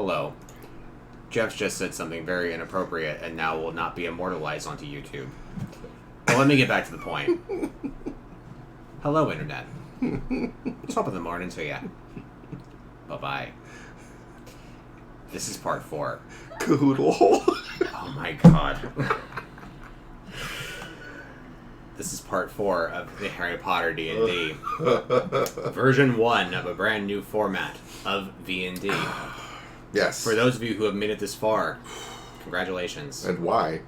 Hello. Jeff just said something very inappropriate and now will not be immortalized onto YouTube. Well, let me get back to the point. Hello, Internet. Top of the morning to ya. Bye-bye. This is part 4. Cahoodle. Oh my god. This is part 4 of the Harry Potter D&D. Version 1 of a brand new format of V&D. Yes. For those of you who have made it this far, congratulations. And why?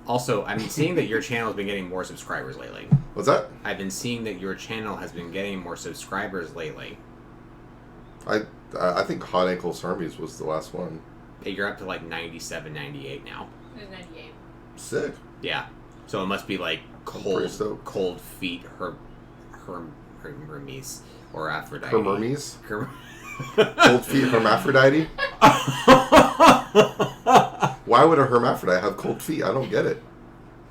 Also, I've been seeing that your channel has been getting more subscribers lately. What's that? I've been seeing that your channel has been getting more subscribers lately. I think Hot Ankles Hermes was the last one. Hey, you're up to like 97, 98 now. 98. Sick. Yeah. So it must be like pretty stoked. cold feet Hermes or Aphrodite. Hermes? Cold feet hermaphrodite? Why would a hermaphrodite have cold feet? I don't get it.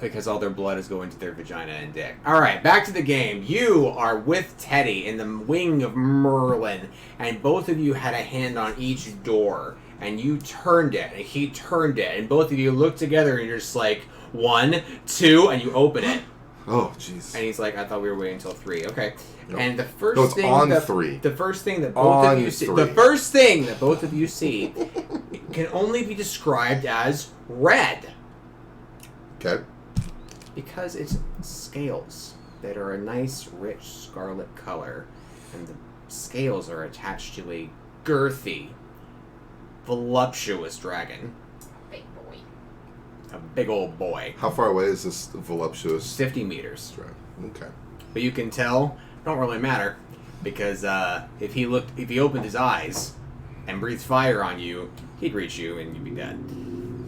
Because all their blood is going to their vagina and dick. Alright, back to the game. You are with Teddy in the wing of Merlin, and both of you had a hand on each door, and you turned it, and he turned it, and both of you look together, and you're just like, 1, 2, and you open it. Oh, jeez. And he's like, I thought we were waiting until 3. Okay. Nope. And the first No, it's thing on that, 3. The first thing that both of you see, On 3. the first thing that both of you see can only be described as red. Okay. Because it's scales that are a nice, rich scarlet color, and the scales are attached to a girthy, voluptuous dragon. Big boy. A big old boy. How far away is this voluptuous? 50 meters. Okay. But you can tell, don't really matter, because if he opened his eyes and breathed fire on you, he'd reach you and you'd be dead.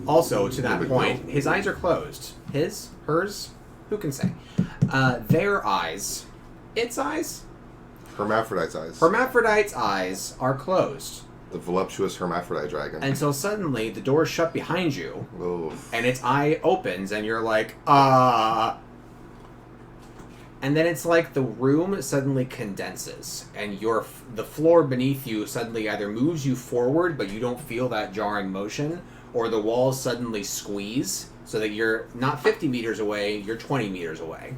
Also, to that point, his eyes are closed. His? Hers? Who can say? Their eyes. Its eyes? Hermaphrodite's eyes. Hermaphrodite's eyes are closed. The voluptuous hermaphrodite dragon. Until suddenly, the door is shut behind you, Oh. and its eye opens, and you're like, And then it's like the room suddenly condenses, and the floor beneath you suddenly either moves you forward, but you don't feel that jarring motion, or the walls suddenly squeeze, so that you're not 50 meters away, you're 20 meters away.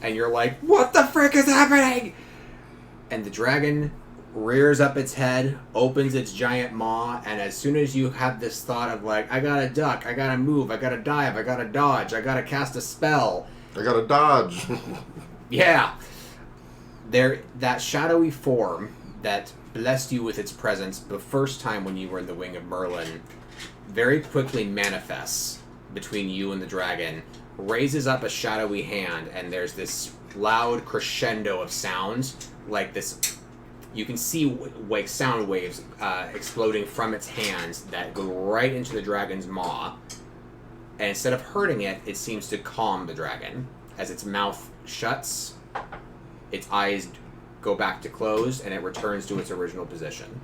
And you're like, what the frick is happening? And the dragon rears up its head, opens its giant maw, and as soon as you have this thought of like, I gotta duck, I gotta move, I gotta dive, I gotta dodge, I gotta cast a spell. I gotta dodge. Yeah. That shadowy form that blessed you with its presence the first time when you were in the wing of Merlin very quickly manifests between you and the dragon, raises up a shadowy hand, and there's this loud crescendo of sounds, like this. You can see like sound waves exploding from its hands that go right into the dragon's maw, and instead of hurting it, it seems to calm the dragon. As its mouth shuts, its eyes go back to closed, and it returns to its original position.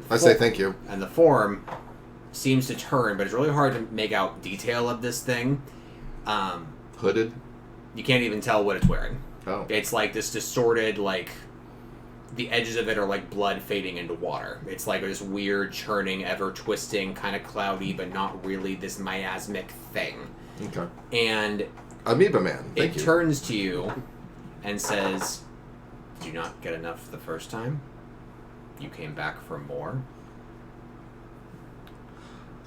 I say thank you. And the form seems to turn, but it's really hard to make out detail of this thing. Hooded? You can't even tell what it's wearing. Oh. It's like this distorted, like, the edges of it are like blood fading into water. It's like this weird, churning, ever-twisting, kind of cloudy, but not really this miasmic thing. Okay. And Amoeba Man. Thank it you. turns to you and says, did you not get enough the first time? You came back for more?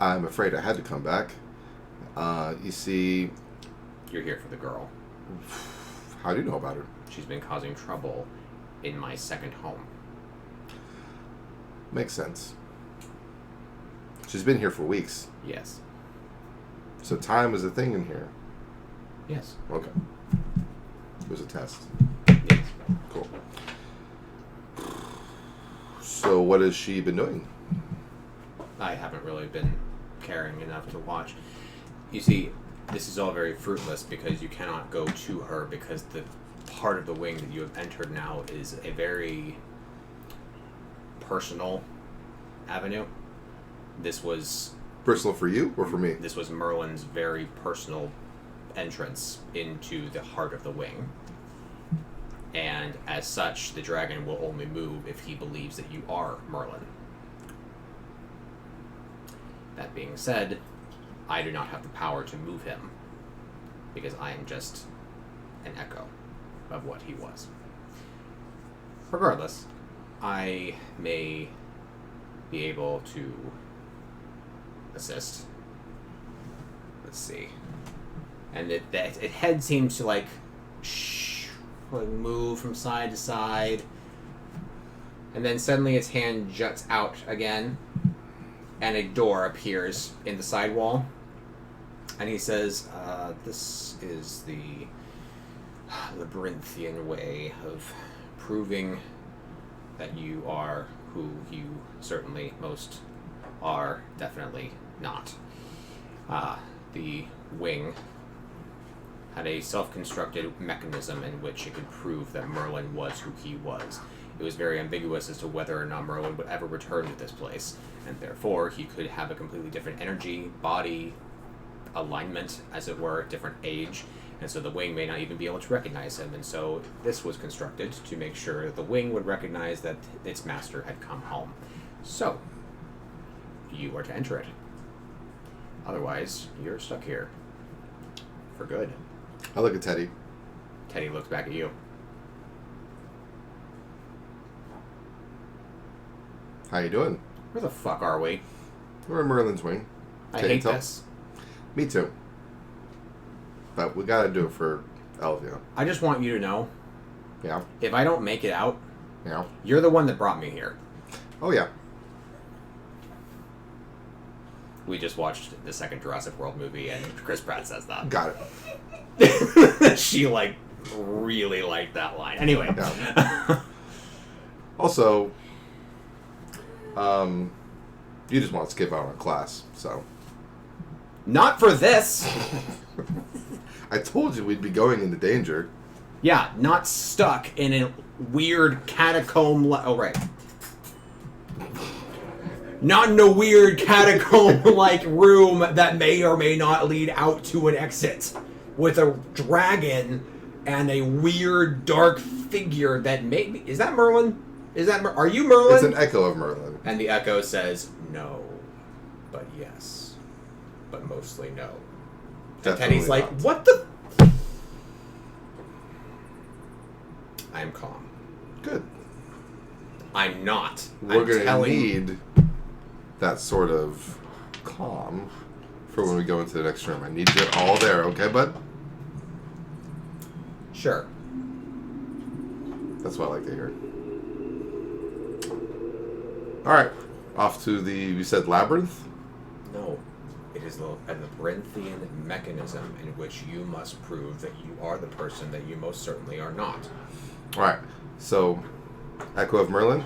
I'm afraid I had to come back. You see... You're here for the girl. How do you know about her? She's been causing trouble in my second home. Makes sense. She's been here for weeks. Yes. So time is a thing in here. Yes. Okay. It was a test. Yes. Cool. So what has she been doing? I haven't really been caring enough to watch. You see, this is all very fruitless because you cannot go to her because the part of the wing that you have entered now is a very personal avenue. This was Personal for you or for me? This was Merlin's very personal entrance into the heart of the wing. And as such, the dragon will only move if he believes that you are Merlin. That being said, I do not have the power to move him, because I am just an echo of what he was. Regardless, I may be able to assist. Let's see. And it head seems to like move from side to side, and then suddenly its hand juts out again, and a door appears in the side wall. And he says, "This is the labyrinthian way of proving that you are who you certainly most are definitely not." The wing had a self-constructed mechanism in which it could prove that Merlin was who he was. It was very ambiguous as to whether or not Merlin would ever return to this place, and therefore he could have a completely different energy, body, alignment, as it were, different age, and so the wing may not even be able to recognize him, and so this was constructed to make sure that the wing would recognize that its master had come home. So, you are to enter it. Otherwise, you're stuck here. For good. I look at Teddy. Teddy looks back at you. How you doing? Where the fuck are we? We're in Merlin's wing. I Can't hate tell. this. Me too. But we gotta do it for Elvia. I just want you to know, Yeah. if I don't make it out, Yeah. you're the one that brought me here. Oh yeah. We just watched the second Jurassic World movie, and Chris Pratt says that. Got it. She, like, really liked that line. Anyway. Yeah. Also, you just want to skip out on class, so. Not for this! I told you we'd be going into danger. Yeah, not stuck in a weird catacomb. Oh, right. Not in a weird catacomb-like room that may or may not lead out to an exit with a dragon and a weird dark figure that may... Is that Merlin? Are you Merlin? It's an echo of Merlin. And the echo says, no, but yes. But mostly no. And Teddy's like, not. what the... I'm calm. Good. I'm not. We're I'm going to telling need that sort of calm for when we go into the next room. I need you all there, okay, bud? Sure. That's what I like to hear. Alright. Off to the, you said labyrinth? No. It is a labyrinthian mechanism in which you must prove that you are the person that you most certainly are not. Alright. So, Echo of Merlin,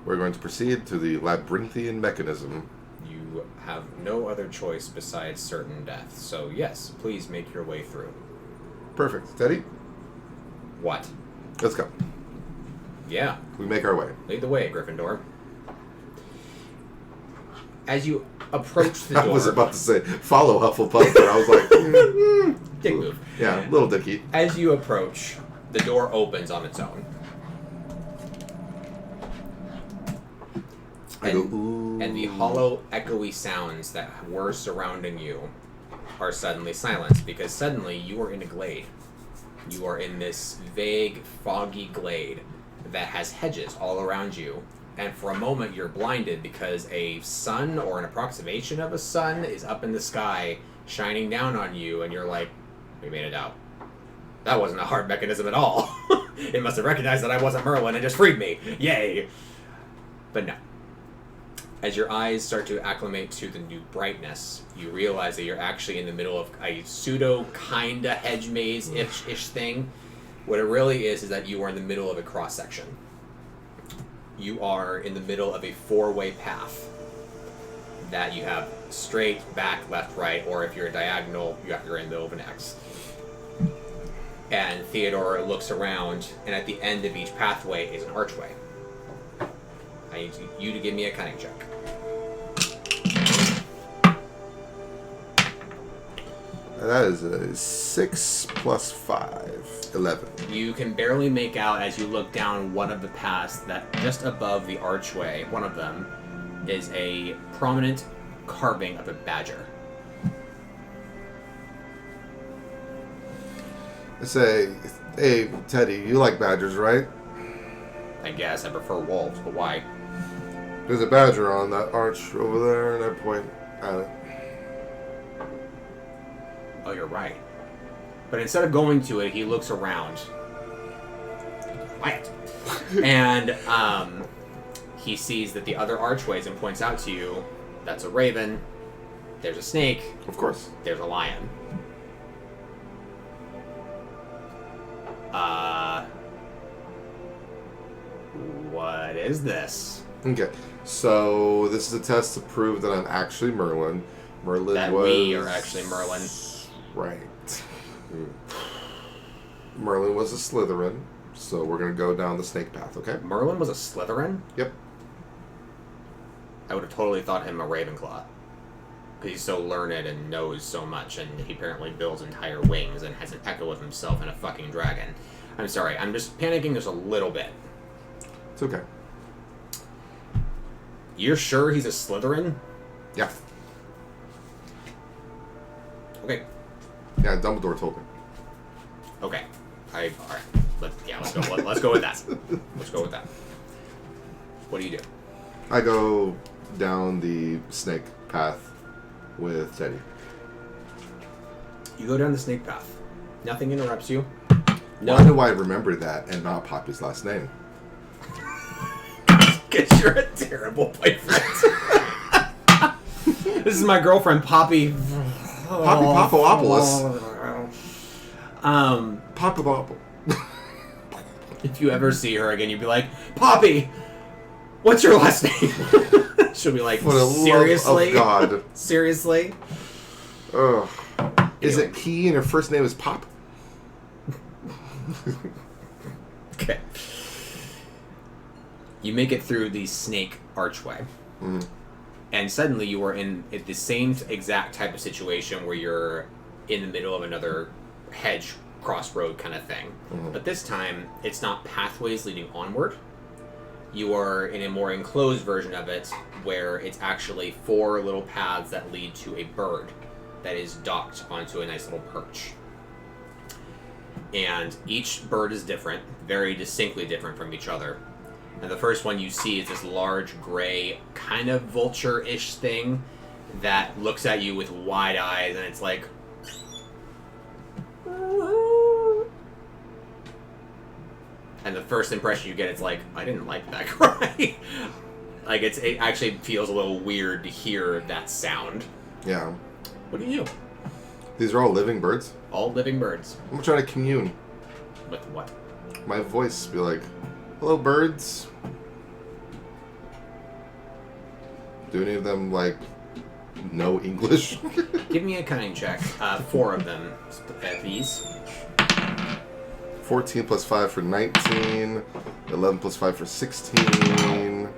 we're going to proceed to the labyrinthian mechanism. You have no other choice besides certain death. So yes, please make your way through. Perfect. Teddy, What? let's go. Yeah. We make our way. Lead the way, Gryffindor. As you approach the door... I was about to say, follow Hufflepuff, but I was like... Dick move. Yeah, little dicky. As you approach, the door opens on its own. I go, ooh. And the hollow, echoey sounds that were surrounding you are suddenly silenced, because suddenly you are in a glade. You are in this vague, foggy glade that has hedges all around you, and for a moment you're blinded because a sun, or an approximation of a sun, is up in the sky, shining down on you, and you're like, we made it out. That wasn't a hard mechanism at all. It must have recognized that I wasn't Merlin and just freed me. Yay! But no. As your eyes start to acclimate to the new brightness, you realize that you're actually in the middle of a pseudo-kinda hedge maze-ish thing. What it really is that you are in the middle of a cross-section. You are in the middle of a four-way path that you have straight, back, left, right, or if you're a diagonal, you're in the middle of an X. And Theodore looks around, and at the end of each pathway is an archway. I need you to give me a cunning check. That is a 6 plus 5. 11. You can barely make out as you look down one of the paths that just above the archway, one of them, is a prominent carving of a badger. I say, hey, Teddy, you like badgers, right? I guess I prefer wolves, but why? There's a badger on that arch over there, and I point at it. Oh, you're right. But instead of going to it, he looks around. Quiet. And he sees that the other archways and points out to you, that's a raven, there's a snake, Of course. there's a lion. What is this? Okay. So, this is a test to prove that I'm actually Merlin. Merlin That was... we are actually Merlin. Right. Merlin was a Slytherin, so we're going to go down the snake path, okay? Merlin was a Slytherin? Yep. I would have totally thought him a Ravenclaw. Because he's so learned and knows so much, and he apparently builds entire wings and has an echo of himself and a fucking dragon. I'm sorry, I'm just panicking just a little bit. It's okay. You're sure he's a Slytherin? Yeah. Okay. Yeah, Dumbledore told me. Okay. Alright. Let's go. Let's go with that. Let's go with that. What do you do? I go down the snake path with Teddy. You go down the snake path. Nothing interrupts you. Why do I remember that and not Poppy's last name? Because you're a terrible boyfriend. This is my girlfriend, Poppy. Poppy Popolopoulos. Popolopoulos. If you ever see her again, you'd be like, Poppy, what's your last name? She'll be like, For the seriously? love of God. Seriously? Ugh. Is Anyway. it P and her first name is Pop? Okay. You make it through the snake archway. Mm. And suddenly you are in the same exact type of situation where you're in the middle of another hedge crossroad kind of thing. Mhm. But this time, it's not pathways leading onward. You are in a more enclosed version of it where it's actually 4 little paths that lead to a bird that is docked onto a nice little perch. And each bird is different, very distinctly different from each other. And the first one you see is this large gray, kind of vulture-ish thing that looks at you with wide eyes, and it's like... And the first impression you get is like, I didn't like that cry. Like, it actually feels a little weird to hear that sound. Yeah. What do you do? These are all living birds. All living birds. I'm trying to commune. With what? My voice be like, hello, birds. Do any of them, like, know English? Give me a cunning check. 4 of them, please. 14 plus 5 for 19. 11 plus 5 for 16.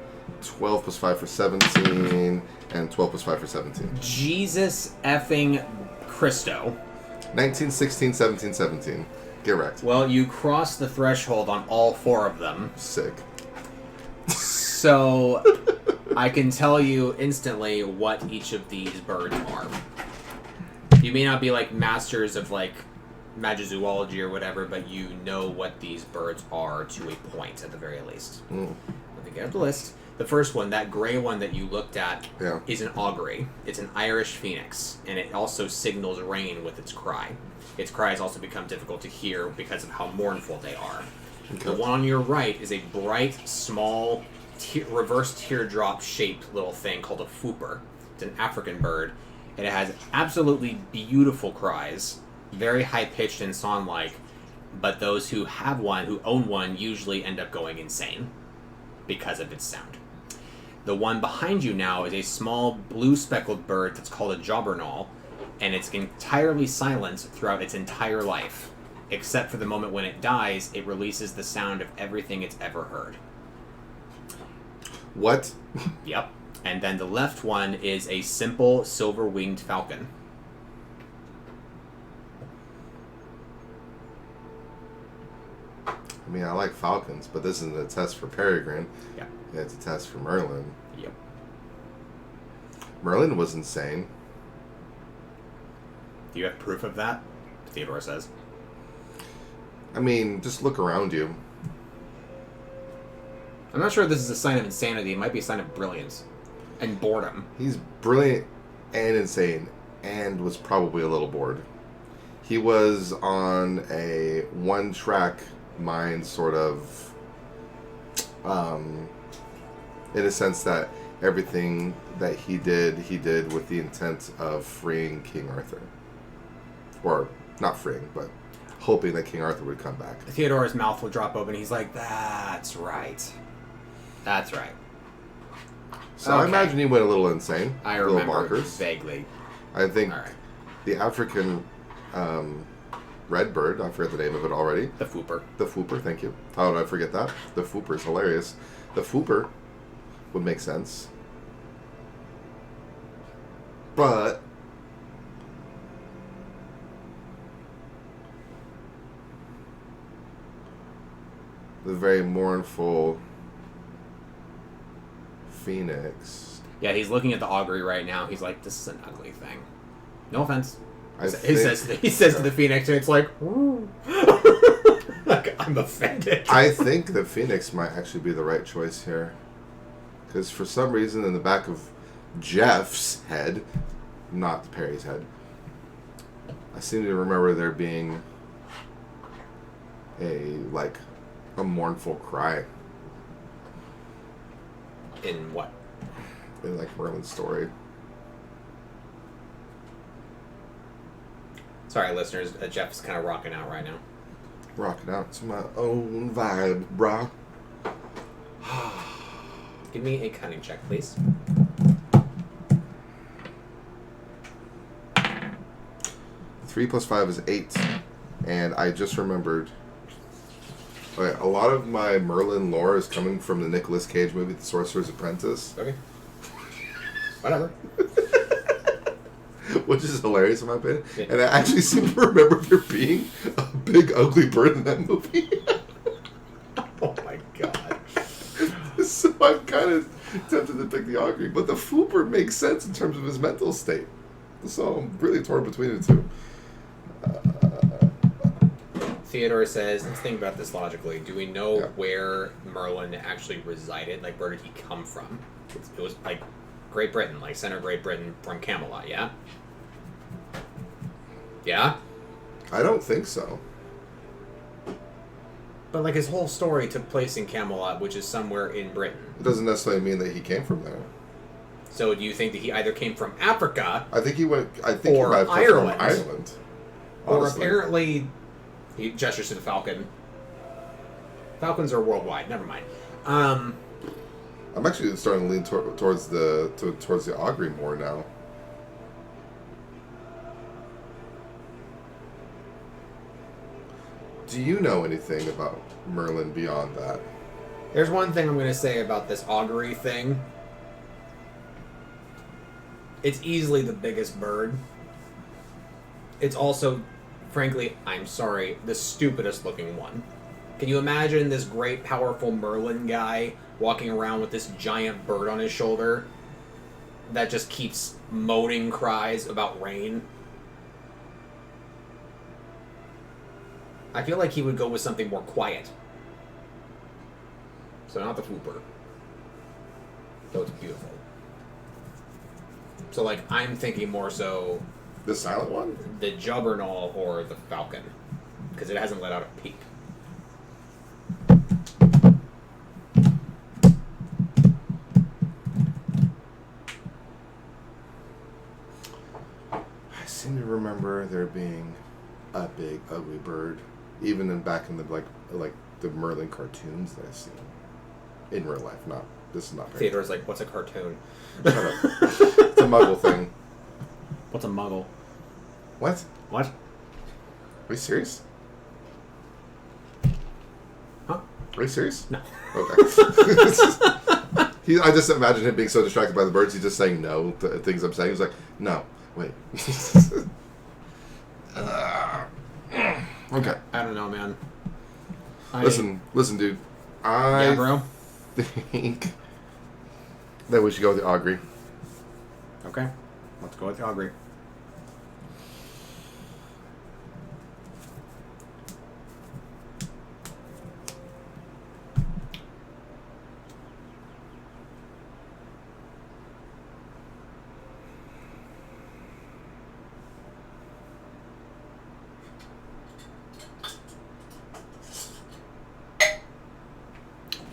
12 plus 5 for 17. And 12 plus 5 for 17. Jesus effing Christo. 19, 16, 17, 17. Get wrecked. Well, you cross the threshold on all 4 of them. Sick. So, I can tell you instantly what each of these birds are. You may not be, like, masters of, like, magizoology or whatever, but you know what these birds are to a point, at the very least. Mm. Let me get up the list. The first one, that gray one that you looked at, Yeah. is an augury. It's an Irish phoenix, and it also signals rain with its cry. Its cries also become difficult to hear because of how mournful they are. Okay. The one on your right is a bright, small, reverse teardrop-shaped little thing called a fooper. It's an African bird, and it has absolutely beautiful cries, very high-pitched and song-like, but those who have one, who own one, usually end up going insane because of its sound. The one behind you now is a small blue-speckled bird that's called a jobberknoll, and it's entirely silent throughout its entire life. Except for the moment when it dies, it releases the sound of everything it's ever heard. What? Yep. And then the left one is a simple silver-winged falcon. mean, I like falcons, but this isn't a test for Peregrine. Yeah. It's a test for Merlin. Yep. Merlin was insane. Do you have proof of that? Theodore says. I mean, just look around you. I'm not sure if this is a sign of insanity. It might be a sign of brilliance and boredom. He's brilliant and insane, and was probably a little bored. He was on a one-track mind, sort of, in a sense that everything that he did with the intent of freeing King Arthur. Or, not freeing, but hoping that King Arthur would come back. Theodore's mouth will drop open. He's like, that's right. That's right. So I Okay. imagine he went a little insane. I a little remember bonkers. vaguely. I think All right. the African red bird, I forget the name of it already. The Fooper. The Fooper, thank you. How did I forget that? The Fooper is hilarious. The Fooper would make sense. But the very mournful Phoenix. Yeah, he's looking at the augury right now. He's like, this is an ugly thing. No offense. I He says to the Phoenix, and it's like, ooh. Like, I'm offended. I think the Phoenix might actually be the right choice here. Because for some reason in the back of Jeff's head, not Perry's head, I seem to remember there being a mournful cry In what? in Merlin's story. Sorry, listeners. Jeff's kind of rocking out right now. Rocking out to my own vibe, brah. Give me a cunning check, please. 3 plus 5 is 8. And I just remembered. Okay, a lot of my Merlin lore is coming from the Nicolas Cage movie, The Sorcerer's Apprentice. Okay. Whatever. Which is hilarious in my opinion. Yeah. And I actually seem to remember there being a big ugly bird in that movie. Oh my god. So I'm kind of tempted to pick the augury. But the Fooper makes sense in terms of his mental state. So I'm really torn between the two. Theodore says, let's think about this logically. Do we know Yeah. where Merlin actually resided? Like, where did he come from? It was like Great Britain, like center of Great Britain from Camelot, yeah? Yeah? I don't think so. But like his whole story took place in Camelot, which is somewhere in Britain. It doesn't necessarily mean that he came from there. So do you think that he either came from Africa, I think he went. I think Or he might have come Ireland. from Ireland. or honestly. apparently he gestures to the falcon. Falcons are worldwide. Never mind. I'm actually starting to lean towards the augury more now. Do you know anything about Merlin beyond that? There's one thing I'm going to say about this augury thing. It's easily the biggest bird. It's also, frankly, I'm sorry, the stupidest looking one. Can you imagine this great, powerful Merlin guy walking around with this giant bird on his shoulder that just keeps moaning cries about rain? I feel like he would go with something more quiet. So not the Fooper. Though it's beautiful. So, like, I'm thinking more so The silent one? the Juggernaut or the Falcon. Because it hasn't let out a peep. I seem to remember there being a big ugly bird, even back in the like the Merlin cartoons that I've seen in real life. Not this is not very Theodore's like, what's a cartoon? Shut up. It's a Muggle thing. What's a muggle? What? What? Are you serious? Huh? Are you serious? No. Okay. I just imagine him being so distracted by the birds, he's just saying no to things I'm saying. He's like, no, wait. Okay. I don't know, man. Listen, dude. Yeah, bro. Think that we should go with the augury. Okay. Let's go with the augury.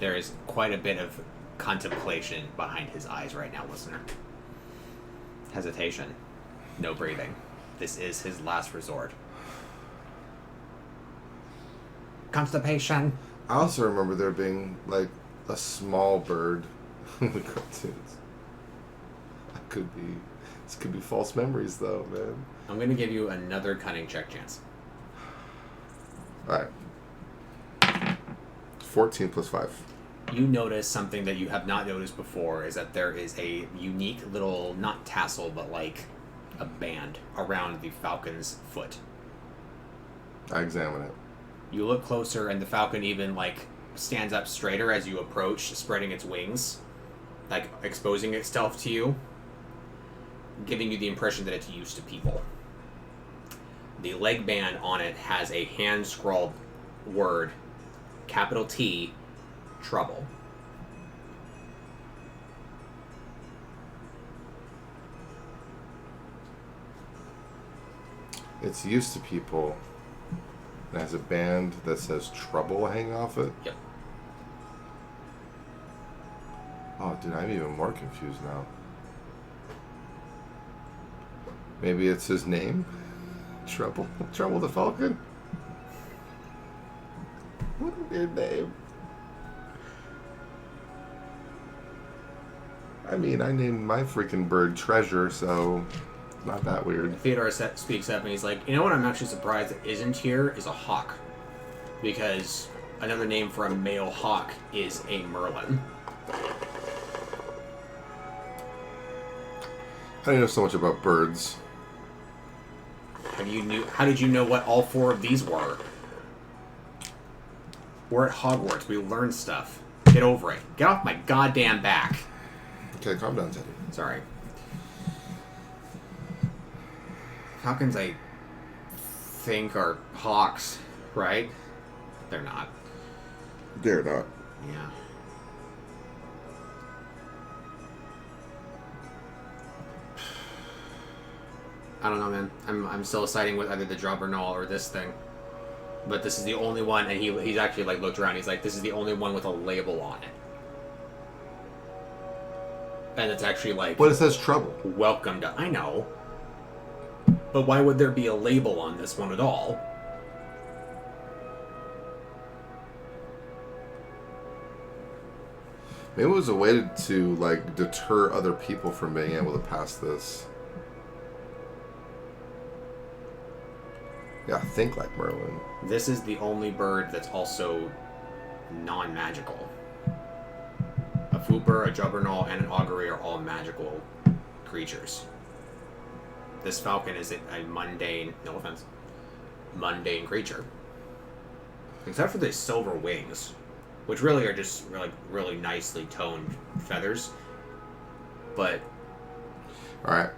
There is quite a bit of contemplation behind his eyes right now, listener. Hesitation. No breathing. This is his last resort. Constipation. I also remember there being like a small bird in the cartoons. This could be false memories though, man. I'm going to give you another cunning check chance. Alright. 14 plus 5. You notice something that you have not noticed before is that there is a unique little, not tassel, but like a band around the falcon's foot. I examine it. You look closer and the falcon even like stands up straighter as you approach, spreading its wings, like exposing itself to you, giving you the impression that it's used to people. The leg band on it has a hand-scrawled word, capital T, trouble. It's used to people. It has a band that says trouble hanging off it. Yep. Oh, dude, I'm even more confused now. Maybe it's his name? Trouble the Falcon? What a weird name. I mean, I named my freaking bird Treasure, so not that weird. Theodore speaks up and he's like, you know what I'm actually surprised that isn't here is a hawk. Because another name for a male hawk is a merlin. I didn't know so much about birds. How did you know what all four of these were? We're at Hogwarts. We learned stuff. Get over it. Get off my goddamn back. Okay, calm down, Teddy. Sorry. Falcons, I think, are hawks, right? They're not. They're not. Yeah. I don't know, man. I'm still siding with either the Jobberknoll or this thing. But this is the only one, and he's actually like looked around. He's like, this is the only one with a label on it. And it's actually like... But it says trouble. Welcome to... I know. But why would there be a label on this one at all? Maybe it was a way to like deter other people from being able to pass this. Yeah, think like Merlin. This is the only bird that's also non-magical. A Fooper, a Jobberknoll, and an Augury are all magical creatures. This falcon is a mundane, no offense, mundane creature. Except for the silver wings, which really are just like really nicely toned feathers. But... Alright.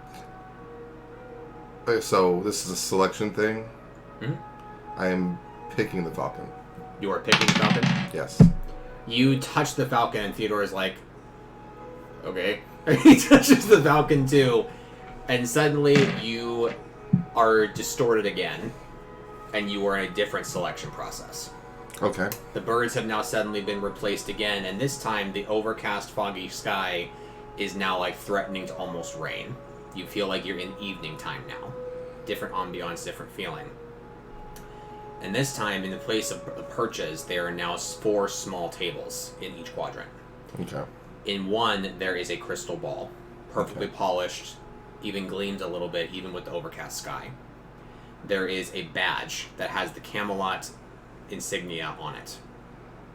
Okay, so this is a selection thing. Mm-hmm. I am picking the falcon. You are picking the falcon? Yes. You touch the falcon and Theodore is like, okay. He touches the falcon too. And suddenly you are distorted again. And you are in a different selection process. Okay. The birds have now suddenly been replaced again. And this time the overcast, foggy sky is now like threatening to almost rain. You feel like you're in evening time now. Different ambiance, different feeling. And this time, in the place of the perches, there are now 4 small tables in each quadrant. Okay. In one, there is a crystal ball, perfectly polished, even gleams a little bit, even with the overcast sky. There is a badge that has the Camelot insignia on it.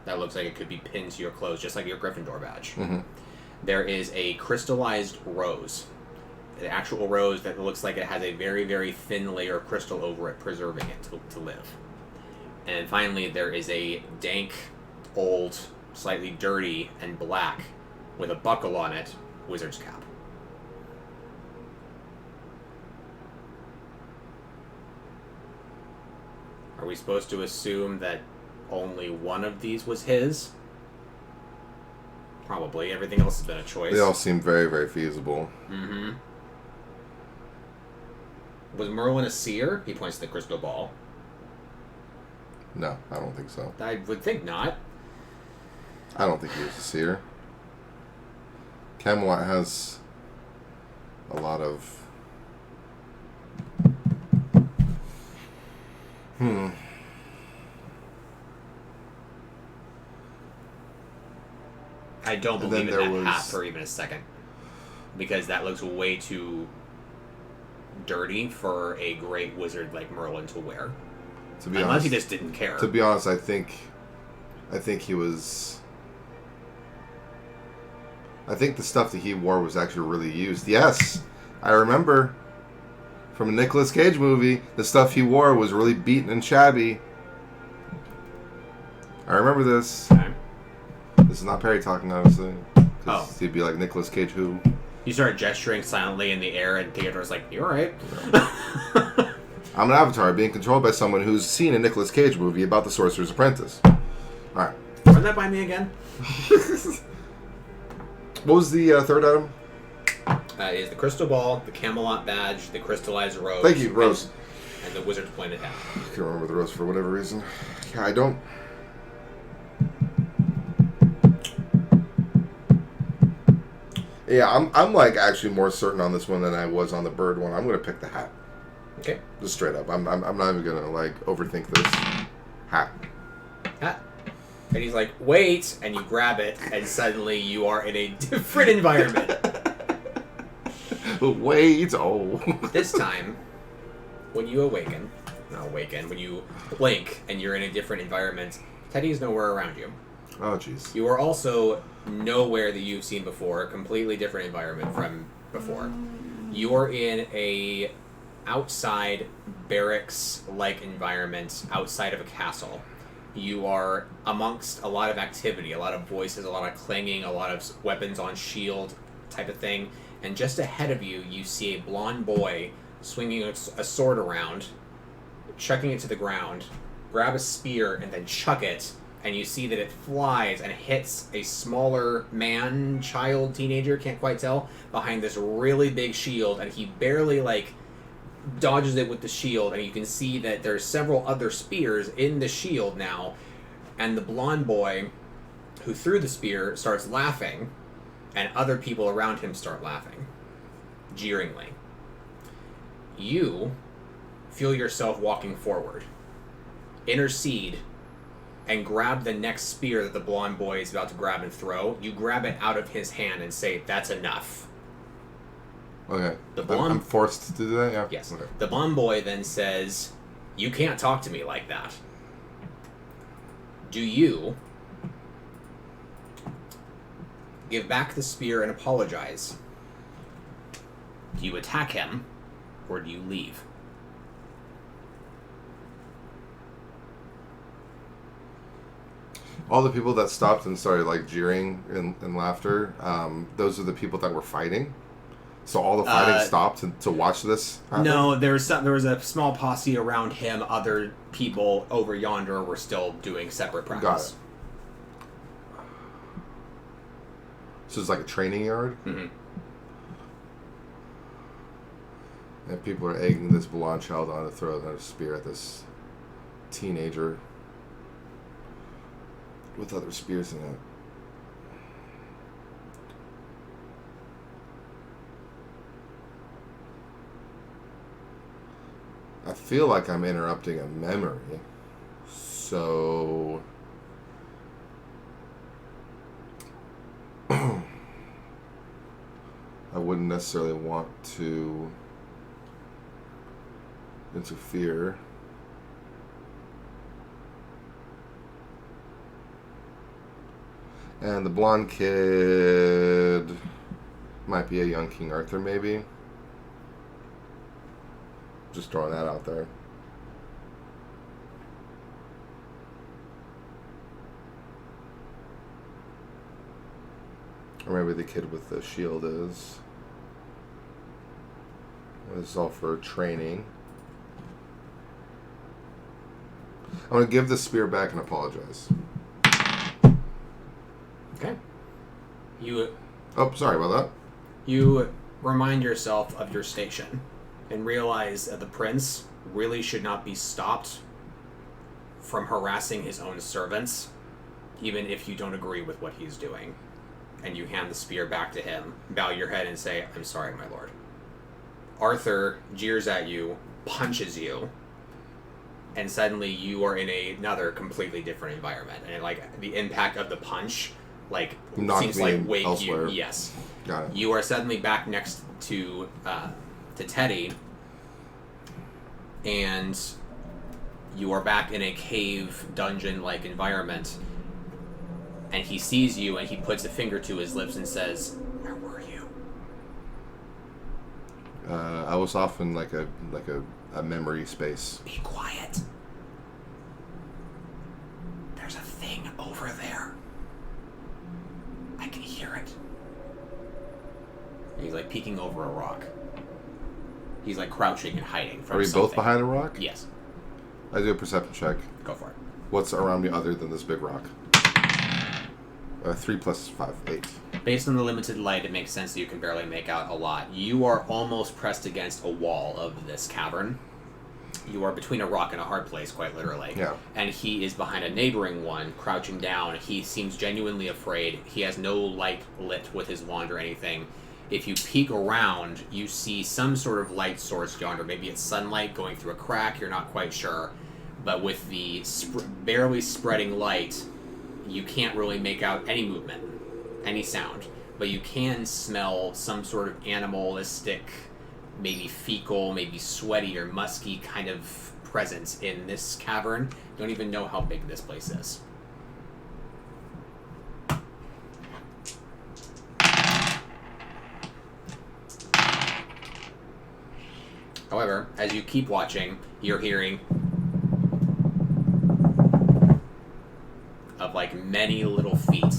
That looks like it could be pinned to your clothes, just like your Gryffindor badge. Mm-hmm. There is a crystallized rose. An actual rose that looks like it has a very, very thin layer of crystal over it, preserving it to live. And finally, there is a dank, old, slightly dirty, and black, with a buckle on it, wizard's cap. Are we supposed to assume that only one of these was his? Probably. Everything else has been a choice. They all seem very, very feasible. Mm-hmm. Was Merlin a seer? He points to the crystal ball. No, I don't think so. I would think not. I don't think he was a seer. Camelot has a lot of... I don't And believe in then that there hat was- for even a second. Because that looks way too dirty for a great wizard like Merlin to wear. To be Unless honest, he just didn't care. To be honest, I think he was. I think the stuff that he wore was actually really used. Yes, I remember from a Nicolas Cage movie, the stuff he wore was really beaten and shabby. I remember this. Okay. This is not Perry talking, obviously. 'Cause Oh. he'd be like Nicolas Cage, who? You start gesturing silently in the air, and Theodore's like, "You're right." I'm an avatar being controlled by someone who's seen a Nicolas Cage movie about the Sorcerer's Apprentice. Alright. Run that by me again. What was the third item? Is the crystal ball, the Camelot badge, the crystallized rose. Thank you, rose. And the wizard's pointed hat. I can't remember the rose for whatever reason. Yeah, I don't. Yeah, I'm like actually more certain on this one than I was on the bird one. I'm gonna pick the hat. Okay. Just straight up. I'm not even gonna like overthink this. Hat. Hat. And he's like, "Wait!" And you grab it, and suddenly you are in a different environment. Wait, oh. This time, when you awaken, when you blink and you're in a different environment, Teddy is nowhere around you. Oh, jeez. You are also nowhere that you've seen before, a completely different environment from before. You are in a outside barracks-like environment outside of a castle. You are amongst a lot of activity, a lot of voices, a lot of clanging, a lot of weapons on shield type of thing. And just ahead of you, you see a blonde boy swinging a sword around, chucking it to the ground, grab a spear, and then chuck it. And you see that it flies and hits a smaller man, child, teenager, can't quite tell, behind this really big shield. And he barely, dodges it with the shield. And you can see that there's several other spears in the shield now. And the blonde boy who threw the spear starts laughing. And other people around him start laughing, jeeringly. You feel yourself walking forward. Intercede and grab the next spear that the blonde boy is about to grab and throw. You grab it out of his hand and say, "That's enough." Okay. The blonde- I'm forced to do that? Yeah. Yes. Okay. The blonde boy then says, "You can't talk to me like that." Do you give back the spear and apologize? Do you attack him, or do you leave? All the people that stopped and started jeering and laughter, those are the people that were fighting. So all the fighting stopped to watch this happen? No, there was a small posse around him. Other people over yonder were still doing separate practice. Got it. So it's like a training yard? Mm-hmm. And people are egging this blonde child on to throw a spear at this teenager with other spears in it. I feel like I'm interrupting a memory. So I wouldn't necessarily want to interfere. And the blonde kid might be a young King Arthur, maybe. Just throwing that out there. Or maybe the kid with the shield is. This is all for training. I'm going to give the spear back and apologize. Okay. You Oh, sorry about that. You remind yourself of your station and realize that the prince really should not be stopped from harassing his own servants, even if you don't agree with what he's doing. And you hand the spear back to him, bow your head and say, "I'm sorry, my lord." Arthur jeers at you, punches you, and suddenly you are in another completely different environment. And like the impact of the punch, like Knocked seems me like wake elsewhere. you. Yes, Got it. you are suddenly back next to Teddy, and you are back in a cave dungeon-like environment. And he sees you, and he puts a finger to his lips and says, "Where were you?" I was off in like a memory space. Be quiet. There's a thing over there. I can hear it. And he's like peeking over a rock. He's like crouching and hiding from Are we something. both behind a rock? Yes. I do a perception check. Go for it. What's around me other than this big rock? 3 plus 5, 8. Based on the limited light, it makes sense that you can barely make out a lot. You are almost pressed against a wall of this cavern. You are between a rock and a hard place, quite literally. Yeah. And he is behind a neighboring one, crouching down. He seems genuinely afraid. He has no light lit with his wand or anything. If you peek around, you see some sort of light source yonder. Maybe it's sunlight going through a crack, you're not quite sure. But with the barely spreading light, you can't really make out any movement, any sound. But you can smell some sort of animalistic, maybe fecal, maybe sweaty or musky kind of presence in this cavern. You don't even know how big this place is. However, as you keep watching, you're hearing of like many little feet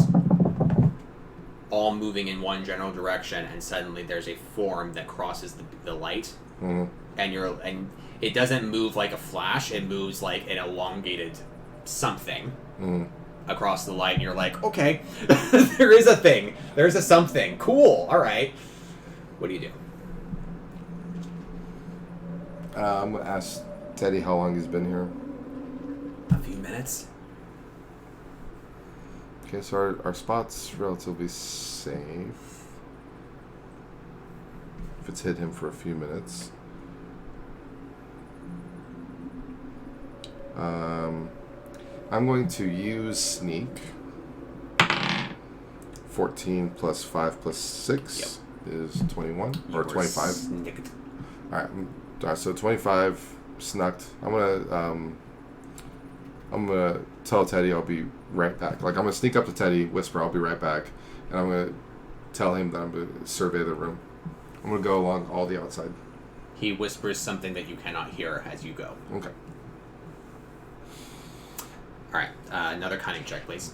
all moving in one general direction, and suddenly there's a form that crosses the light. Mm-hmm. And it doesn't move like a flash, it moves like an elongated something across the light, and you're like, okay, there is a thing, there's a something, cool, alright. What do you do? I'm going to ask Teddy how long he's been here. A few minutes. Okay, so our spot's relatively safe. If it's hit him for a few minutes. I'm going to use sneak. 14 plus 5 plus 6 is 21 or 25. Snicked. All right, so 25 snucked. I'm gonna tell Teddy I'll be right back. Like, I'm gonna sneak up to Teddy, whisper I'll be right back, and I'm gonna tell him that I'm gonna survey the room. I'm gonna go along all the outside. He whispers something that you cannot hear as you go. Okay. Alright, another cunning check, please.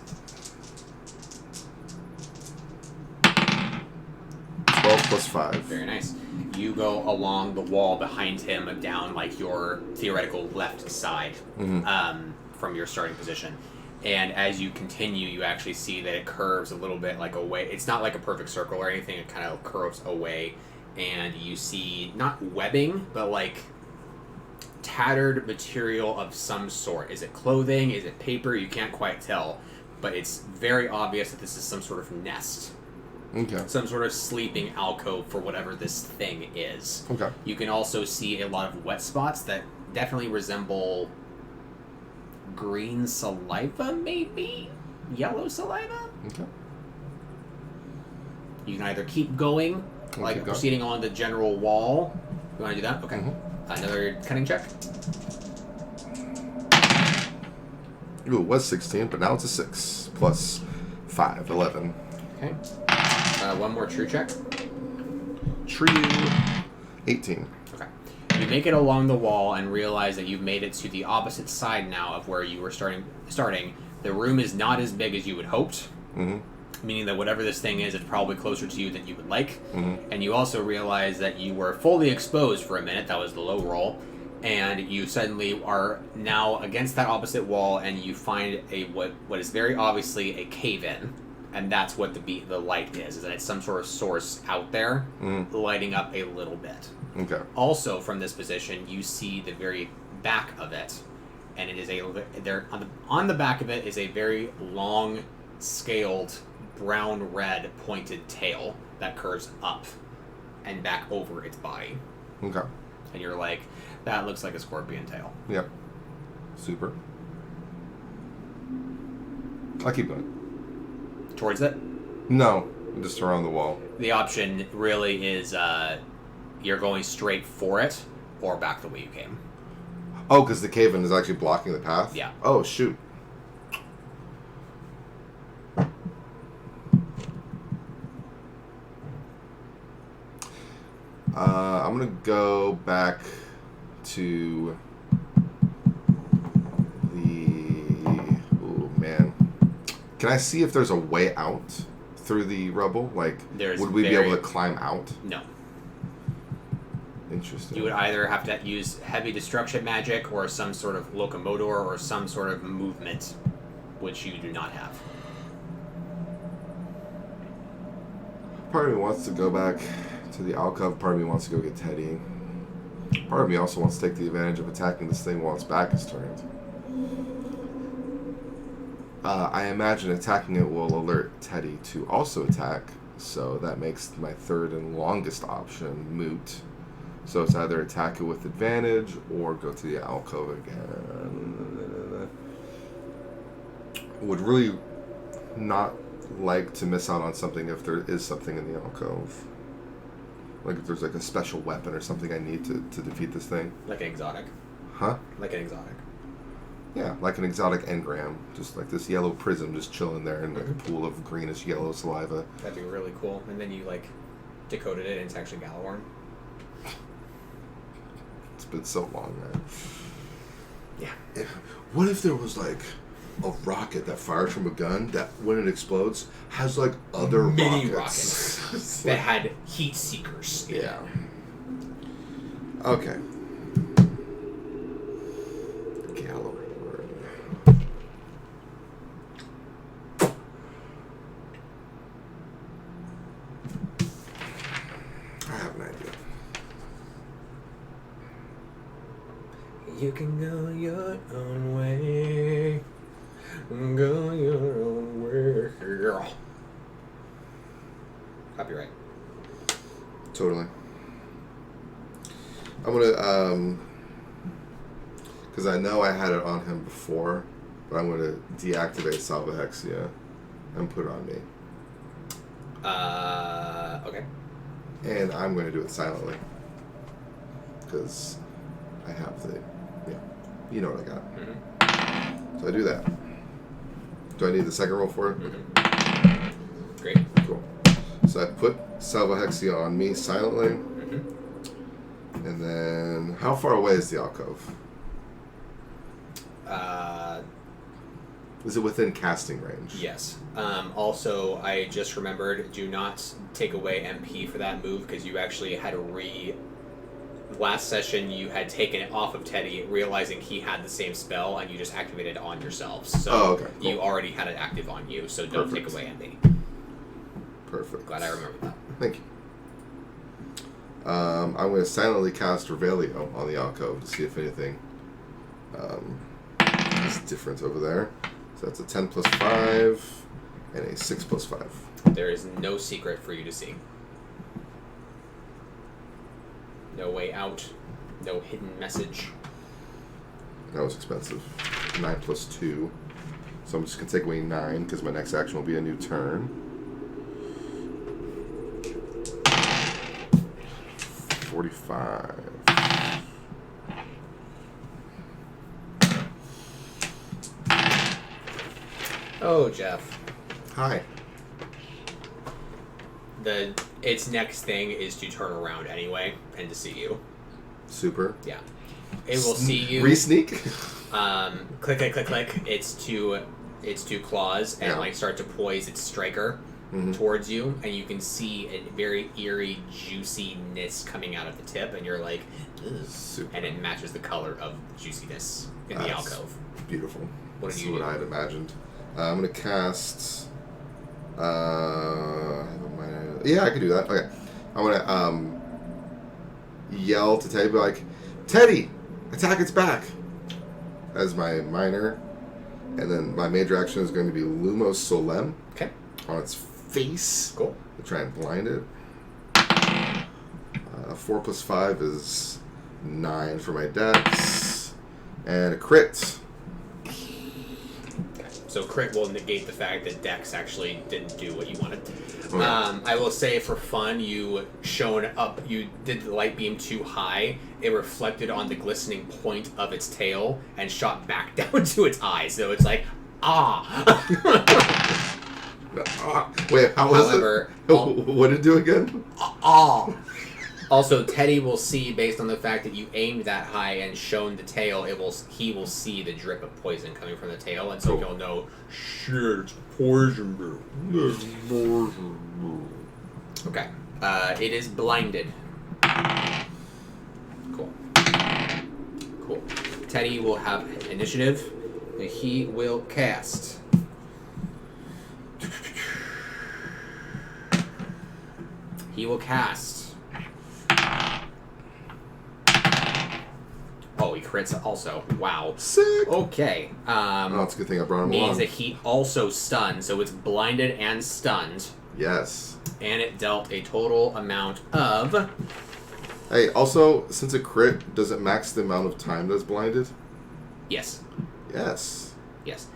12 plus 5. Very nice. You go along the wall behind him, down like your theoretical left side from your starting position. And as you continue, you actually see that it curves a little bit like away. It's not like a perfect circle or anything. It kind of curves away. And you see not webbing, but like tattered material of some sort. Is it clothing? Is it paper? You can't quite tell. But it's very obvious that this is some sort of nest. Okay. Some sort of sleeping alcove for whatever this thing is. Okay. You can also see a lot of wet spots that definitely resemble green saliva, maybe? Yellow saliva? Okay. You can either keep going, like keep going. proceeding along the general wall. You want to do that? Okay. Another cunning check. Ooh, it was 16, but now it's a 6 plus 5, 11. Okay. One more true check. True. 18. Okay. You make it along the wall and realize that you've made it to the opposite side now of where you were starting. The room is not as big as you had hoped. meaning that whatever this thing is, it's probably closer to you than you would like. Mm-hmm. And you also realize that you were fully exposed for a minute. That was the low roll. And you suddenly are now against that opposite wall, and you find what is very obviously a cave-in. And that's what the light is that it's some sort of source out there lighting up a little bit. Okay. Also, from this position, you see the very back of it, and it is on the back of it is a very long, scaled, brown-red pointed tail that curves up and back over its body. Okay. And you're like, that looks like a scorpion tail. Yep. Super. I'll keep going. Towards it? No, just around the wall. The option really is you're going straight for it or back the way you came. Oh, because the cave-in is actually blocking the path? Yeah. Oh, shoot. I'm going to go back to oh, man. Can I see if there's a way out through the rubble? Like, would we be able to climb out? No. Interesting. You would either have to use heavy destruction magic or some sort of locomotor or some sort of movement, which you do not have. Part of me wants to go back to the alcove. Part of me wants to go get Teddy. Part of me also wants to take the advantage of attacking this thing while its back is turned. I imagine attacking it will alert Teddy to also attack, so that makes my third and longest option moot. So it's either attack it with advantage or go to the alcove again. Would really not like to miss out on something if there is something in the alcove. Like if there's like a special weapon or something I need to defeat this thing. Like an exotic. Huh? Like an exotic. Yeah, like an exotic engram. Just like this yellow prism just chilling there in like a pool of greenish yellow saliva. That'd be really cool. And then you like decoded it and it's actually Galahorn. It's been so long, man. Yeah. What if there was like a rocket that fires from a gun that when it explodes has like other mini rockets that had heat seekers. Yeah. Okay. Galahorn. I have an idea. You can go your own way. Go your own way. Copyright. Totally. I'm gonna, because I know I had it on him before, but I'm gonna deactivate Salvahexia and put it on me. Okay. And I'm gonna do it silently. Because I have the, you know what I got. Mm-hmm. So I do that. Do I need the second roll for it? Mm-hmm. Great. Cool. So I put Salvahexia on me silently. Mm-hmm. And then, how far away is the alcove? Is it within casting range? Yes. Also, I just remembered, do not take away MP for that move because you actually had last session you had taken it off of Teddy, realizing he had the same spell, and you just activated it on yourselves. So okay, cool. You already had it active on you, so don't Perfect. take away MP. Perfect. Glad I remembered that. Thank you. I'm going to silently cast Revelio on the alcove to see if anything is different over there. So that's a 10 plus 5 and a 6 plus 5. There is no secret for you to see. No way out. No hidden message. That was expensive. 9 plus 2. So I'm just going to take away 9 because my next action will be a new turn. 45. Oh, Jeff. Hi. Its next thing is to turn around anyway and to see you. Super. Yeah. It will see you. Re-sneak? Click, click, click, click. Its two claws and Yeah. like start to poise its striker. towards you, and you can see a very eerie juiciness coming out of the tip, and you're like, ugh. Super. And it matches the color of juiciness in the That's alcove. Beautiful. What This do is you what do? I had imagined. I'm gonna cast. Yeah, I could do that. Okay, I'm gonna yell to Teddy, be like, Teddy, attack its back, as my minor, and then my major action is going to be Lumos Solem Okay. on its face. Cool. To try and blind it. 4 + 5 is 9 for my dex, and a crit. So crit will negate the fact that Dex actually didn't do what you wanted. Okay. I will say for fun, you did the light beam too high. It reflected on the glistening point of its tail and shot back down to its eyes. So it's like, ah. Wait, how was However, it? What did it do again? Ah. Also, Teddy will see, based on the fact that you aimed that high and shown the tail, he will see the drip of poison coming from the tail, and so he'll know, shit, it's poison, bro. It's poison, bro. Okay. It is blinded. Cool. Cool. Teddy will have initiative, and he will cast. He will cast. Oh, he crits also. Wow. Sick. Okay. Oh, it's a good thing I brought him Means along. that he also stunned, so it's blinded and stunned, Yes. and it dealt a total amount of. Hey, also, since a crit, does it max the amount of time that's blinded? Yes. Yes. Yes.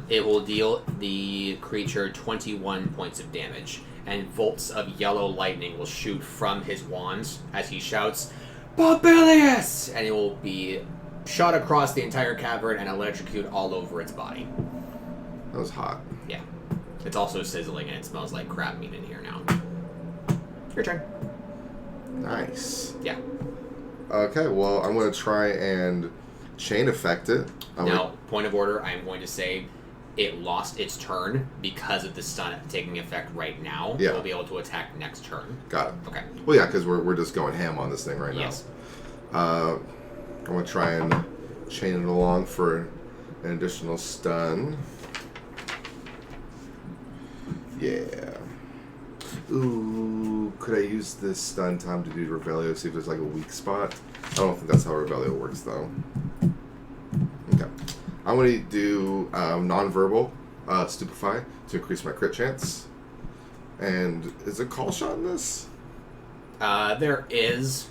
It will deal the creature 21 points of damage, and bolts of yellow lightning will shoot from his wand as he shouts, Bobilius! And it will be shot across the entire cavern and electrocute all over its body. That was hot. Yeah. It's also sizzling and it smells like crab meat in here now. Your turn. Nice. Yeah. Okay, well, I'm going to try and chain effect it. Now, point of order, I'm going to say it lost its turn because of the stun taking effect right now. Yeah. It will be able to attack next turn. Got it. Okay. Well, yeah, because we're just going ham on this thing right now. Yes. I'm going to try and chain it along for an additional stun. Yeah. Ooh, could I use this stun time to do Revelio, see if there's like a weak spot? I don't think that's how Revelio works, though. Okay. I'm going to do non-verbal Stupefy to increase my crit chance. And is a call shot in this? There is.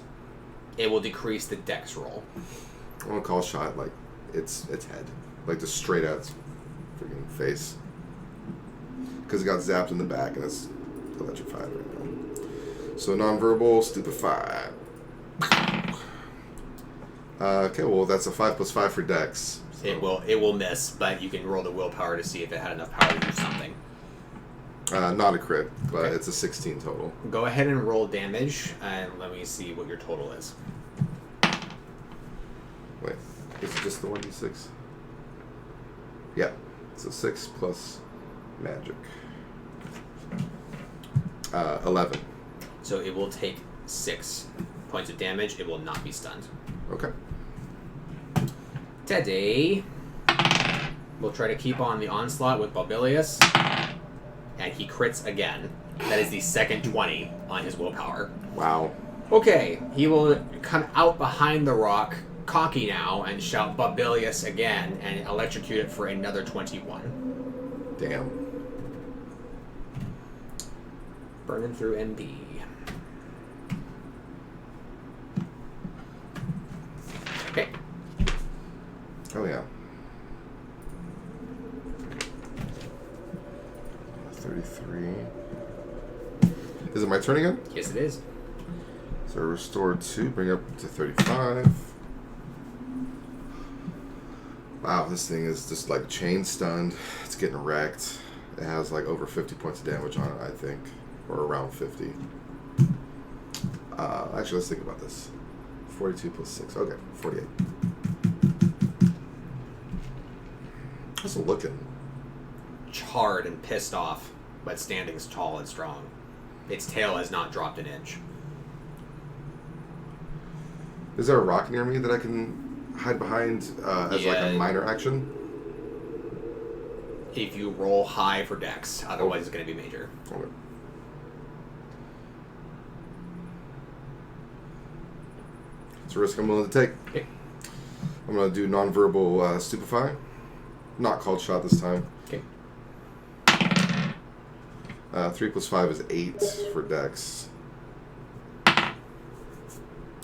It will decrease the dex roll. I want to call shot like its head, like just straight at its freaking face, because it got zapped in the back and it's electrified right now. So non-verbal Stupefy. Okay, well that's a 5 + 5 for dex. So. It will miss, but you can roll the willpower to see if it had enough power to do something. Not a crit, but Okay. it's a 16 total. Go ahead and roll damage, and let me see what your total is. Wait, is it just the 1d6? Yeah, so 6 plus magic. 11. So it will take 6 points of damage. It will not be stunned. Okay. Teddy will try to keep on the onslaught with Bobilius, and he crits again. That is the second 20 on his willpower. Wow. Okay, he will come out behind the rock, cocky now, and shout Bobilius again, and electrocute it for another 21. Damn. Burning through MP. Okay. Oh yeah. 33. Is it my turn again? Yes, it is. So restore 2, bring up to 35. Wow, this thing is just like chain stunned. It's getting wrecked. It has like over 50 points of damage on it, I think. Or around 50. Actually, let's think about this. 42 plus 6. Okay, 48. How's it looking? Charred and pissed off. but standing tall and strong. Its tail has not dropped an inch. Is there a rock near me that I can hide behind as like a minor action? If you roll high for dex, otherwise it's going to be major. Okay. It's a risk I'm willing to take. Okay. I'm going to do nonverbal stupefy. Not called shot this time. Okay. 3 + 5 is 8 for dex.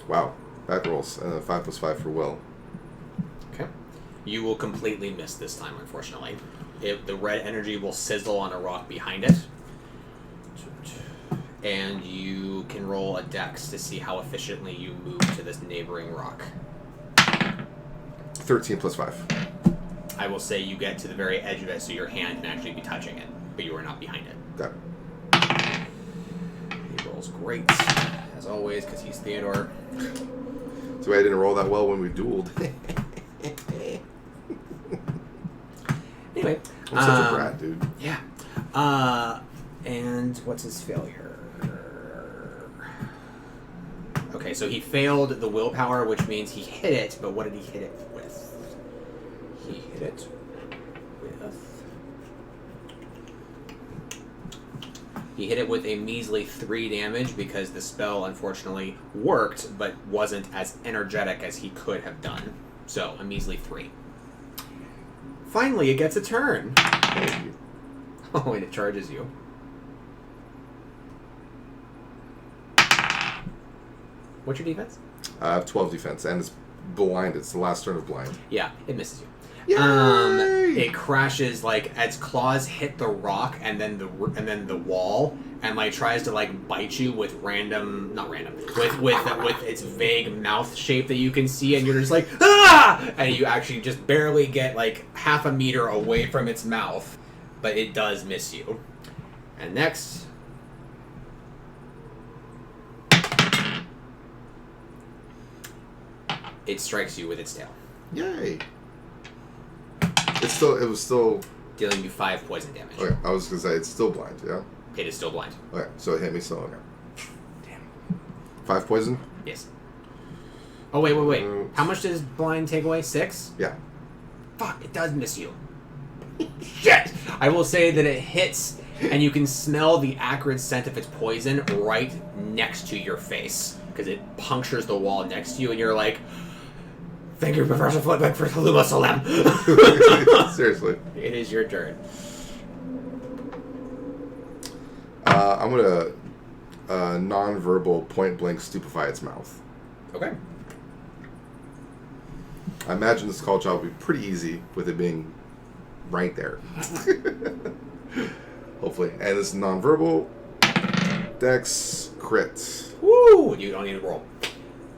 Wow. Back rolls. 5 + 5 for will. Okay. You will completely miss this time, unfortunately. The red energy will sizzle on a rock behind it. And you can roll a dex to see how efficiently you move to this neighboring rock. 13 + 5. I will say you get to the very edge of it so your hand can actually be touching it, but you are not behind it. Got it. He rolls great, as always, because he's Theodore. So I didn't roll that well when we dueled. Anyway. I'm such a brat, dude. Yeah. And what's his failure? Okay, so he failed the willpower, which means he hit it, but what did he hit it with? He hit it with... He hit it with a measly 3 damage because the spell, unfortunately, worked, but wasn't as energetic as he could have done. So, a measly 3. Finally, it gets a turn. Thank you. Oh, and it charges you. What's your defense? I have 12 defense, and it's blind. It's the last turn of blind. Yeah, it misses you. Yay! It crashes like its claws hit the rock and then the wall, and like tries to like bite you with with its vague mouth shape that you can see, and you're just like ah, and you actually just barely get like half a meter away from its mouth, but it does miss you. And next. It strikes you with its tail. Yay! It was still Dealing you 5 poison damage. okay. I was gonna say it's still blind. Yeah. It is still blind. Okay, so it hit me still. Okay. Damn. 5 poison. Yes. Oh, wait. How much does blind take away? 6? Yeah. Fuck, it does miss you. Shit! I will say that it hits, and you can smell the acrid scent of its poison right next to your face. Because it punctures the wall next to you, and you're like, thank you, Professor Flipbeck, for Luma Salem. Seriously. It is your turn. I'm gonna non-verbal point blank stupefy its mouth. Okay. I imagine this call job will be pretty easy with it being right there. Hopefully. And this non-verbal dex crit. Woo! You don't need to roll.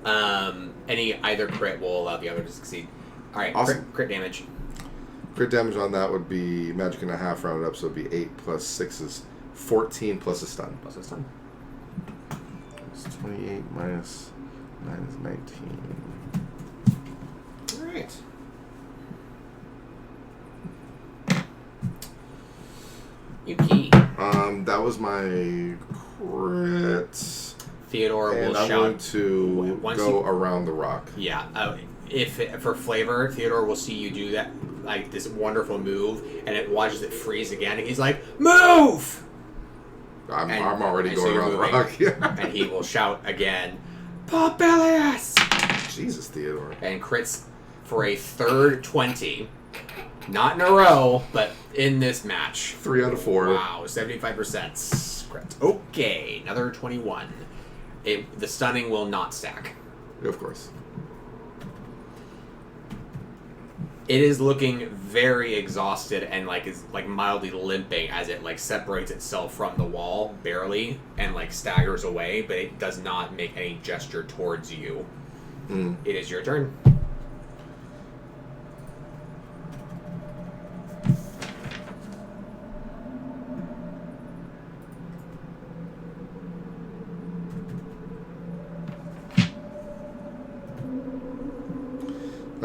Either crit will allow the other to succeed. Alright, Awesome. crit damage. Crit damage on that would be magic and a half rounded up, so it'd be 8 plus 6 is 14 plus a stun. Plus a stun. It's 28 minus 9 is 19. Alright. Yuki. That was my crit. Theodore And will I'm shout. going to once go you- around the rock. Yeah, for flavor, Theodore will see you do that, like this wonderful move, and it watches it freeze again, and he's like, "Move!" I'm And- already and so going you're around the moving. rock. Yeah. And he will shout again, "Popelius!" Jesus, Theodore. And crits for a third 20. Not in a row, but in this match. 3 out of 4. Wow, 75% crit. Okay, another 21. The stunning will not stack. Of course. It is looking very exhausted and is mildly limping as it separates itself from the wall barely and staggers away, but it does not make any gesture towards you. It is your turn.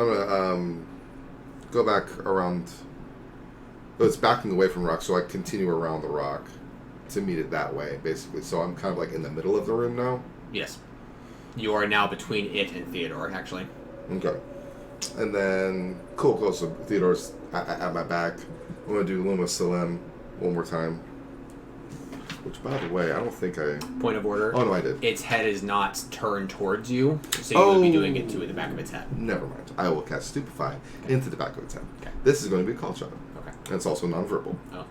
I'm gonna go back around. Oh, it's backing away from rock, so I continue around the rock. to meet it that way, basically. So I'm kind of like in the middle of the room now. Yes. You are now between it and Theodore, actually. Okay. And then, cool. So Theodore's at my back. I'm going to do Luma Salem one more time. Which, by the way, I don't think I... Point of order. Oh, no, I did. Its head is not turned towards you, so you would be doing it to the back of its head. Never mind. I will cast Stupefy into the back of its head. Okay. This is going to be a call shot. Okay. And it's also nonverbal. Oh.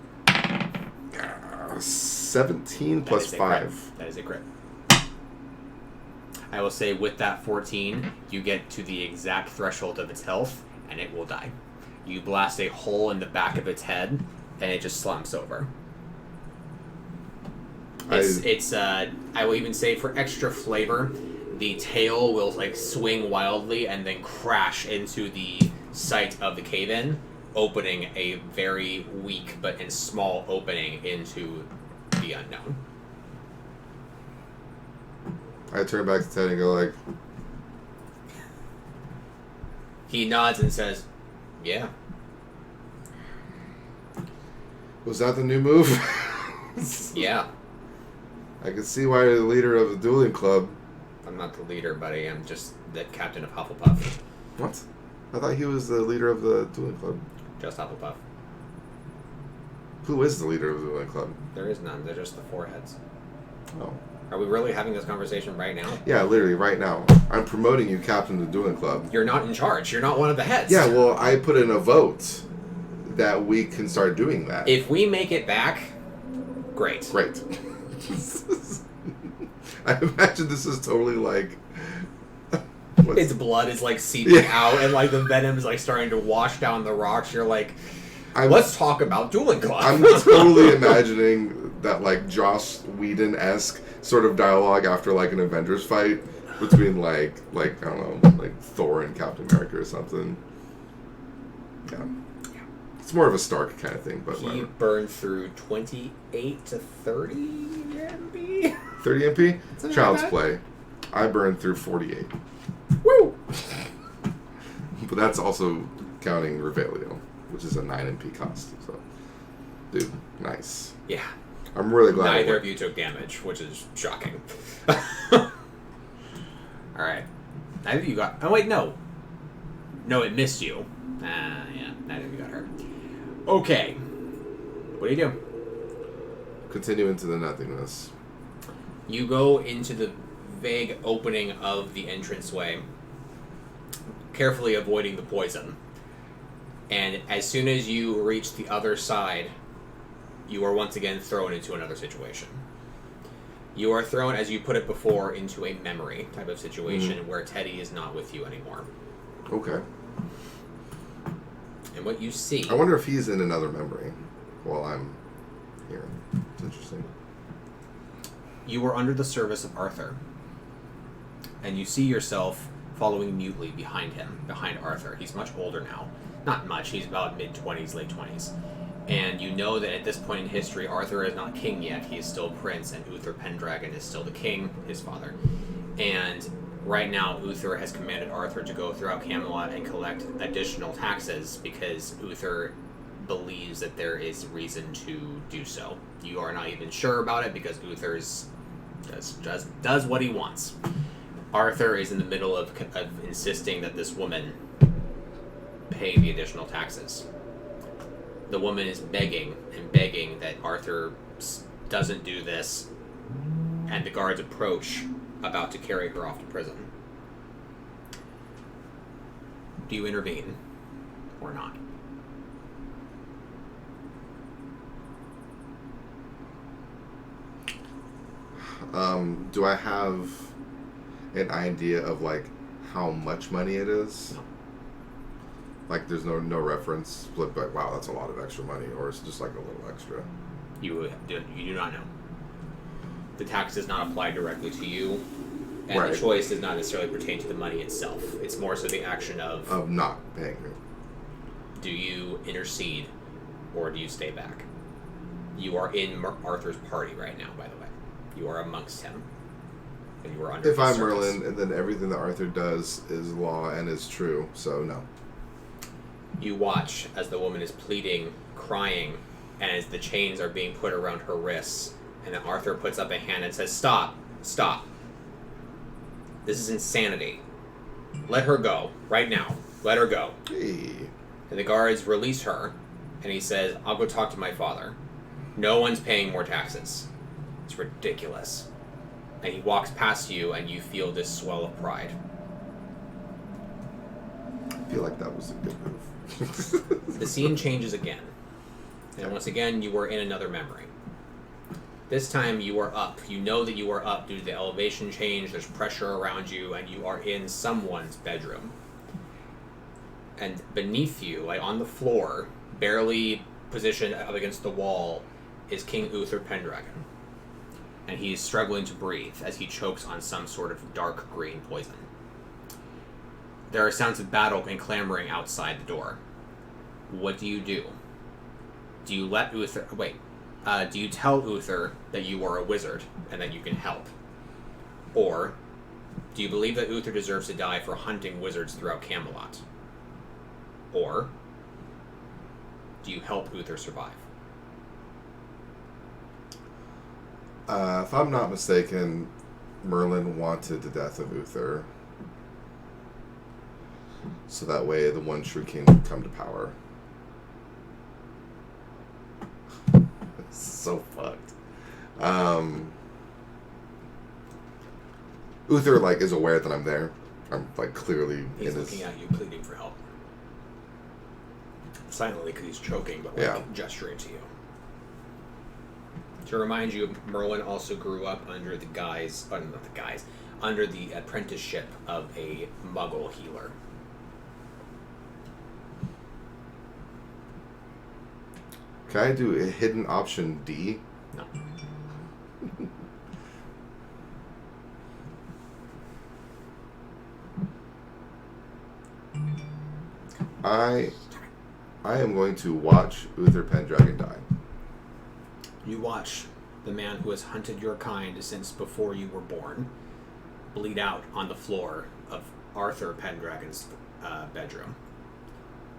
17 plus 5. Crit. That is a crit. I will say with that 14, you get to the exact threshold of its health, and it will die. You blast a hole in the back of its head, and it just slumps over. I will even say for extra flavor, the tail will like swing wildly and then crash into the site of the cave-in, opening a very weak and small opening into the unknown. I turn back to Ted and go like... He nods and says, yeah. Was that the new move? Yeah. I can see why you're the leader of the dueling club. I'm not the leader, buddy. I'm just the captain of Hufflepuff. What? I thought he was the leader of the dueling club. Just Hufflepuff. Who is the leader of the dueling club? There is none. They're just the foreheads. Oh. Are we really having this conversation right now? Yeah, literally right now. I'm promoting you captain of the dueling club. You're not in charge. You're not one of the heads. Yeah, well, I put in a vote that we can start doing that. If we make it back, great. Great. I imagine this is totally like... Its blood is like seeping out and like the venom is like starting to wash down the rocks. You're like, let's talk about dueling club. I'm totally imagining that like Joss Whedon-esque sort of dialogue after like an Avengers fight between like I don't know, like Thor and Captain America or something. Yeah. It's more of a Stark kind of thing, but he whatever. burned through 28 to 30 MP. 30 MP? Something Child's like that. play. I burned through 48. Woo! But that's also counting Revelio, which is a 9 MP cost. So, dude, nice. Yeah. I'm really glad. Neither of you took damage, which is shocking. Alright. Neither of you got... Oh, wait, no. No, it missed you. Yeah, neither of you got hurt. Okay. What do you do? Continue into the nothingness. You go into the vague opening of the entranceway, carefully avoiding the poison. And as soon as you reach the other side, you are once again thrown into another situation. You are thrown, as you put it before, into a memory type of situation where Teddy is not with you anymore. Okay. And what you see... I wonder if he's in another memory while I'm here. It's interesting. You are under the service of Arthur. And you see yourself following mutely behind him, behind Arthur. He's much older now. Not much, he's about mid-20s, late 20s. And you know that at this point in history, Arthur is not king yet. He is still prince, and Uther Pendragon is still the king, his father. And right now, Uther has commanded Arthur to go throughout Camelot and collect additional taxes because Uther believes that there is reason to do so. You are not even sure about it because Uther does what he wants. Arthur is in the middle of insisting that this woman pay the additional taxes. The woman is begging and begging that Arthur doesn't do this, and the guards approach, about to carry her off to prison. Do you intervene or not? Do I have an idea of like how much money it is? No. Like there's no reference, like wow, that's a lot of extra money, or it's just like a little extra. You do not know. The tax does not apply directly to you, and Right. the choice does not necessarily pertain to the money itself. It's more so the action of Not paying her. do you intercede or do you stay back? You are in Arthur's party right now, by the way. You are amongst him. And you are under If his I'm service. Merlin, and then everything that Arthur does is law and is true, so no. You watch as the woman is pleading, crying, and as the chains are being put around her wrists, And then Arthur puts up a hand and says, "Stop. Stop. This is insanity. Let her go. Right now. Let her go." Hey. And the guards release her, and he says, "I'll go talk to my father. No one's paying more taxes. It's ridiculous." And he walks past you, and you feel this swell of pride. I feel like that was a good move. The scene changes again. And once again, you are in another memory. This time you are up. You know that you are up due to the elevation change. There's pressure around you, and you are in someone's bedroom. And beneath you, like on the floor, barely positioned up against the wall, is King Uther Pendragon. And he is struggling to breathe as he chokes on some sort of dark green poison. There are sounds of battle and clamoring outside the door. What do you do? Do you let Uther... do you tell Uther that you are a wizard and that you can help? Or do you believe that Uther deserves to die for hunting wizards throughout Camelot? Or do you help Uther survive? If I'm not mistaken, Merlin wanted the death of Uther. So that way the one true king would come to power. So fucked. Uther, like, is aware that I'm there. I'm, like, clearly He's in looking his... at you, pleading for help. Silently, because he's choking, but gesturing to you. To remind you, Merlin also grew up under under the apprenticeship of a Muggle healer. Can I do a hidden option D? No. I am going to watch Uther Pendragon die. You watch the man who has hunted your kind since before you were born bleed out on the floor of Arthur Pendragon's bedroom.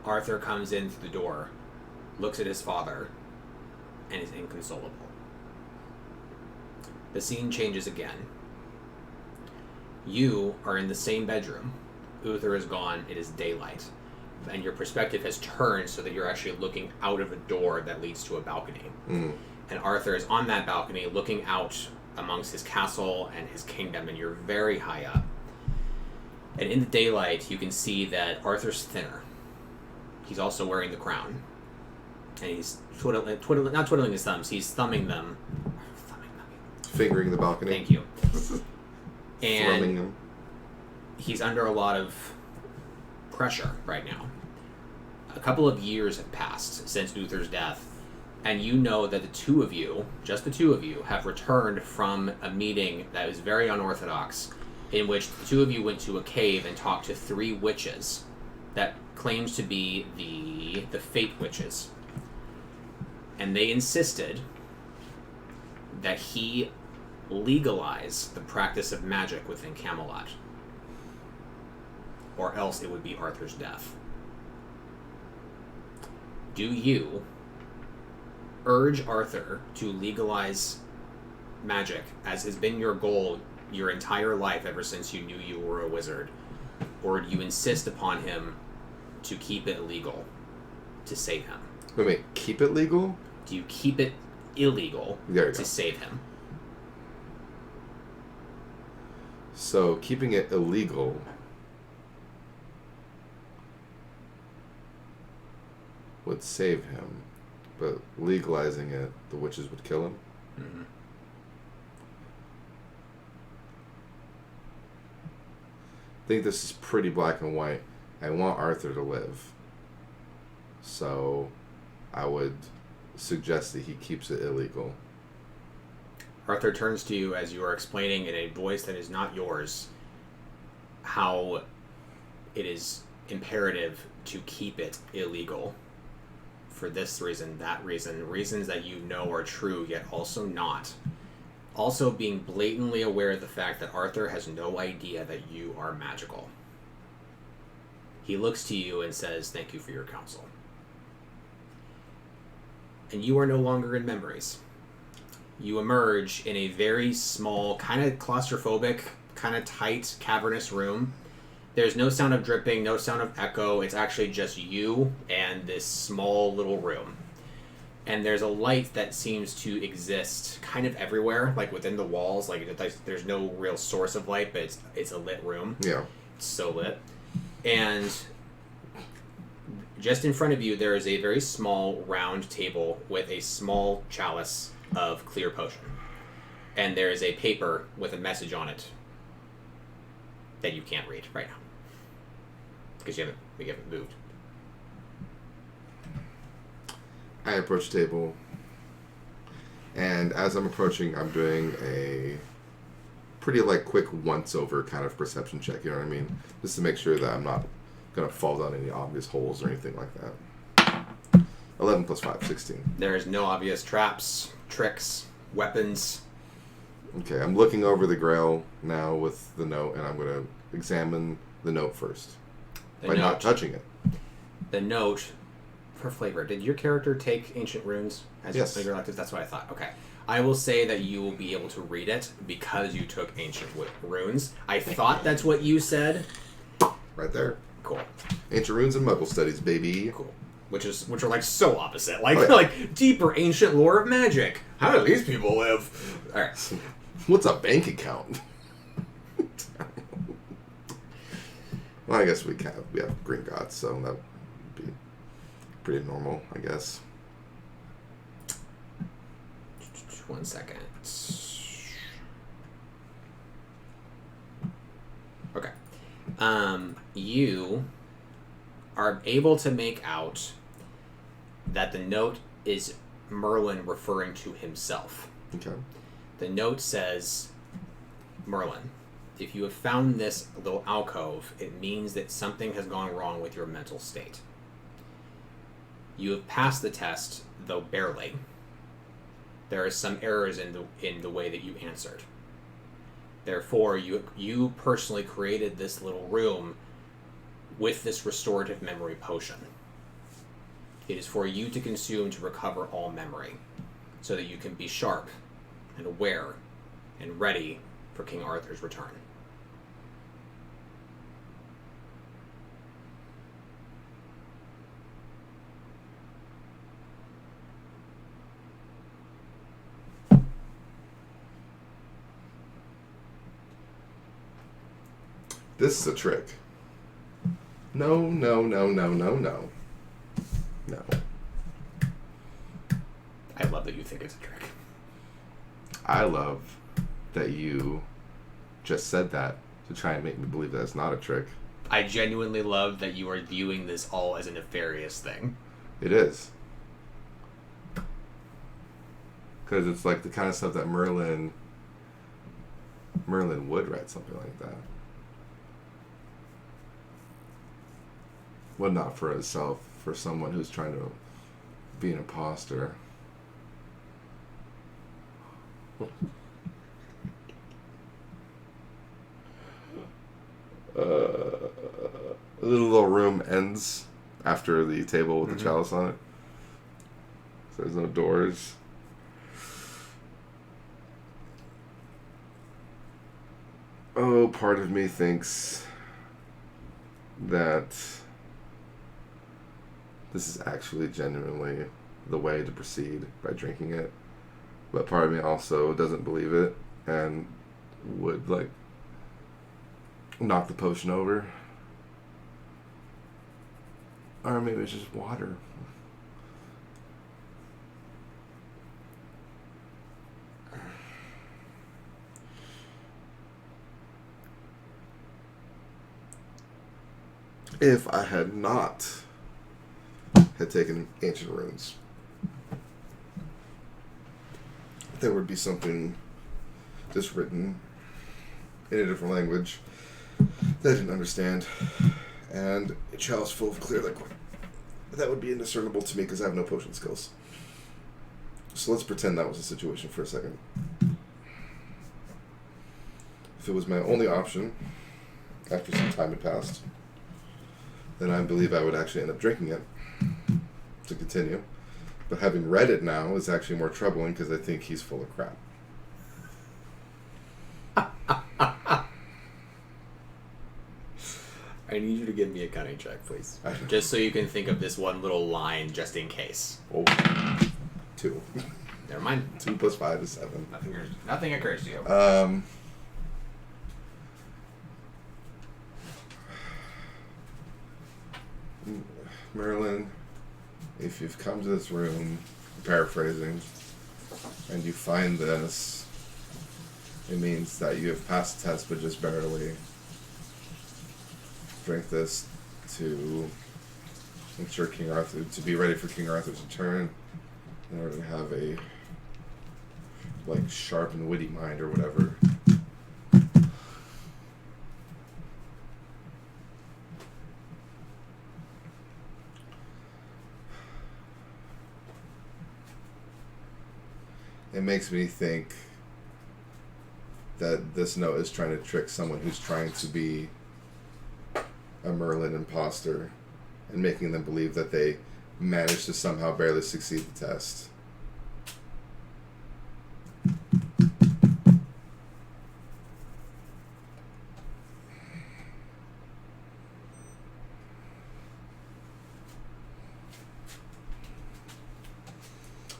Arthur comes in through the door, looks at his father, and is inconsolable. The scene changes again. You are in the same bedroom. Uther is gone. It is daylight. And your perspective has turned so that you're actually looking out of a door that leads to a balcony. Mm. And Arthur is on that balcony looking out amongst his castle and his kingdom, and you're very high up. And in the daylight, you can see that Arthur's thinner. He's also wearing the crown. And he's not twiddling his thumbs, he's thumbing them. Fingering the balcony. Thank you. And thrumming them. He's under a lot of pressure right now. A couple of years have passed since Uther's death, and you know that the two of you, just the two of you, have returned from a meeting that was very unorthodox, in which the two of you went to a cave and talked to 3 witches that claims to be the Fate Witches. And they insisted that he legalize the practice of magic within Camelot, or else it would be Arthur's death. Do you urge Arthur to legalize magic, as has been your goal your entire life ever since you knew you were a wizard, or do you insist upon him to keep it legal to save him? Wait, keep it legal? Do you keep it illegal to save him? So, keeping it illegal would save him, but legalizing it, the witches would kill him? Mm-hmm. I think this is pretty black and white. I want Arthur to live. So, I would suggest that he keeps it illegal. Arthur turns to you as you are explaining in a voice that is not yours how it is imperative to keep it illegal for this reason, that reason, reasons that you know are true yet also not. Also being blatantly aware of the fact that Arthur has no idea that you are magical. He looks to you and says, "Thank you for your counsel." And you are no longer in memories. you emerge in a very small, kind of claustrophobic, kind of tight, cavernous room. There's no sound of dripping, no sound of echo. It's actually just you and this small little room. And there's a light that seems to exist kind of everywhere, like within the walls. Like there's no real source of light, but it's a lit room. Yeah. It's so lit. And just in front of you, there is a very small round table with a small chalice of clear potion. And there is a paper with a message on it that you can't read right now. Because we haven't moved. I approach the table, and as I'm approaching, I'm doing a pretty quick once-over kind of perception check, you know what I mean? Just to make sure that I'm not going to fall down any obvious holes or anything like that. 11 plus 5, 16. There is no obvious traps, tricks, weapons. Okay, I'm looking over the grail now with the note, and I'm going to examine the note first. Not touching it. The note, for flavor, did your character take Ancient Runes as yes. your elective? That's what I thought. Okay. I will say that you will be able to read it because you took Ancient Runes. I thought that's what you said. Right there. Cool. Ancient Runes and Muggle Studies, baby. Cool. Which are so opposite. Like deeper ancient lore of magic. How do these people live? All right. What's a bank account? Well, I guess we have green gods, so that would be pretty normal, I guess. 1 second. Okay. You are able to make out that the note is Merlin referring to himself. Okay. The note says, Merlin, if you have found this little alcove, it means that something has gone wrong with your mental state. You have passed the test, though barely. There are some errors in the way that you answered. Therefore, you personally created this little room with this restorative memory potion. It is for you to consume to recover all memory, so that you can be sharp and aware and ready for King Arthur's return. This is a trick. No. No. I love that you think it's a trick. I love that you just said that to try and make me believe that it's not a trick. I genuinely love that you are viewing this all as a nefarious thing. It is. Because it's like the kind of stuff that Merlin would write something like that. Well, not for himself, for someone who's trying to be an imposter. The little room ends after the table with the chalice on it. So there's no doors. Oh, part of me thinks that this is actually genuinely the way to proceed by drinking it. But part of me also doesn't believe it and would, knock the potion over. Or maybe it's just water. If I had not had taken Ancient Runes, there would be something just written in a different language that I didn't understand, and a chalice full of clear liquid. That would be indiscernible to me because I have no potion skills. So let's pretend that was the situation for a second. If it was my only option, after some time had passed, then I believe I would actually end up drinking it to continue. But having read it now is actually more troubling because I think he's full of crap. I need you to give me a cunning check, please. Just so you can think of this one little line just in case. Oh, 2. Never mind. 2 plus 5 is 7. Nothing occurs to you. Merlin, if you've come to this room, paraphrasing, and you find this, it means that you have passed the test, but just barely. Drink this to ensure King Arthur, to be ready for King Arthur's return, in order to have a, like, sharp and witty mind or whatever. It makes me think that this note is trying to trick someone who's trying to be a Merlin imposter and making them believe that they managed to somehow barely succeed the test.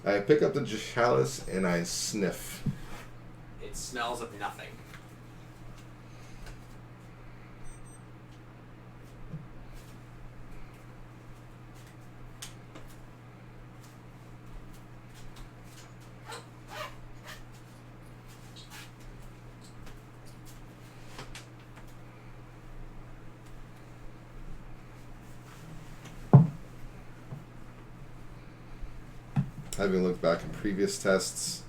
I pick up the chalice and I sniff. It smells of nothing. Having looked back in previous tests,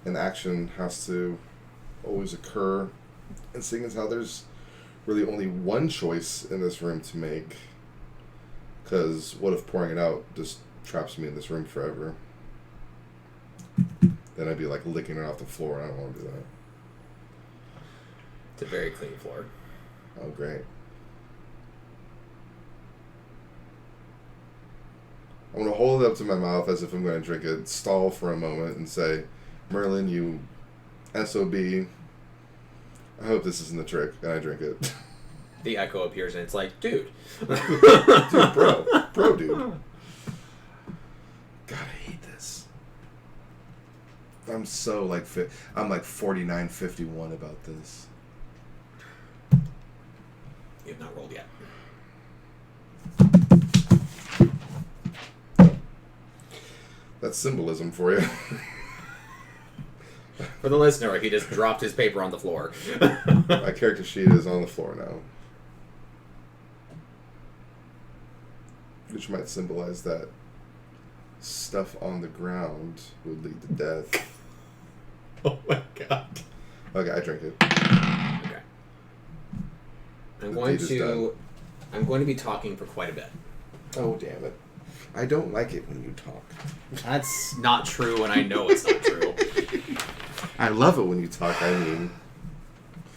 an action has to always occur. And seeing as how there's really only one choice in this room to make, because what if pouring it out just traps me in this room forever? Then I'd be like licking it off the floor, and I don't want to do that. It's a very clean floor. Oh, great. I'm going to hold it up to my mouth as if I'm going to drink it, stall for a moment, and say, Merlin, you SOB, I hope this isn't a trick, and I drink it. The echo appears, and it's like, dude. Dude, bro, dude. God, I hate this. I'm so, like, I'm like 49-51 about this. You have not rolled yet. That's symbolism for you. For the listener, he just dropped his paper on the floor. My character sheet is on the floor now. Which might symbolize that stuff on the ground would lead to death. Oh my god. Okay, I drink it. Okay. I'm going to be talking for quite a bit. Oh, damn it. I don't like it when you talk. That's not true, and I know it's not true. I love it when you talk, I mean.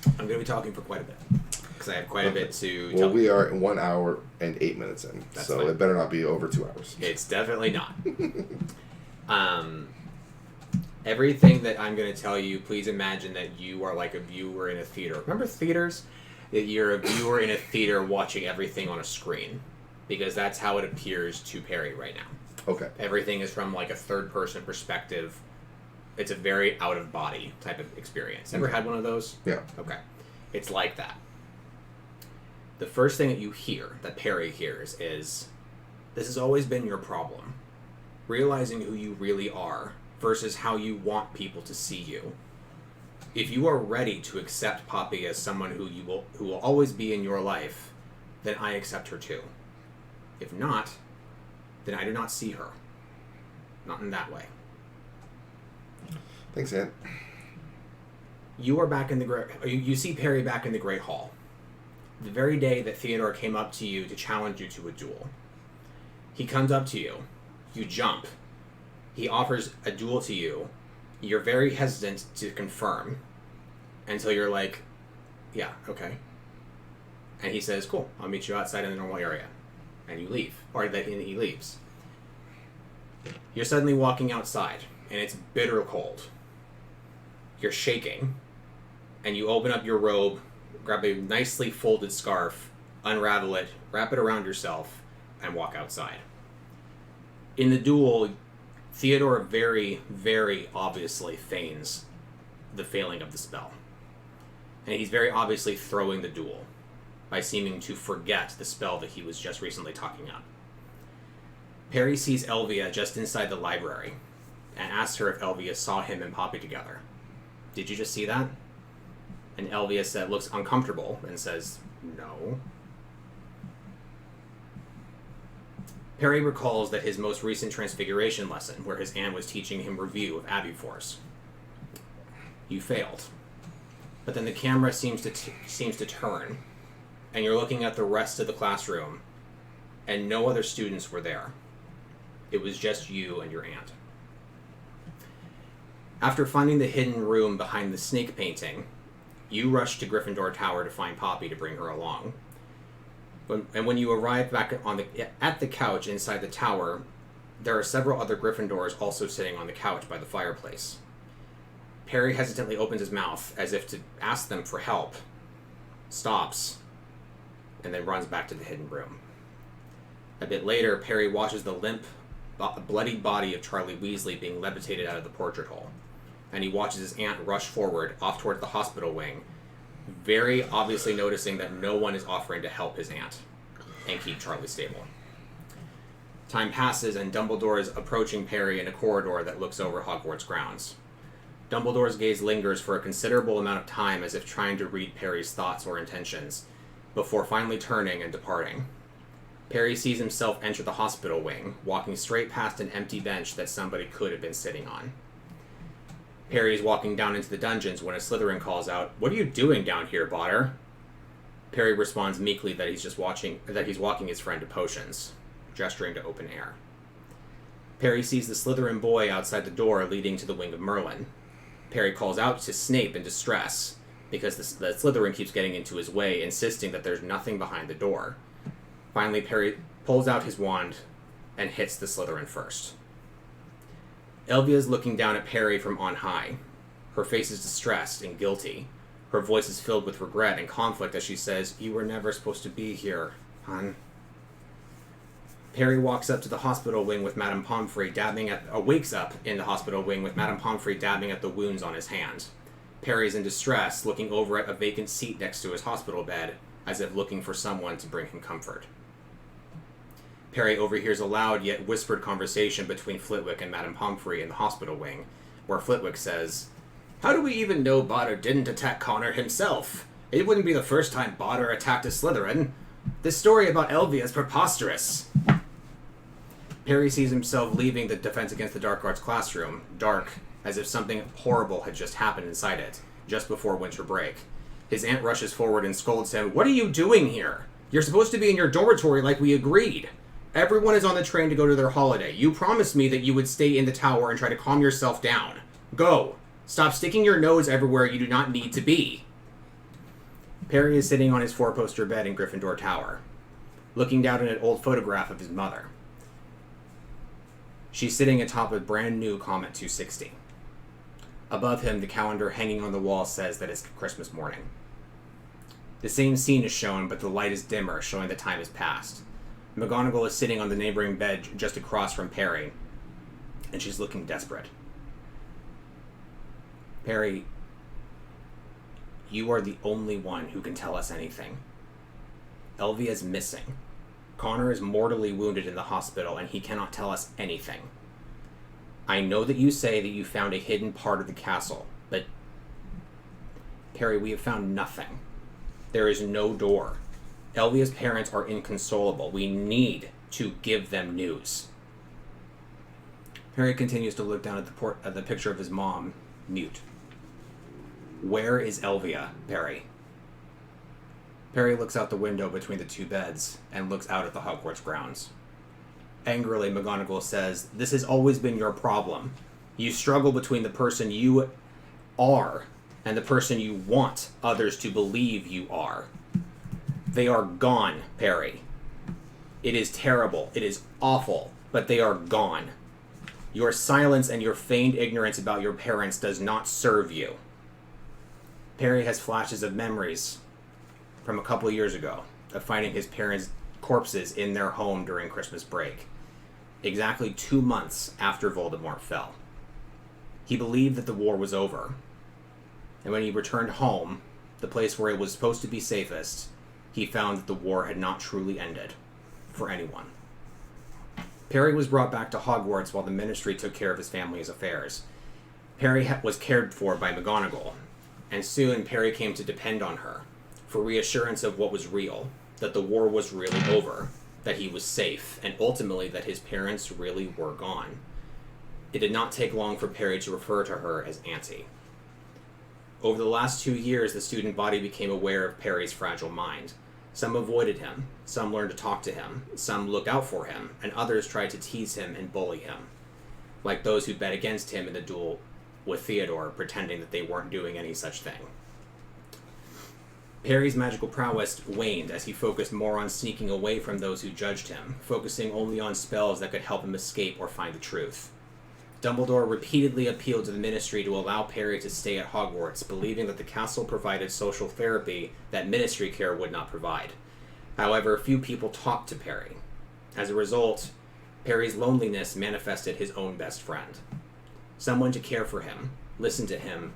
I'm going to be talking for quite a bit. Because I have quite a bit to tell Well, we you. are 1 hour and 8 minutes in. That's so fine. it better not be over 2 hours. It's definitely not. Everything that I'm going to tell you, please imagine that you are like a viewer in a theater. Remember theaters? That you're a viewer in a theater watching everything on a screen. Because that's how it appears to Perry right now. Okay. Everything is from like a third-person perspective. It's a very out-of-body type of experience. Ever had one of those? Yeah. Okay. It's like that. The first thing that you hear, that Perry hears, is, this has always been your problem. Realizing who you really are versus how you want people to see you. If you are ready to accept Poppy as someone who will always be in your life, then I accept her too. If not, then I do not see her. Not in that way. Thanks, Aunt. You are back in the great. You see Perry back in the Great Hall. The very day that Theodore came up to you to challenge you to a duel. He comes up to you. You jump. He offers a duel to you. You're very hesitant to confirm. Until you're like, yeah, okay. And he says, cool, I'll meet you outside in the normal area. And you leave. Or that he leaves. You're suddenly walking outside, and it's bitter cold. You're shaking, and you open up your robe, grab a nicely folded scarf, unravel it, wrap it around yourself, and walk outside. In the duel, Theodore very, very obviously feigns the failing of the spell. And he's very obviously throwing the duel by seeming to forget the spell that he was just recently talking up. Perry sees Elvia just inside the library and asks her if Elvia saw him and Poppy together. Did you just see that? And Elvia looks uncomfortable and says, no. Perry recalls that his most recent transfiguration lesson, where his aunt was teaching him review of Abbey Force. You failed. But then the camera seems to turn, and you're looking at the rest of the classroom, and no other students were there. It was just you and your aunt. After finding the hidden room behind the snake painting, you rush to Gryffindor Tower to find Poppy to bring her along. And when you arrive back at the couch inside the tower, there are several other Gryffindors also sitting on the couch by the fireplace. Perry hesitantly opens his mouth as if to ask them for help, stops, and then runs back to the hidden room. A bit later, Perry watches the limp, bloodied body of Charlie Weasley being levitated out of the portrait hole, and he watches his aunt rush forward off towards the hospital wing, very obviously noticing that no one is offering to help his aunt and keep Charlie stable. Time passes, and Dumbledore is approaching Perry in a corridor that looks over Hogwarts grounds. Dumbledore's gaze lingers for a considerable amount of time as if trying to read Perry's thoughts or intentions, before finally turning and departing. Perry sees himself enter the hospital wing, walking straight past an empty bench that somebody could have been sitting on. Perry is walking down into the dungeons when a Slytherin calls out, "What are you doing down here, Potter?" Perry responds meekly that he's walking his friend to potions, gesturing to open air. Perry sees the Slytherin boy outside the door leading to the wing of Merlin. Perry calls out to Snape in distress, because the Slytherin keeps getting into his way, insisting that there's nothing behind the door. Finally, Perry pulls out his wand and hits the Slytherin first. Elvia is looking down at Perry from on high. Her face is distressed and guilty. Her voice is filled with regret and conflict as she says, "You were never supposed to be here, hon." Perry wakes up to the hospital wing with Madame Pomfrey wakes up in the hospital wing with Madame Pomfrey dabbing at the wounds on his hand. Perry's in distress, looking over at a vacant seat next to his hospital bed, as if looking for someone to bring him comfort. Perry overhears a loud yet whispered conversation between Flitwick and Madame Pomfrey in the hospital wing, where Flitwick says, "How do we even know Potter didn't attack Connor himself? It wouldn't be the first time Potter attacked a Slytherin. This story about Elvia is preposterous." Perry sees himself leaving the Defense Against the Dark Arts classroom, dark, as if something horrible had just happened inside it, just before winter break. His aunt rushes forward and scolds him, "What are you doing here? You're supposed to be in your dormitory like we agreed. Everyone is on the train to go to their holiday. You promised me that you would stay in the tower and try to calm yourself down. Go. Stop sticking your nose everywhere you do not need to be." Perry is sitting on his four-poster bed in Gryffindor Tower, looking down at an old photograph of his mother. She's sitting atop a brand new Comet 260. Above him, the calendar hanging on the wall says that it's Christmas morning. The same scene is shown, but the light is dimmer, showing that time has passed. McGonagall is sitting on the neighboring bed just across from Perry, and she's looking desperate. "Perry, you are the only one who can tell us anything. Elvia is missing. Connor is mortally wounded in the hospital, and he cannot tell us anything. I know that you say that you found a hidden part of the castle, but Perry, we have found nothing. There is no door. Elvia's parents are inconsolable. We need to give them news." Perry continues to look down at the picture of his mom, mute. "Where is Elvia, Perry?" Perry looks out the window between the two beds and looks out at the Hogwarts grounds. Angrily, McGonagall says, "This has always been your problem. You struggle between the person you are and the person you want others to believe you are. They are gone, Perry. It is terrible. It is awful, but they are gone. Your silence and your feigned ignorance about your parents does not serve you. Perry has flashes of memories from a couple of years ago of finding his parents' corpses in their home during Christmas break, exactly 2 months after Voldemort fell. He believed that the war was over, and when he returned home, the place where it was supposed to be safest, he found that the war had not truly ended for anyone. Perry was brought back to Hogwarts while the Ministry took care of his family's affairs. Perry was cared for by McGonagall, and soon Perry came to depend on her for reassurance of what was real, that the war was really over, that he was safe, and ultimately that his parents really were gone. It did not take long for Perry to refer to her as Auntie. Over the last 2 years, the student body became aware of Perry's fragile mind. Some avoided him, some learned to talk to him, some looked out for him, and others tried to tease him and bully him, like those who bet against him in the duel with Theodore, pretending that they weren't doing any such thing. Perry's magical prowess waned as he focused more on sneaking away from those who judged him, focusing only on spells that could help him escape or find the truth. Dumbledore repeatedly appealed to the Ministry to allow Perry to stay at Hogwarts, believing that the castle provided social therapy that Ministry care would not provide. However, few people talked to Perry. As a result, Perry's loneliness manifested his own best friend. Someone to care for him, listen to him,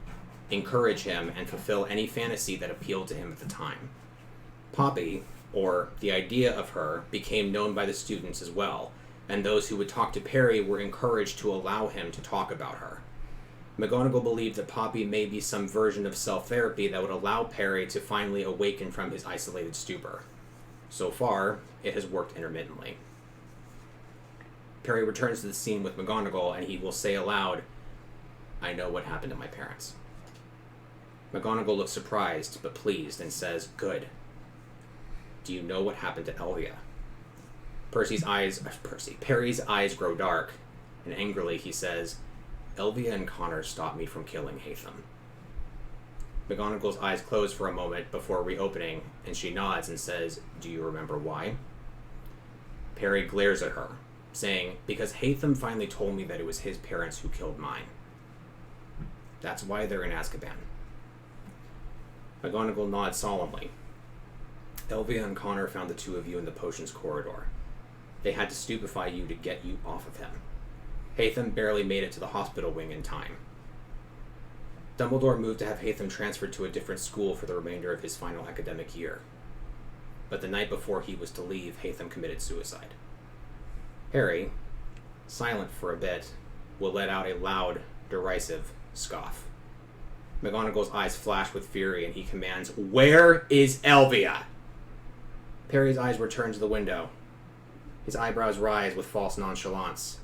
encourage him, and fulfill any fantasy that appealed to him at the time. Poppy, or the idea of her, became known by the students as well, and those who would talk to Perry were encouraged to allow him to talk about her. McGonagall believed that Poppy may be some version of self-therapy that would allow Perry to finally awaken from his isolated stupor. So far, it has worked intermittently. Perry returns to the scene with McGonagall, and he will say aloud, "I know what happened to my parents." McGonagall looks surprised, but pleased, and says, "Good. Do you know what happened to Elvia?" Perry's eyes grow dark, and angrily he says, "Elvia and Connor stopped me from killing Haytham." McGonagall's eyes close for a moment before reopening, and she nods and says, "Do you remember why?" Perry glares at her, saying, "Because Haytham finally told me that it was his parents who killed mine. That's why they're in Azkaban." McGonagall nods solemnly. "Elvia and Connor found the two of you in the potions corridor. They had to stupefy you to get you off of him. Haytham barely made it to the hospital wing in time." Dumbledore moved to have Haytham transferred to a different school for the remainder of his final academic year. But the night before he was to leave, Haytham committed suicide. Harry, silent for a bit, will let out a loud, derisive scoff. McGonagall's eyes flash with fury, and he commands, "Where is Elvia?" Perry's eyes return to the window. His eyebrows rise with false nonchalance.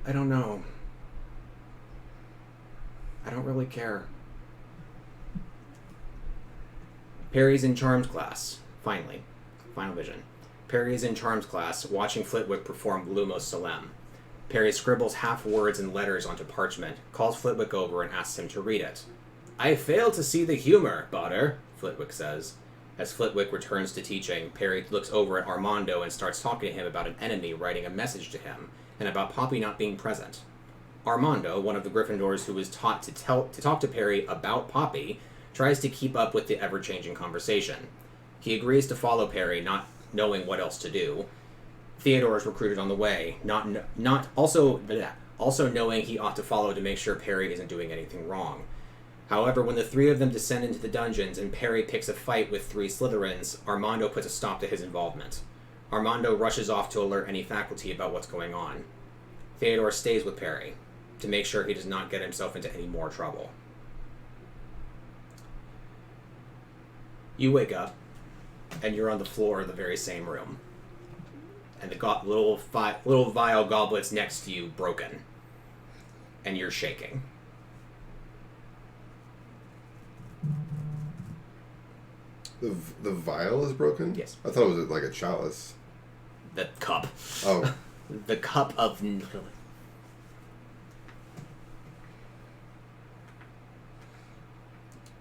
"I don't know. I don't really care." Perry's in Charms class. Finally. Final vision. Perry is in Charms class, watching Flitwick perform Lumos Solem. Perry scribbles half words and letters onto parchment, calls Flitwick over, and asks him to read it. "I fail to see the humor, Potter," Flitwick says. As Flitwick returns to teaching, Perry looks over at Armando and starts talking to him about an enemy writing a message to him, and about Poppy not being present. Armando, one of the Gryffindors who was taught to talk to Perry about Poppy, tries to keep up with the ever-changing conversation. He agrees to follow Perry, not knowing what else to do. Theodore is recruited on the way, also knowing he ought to follow to make sure Perry isn't doing anything wrong. However, when the three of them descend into the dungeons and Perry picks a fight with 3 Slytherins, Armando puts a stop to his involvement. Armando rushes off to alert any faculty about what's going on. Theodore stays with Perry to make sure he does not get himself into any more trouble. You wake up, and you're on the floor of the very same room. And the little vial goblets next to you broken. And you're shaking. The vial is broken? Yes. I thought it was like a chalice. The cup. Oh. The cup of...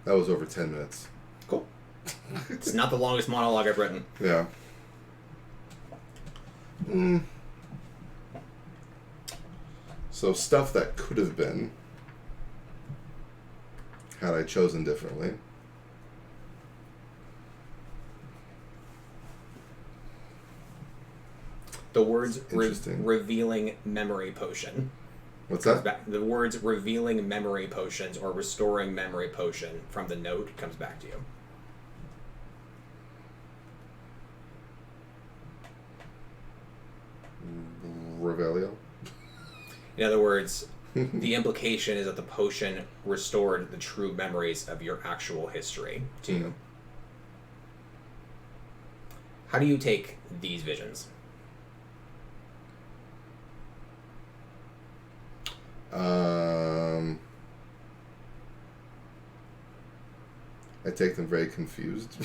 That was over 10 minutes. Cool. It's not the longest monologue I've written. Yeah. So stuff that could have been had I chosen differently. The words Interesting. revealing memory potion. What's Comes that? back, the words revealing memory potions or restoring memory potion from the note comes back to you. Revelio. In other words, the implication is that the potion restored the true memories of your actual history to you. How do you take these visions? I take them very confused.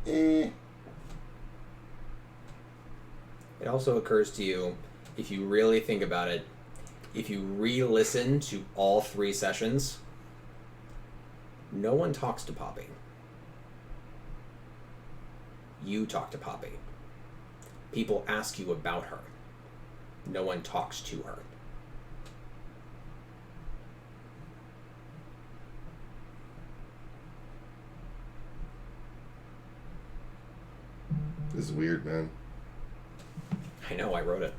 It also occurs to you, if you really think about it, if you re-listen to all 3 sessions, no one talks to Poppy. You talk to Poppy. People ask you about her. No one talks to her. This is weird, man. I know, I wrote it.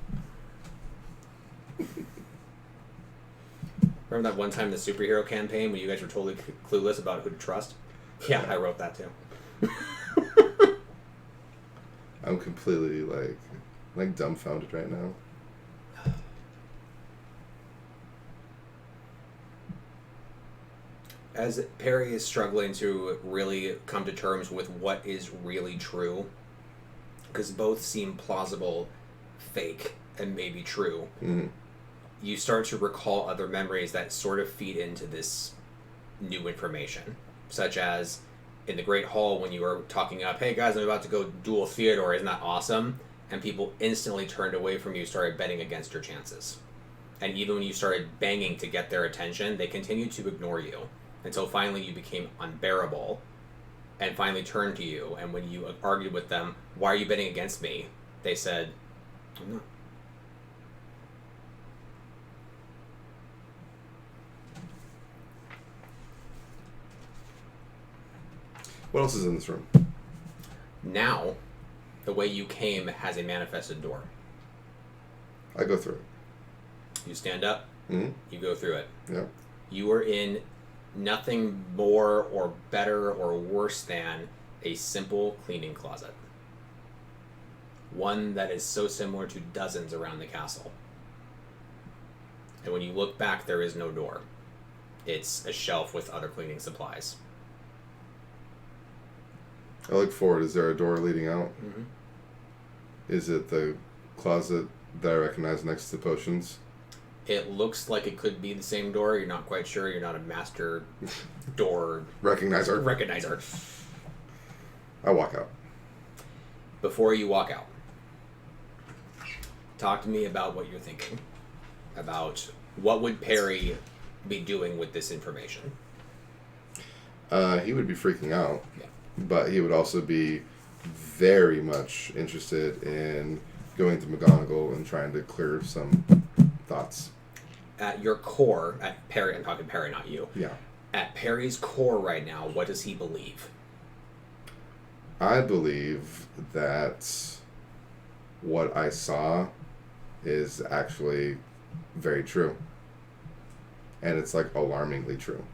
Remember that one time in the superhero campaign when you guys were totally clueless about who to trust? Yeah, I wrote that too. I'm completely like dumbfounded right now. As Perry is struggling to really come to terms with what is really true, because both seem plausible, fake, and maybe true, you start to recall other memories that sort of feed into this new information, such as in the Great Hall when you were talking up, hey guys, I'm about to go duel Theodore, isn't that awesome? And people instantly turned away from you, started betting against your chances. And even when you started banging to get their attention, they continued to ignore you until finally you became unbearable and finally turned to you. And when you argued with them, why are you betting against me? They said, I'm not. What else is in this room? Now, the way you came has a manifested door. I go through it. You stand up, Mm-hmm. you go through it. Yeah. You are in nothing more or better or worse than a simple cleaning closet. One that is so similar to dozens around the castle. And when you look back, there is no door. It's a shelf with other cleaning supplies. I look forward. Is there a door leading out? Mm-hmm. Is it the closet that I recognize next to the potions? It looks like it could be the same door. You're not quite sure. You're not a master door Recognizer. recognizer. I walk out. Before you walk out, talk to me about what you're thinking. About what would Perry be doing with this information? He would be freaking out. Yeah. But he would also be very much interested in going to McGonagall and trying to clear some thoughts. At your core, at Perry, I'm talking Perry, not you. Yeah. At Perry's core right now, what does he believe? I believe that what I saw is actually very true. And it's like alarmingly true.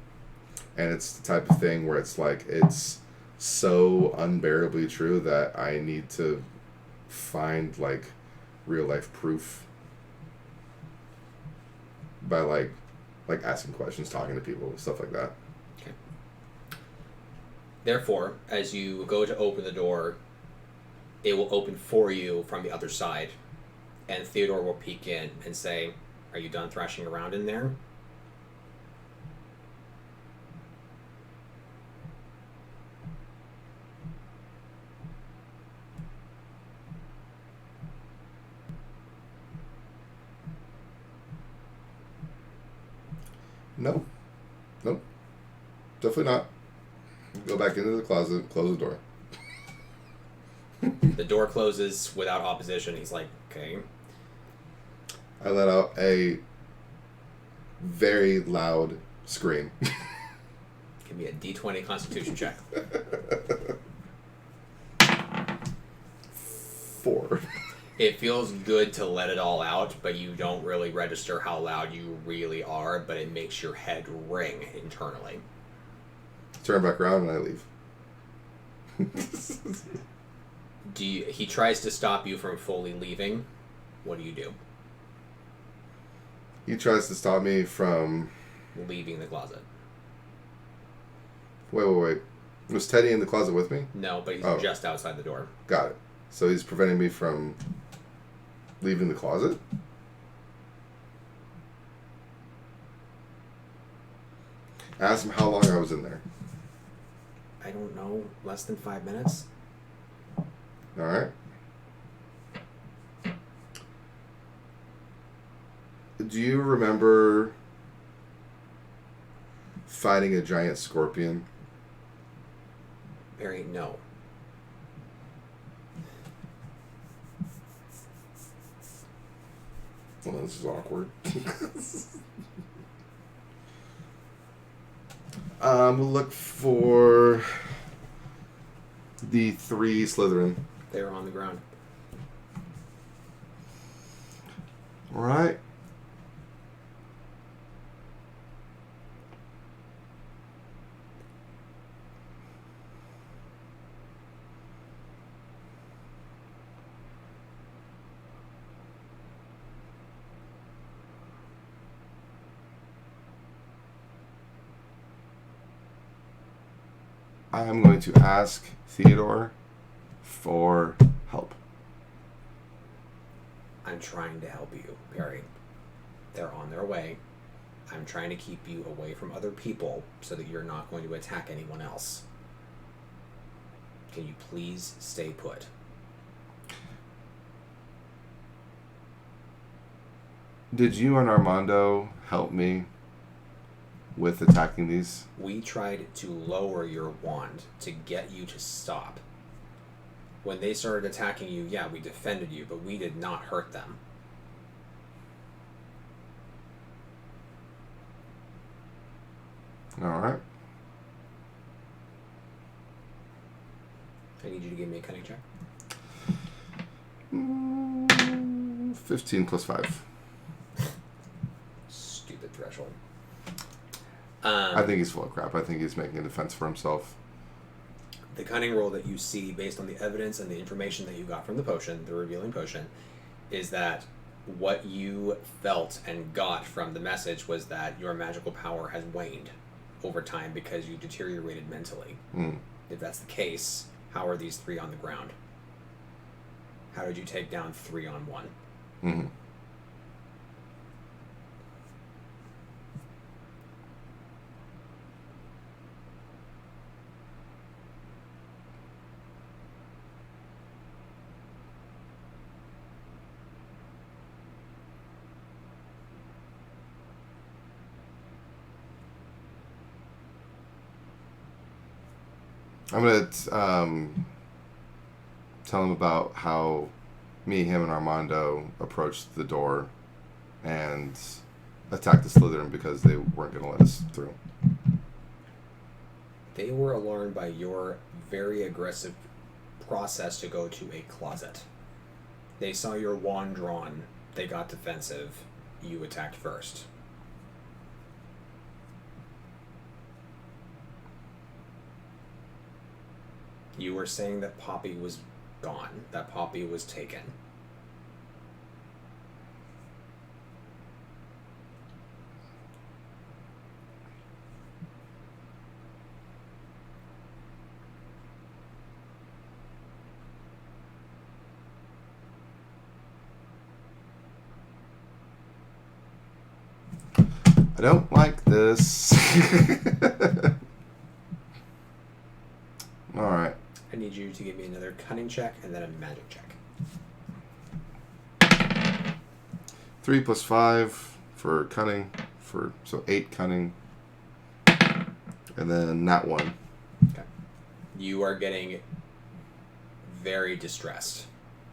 And it's the type of thing where it's like, it's so unbearably true that I need to find like real life proof by like asking questions, talking to people, stuff like that. Okay. Therefore, as you go to open the door, it will open for you from the other side, and Theodore will peek in and say, "Are you done thrashing around in there?" No. Nope. definitely not. Go back into the closet, close the door. The door closes without opposition. He's like, okay. I let out a very loud scream. Give me a D20 Constitution check. 4. It feels good to let it all out, but you don't really register how loud you really are, but it makes your head ring internally. Turn back around and I leave. He tries to stop you from fully leaving. What do you do? He tries to stop me from... Leaving the closet. Wait. Was Teddy in the closet with me? No, but he's just outside the door. Got it. So he's preventing me from leaving the closet? Ask him how long I was in there. I don't know. Less than 5 minutes? Alright. Do you remember fighting a giant scorpion? Barry, no. Well, this is awkward. We'll look for the 3 Slytherin. They're on the ground. Alright. I'm going to ask Theodore for help. I'm trying to help you, Barry. They're on their way. I'm trying to keep you away from other people so that you're not going to attack anyone else. Can you please stay put? Did you and Armando help me with attacking these? We tried to lower your wand to get you to stop. When they started attacking you, yeah, we defended you, but we did not hurt them. Alright. I need you to give me a cunning check. 15 plus 5. Stupid threshold. I think he's full of crap. I think he's making a defense for himself. The cunning roll that you see based on the evidence and the information that you got from the potion, the revealing potion, is that what you felt and got from the message was that your magical power has waned over time because you deteriorated mentally. If that's the case, how are these 3 on the ground? How did you take down 3 on 1? Mm-hmm. I'm going to tell him about how me, him, and Armando approached the door and attacked the Slytherin because they weren't going to let us through. They were alarmed by your very aggressive process to go to a closet. They saw your wand drawn. They got defensive. You attacked first. You were saying that Poppy was gone, that Poppy was taken. I don't like this. Alright. I need you to give me another cunning check and then a magic check. 3 plus 5 for cunning, so 8 cunning, And then that one. Okay. You are getting very distressed.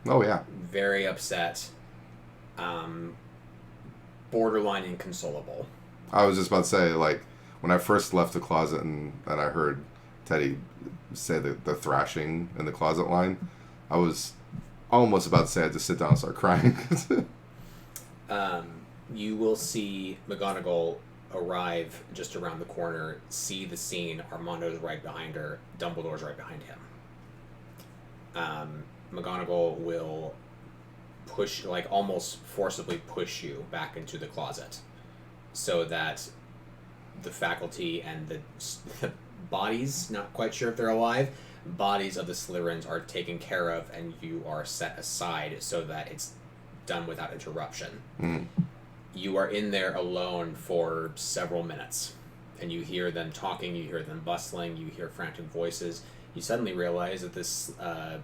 Oh, yeah. Very upset. Borderline inconsolable. I was just about to say, like, when I first left the closet and I heard Teddy say the thrashing in the closet line, I was almost about to say I had to sit down and start crying. You will see McGonagall arrive just around the corner, see the scene. Armando's right behind her. Dumbledore's right behind him. McGonagall will push, like almost forcibly push you back into the closet so that the faculty and the bodies, not quite sure if they're alive, bodies of the Slytherins are taken care of and you are set aside so that it's done without interruption. You are in there alone for several minutes and you hear them talking, you hear them bustling, you hear frantic voices. You suddenly realize that this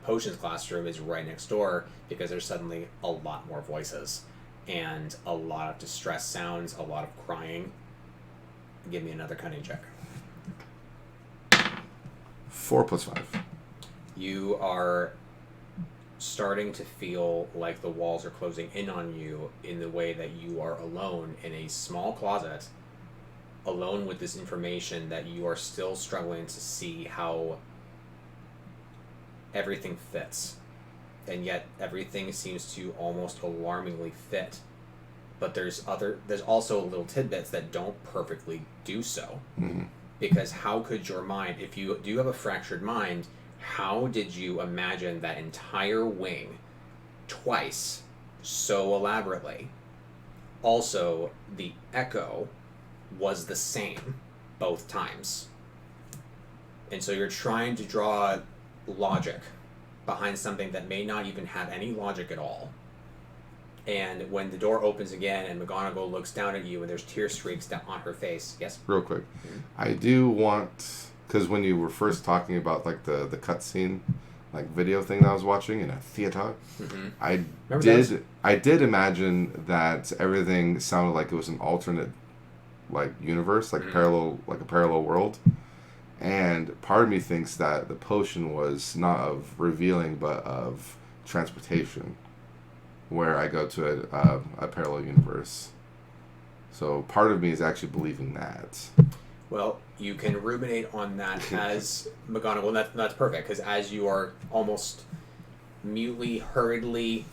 potions classroom is right next door because there's suddenly a lot more voices and a lot of distress sounds, a lot of crying. Give me another cunning check. 4 + 5. You are starting to feel like the walls are closing in on you in the way that you are alone in a small closet, alone with this information that you are still struggling to see how everything fits. And yet everything seems to almost alarmingly fit. But there's also little tidbits that don't perfectly do so. Mm-hmm. Because how could your mind, if you do have a fractured mind, how did you imagine that entire wing twice so elaborately? Also, the echo was the same both times. And so you're trying to draw logic behind something that may not even have any logic at all. And when the door opens again and McGonagall looks down at you and there's tear streaks down on her face. Yes? Real quick. I do want, because when you were first talking about like the cutscene, like video thing that I was watching in a theater, I did imagine that everything sounded like it was an alternate like universe, like a parallel world. And part of me thinks that the potion was not of revealing but of transportation, where I go to a parallel universe. So part of me is actually believing that. Well, you can ruminate on that as McGonagall. That's perfect, because as you are almost mutely, hurriedly,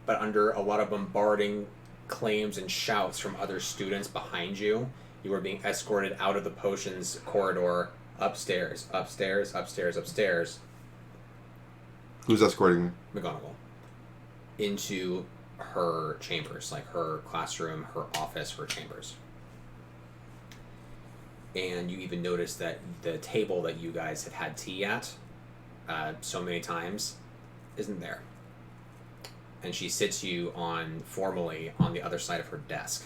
but under a lot of bombarding claims and shouts from other students behind you, you are being escorted out of the potions corridor, upstairs, upstairs, upstairs, upstairs. Who's escorting me? McGonagall. Into her chambers, like her classroom, her office, her chambers. And you even notice that the table that you guys have had tea at so many times isn't there. And she sits you formally on the other side of her desk.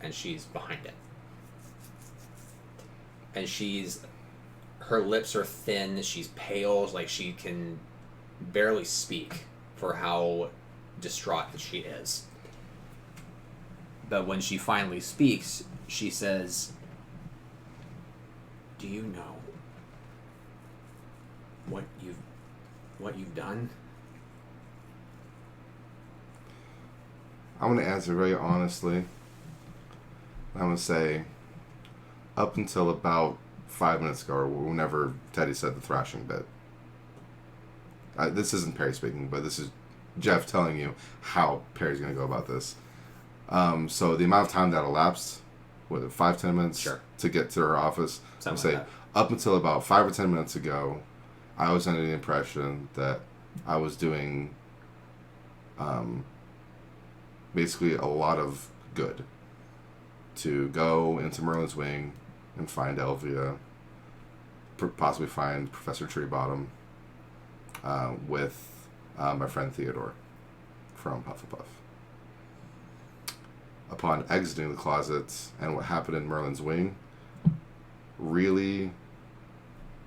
And she's behind it. And her lips are thin, she's pale, like she can barely speak for how distraught she is. But when she finally speaks, she says, "Do you know what you've done?" I'm going to answer very honestly. I'm going to say, up until about 5 minutes ago, or whenever Teddy said the thrashing bit. This isn't Perry speaking, but this is Jeff telling you how Perry's going to go about this. So the amount of time that elapsed, 5-10 minutes Sure. to get to her office. Something I'll say like up until about 5 or 10 minutes ago, I was under the impression that I was doing basically a lot of good to go into Merlin's Wing and find Elvia, possibly find Professor Treebottom with my friend Theodore from Hufflepuff. Upon exiting the closet and what happened in Merlin's Wing really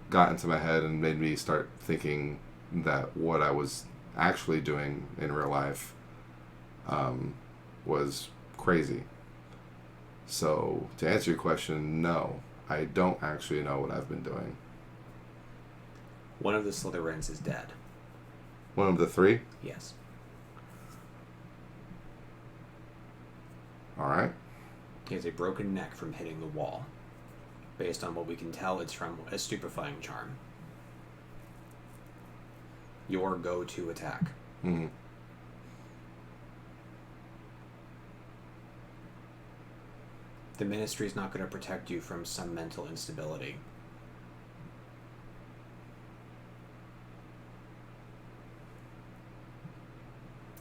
got into my head and made me start thinking that what I was actually doing in real life was crazy. So to answer your question, no, I don't actually know what I've been doing. One of the Slytherins is dead. One of the three? Yes. Alright. He has a broken neck from hitting the wall. Based on what we can tell, it's from a stupefying charm. Your go-to attack. Mm-hmm. The Ministry's not going to protect you from some mental instability.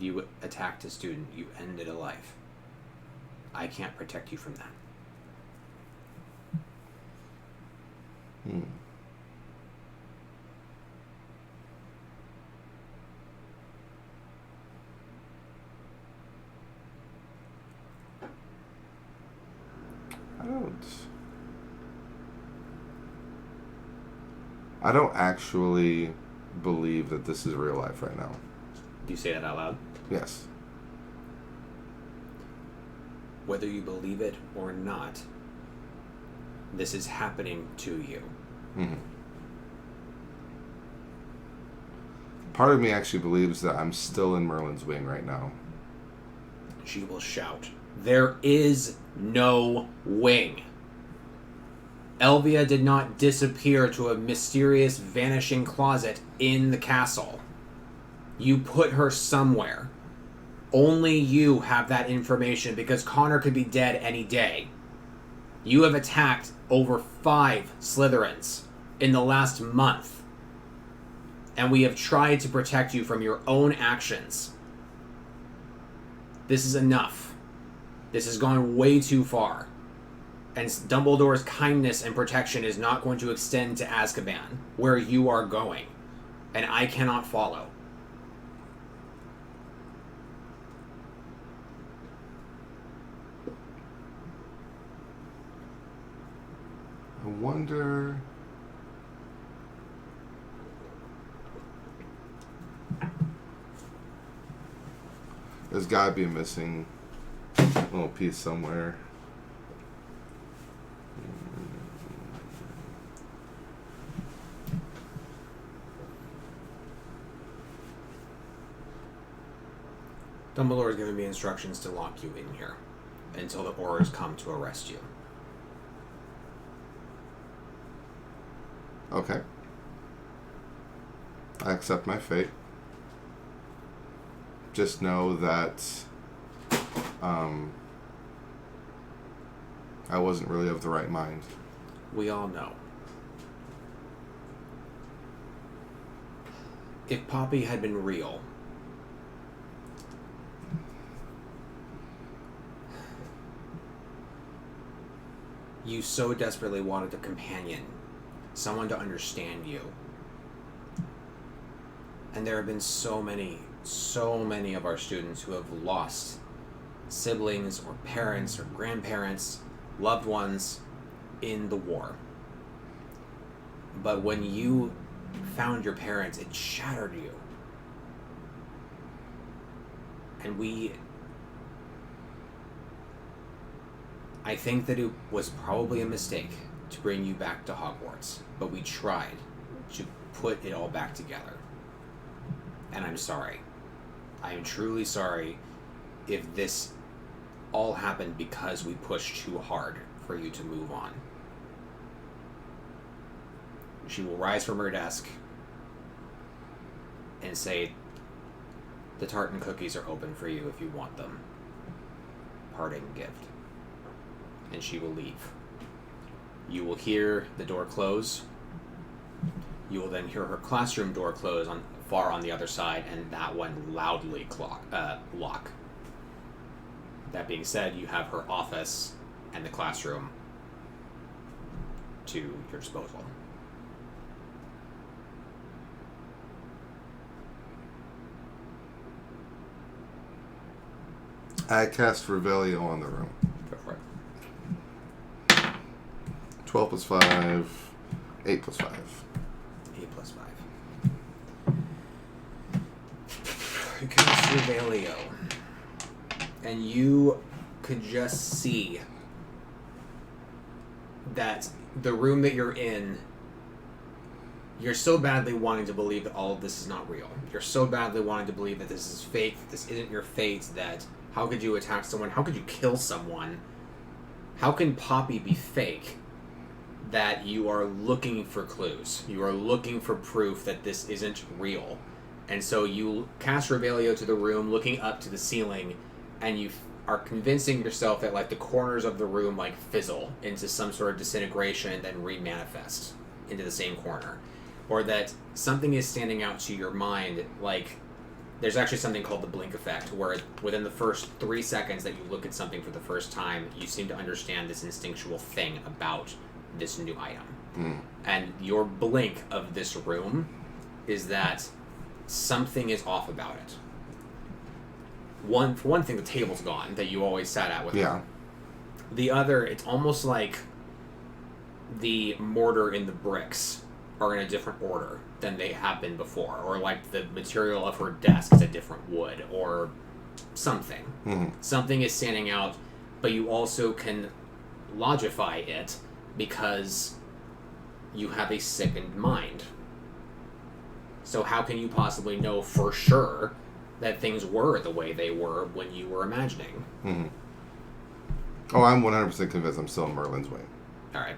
You attacked a student. You ended a life. I can't protect you from that. Hmm. I don't actually believe that this is real life right now. Do you say that out loud? Yes. Whether you believe it or not, this is happening to you. Mm-hmm. Part of me actually believes that I'm still in Merlin's wing right now. She will shout, "There is no wing." Elvia did not disappear to a mysterious vanishing closet in the castle. You put her somewhere. Only you have that information because Connor could be dead any day. You have attacked over 5 Slytherins in the last month. And we have tried to protect you from your own actions. This is enough. This has gone way too far. And Dumbledore's kindness and protection is not going to extend to Azkaban, where you are going. And I cannot follow. I wonder... There's gotta be a missing little piece somewhere. Dumbledore has given me instructions to lock you in here until the Aurors come to arrest you. Okay. I accept my fate. Just know that I wasn't really of the right mind. We all know. If Poppy had been real, you so desperately wanted a companion, someone to understand you. And there have been so many of our students who have lost siblings or parents or grandparents, loved ones in the war. But when you found your parents, it shattered you. And I think that it was probably a mistake to bring you back to Hogwarts, but we tried to put it all back together. And I'm sorry. I am truly sorry if this all happened because we pushed too hard for you to move on. She will rise from her desk and say, "The tartan cookies are open for you if you want them. Parting gift." And she will leave. You will hear the door close. You will then hear her classroom door close far on the other side, and that one loudly lock. That being said, you have her office and the classroom to your disposal. I cast Revelio on the room. Go for it. 12 plus 5, 8 plus 5. 8 plus 5. You cast Revelio, and you could just see that the room that you're in, you're so badly wanting to believe that all of this is not real. You're so badly wanting to believe that this is fake, that this isn't your fate, that how could you attack someone? How could you kill someone? How can Poppy be fake? That you are looking for clues. You are looking for proof that this isn't real. And so you cast Revelio to the room, looking up to the ceiling, and you are convincing yourself that like the corners of the room like fizzle into some sort of disintegration and then remanifest into the same corner. Or that something is standing out to your mind, like there's actually something called the blink effect, where within the first 3 seconds that you look at something for the first time, you seem to understand this instinctual thing about this new item. And your blink of this room is that something is off about it. For one thing, the table's gone that you always sat at with her. The other, it's almost like the mortar in the bricks are in a different order than they have been before, or like the material of her desk is a different wood, or something. Something is standing out, but you also can logify it because you have a sickened mind. So how can you possibly know for sure that things were the way they were when you were imagining? Oh, I'm 100% convinced I'm still in Merlin's wing. Alright.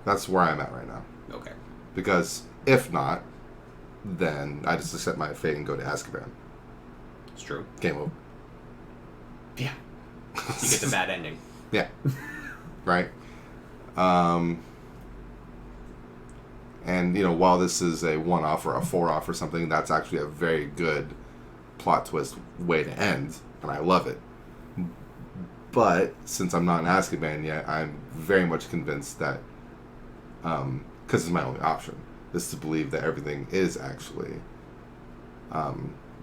That's where I'm at right now. Okay. Because if not, then I just accept my fate and go to Azkaban. It's true. Game over. Yeah. You get the bad ending. Yeah. Right? And, while this is a one-off or a four-off or something, that's actually a very good plot twist way to end, and I love it. But, since I'm not in Azkaban yet, I'm very much convinced that, because it's my only option, is to believe that everything is actually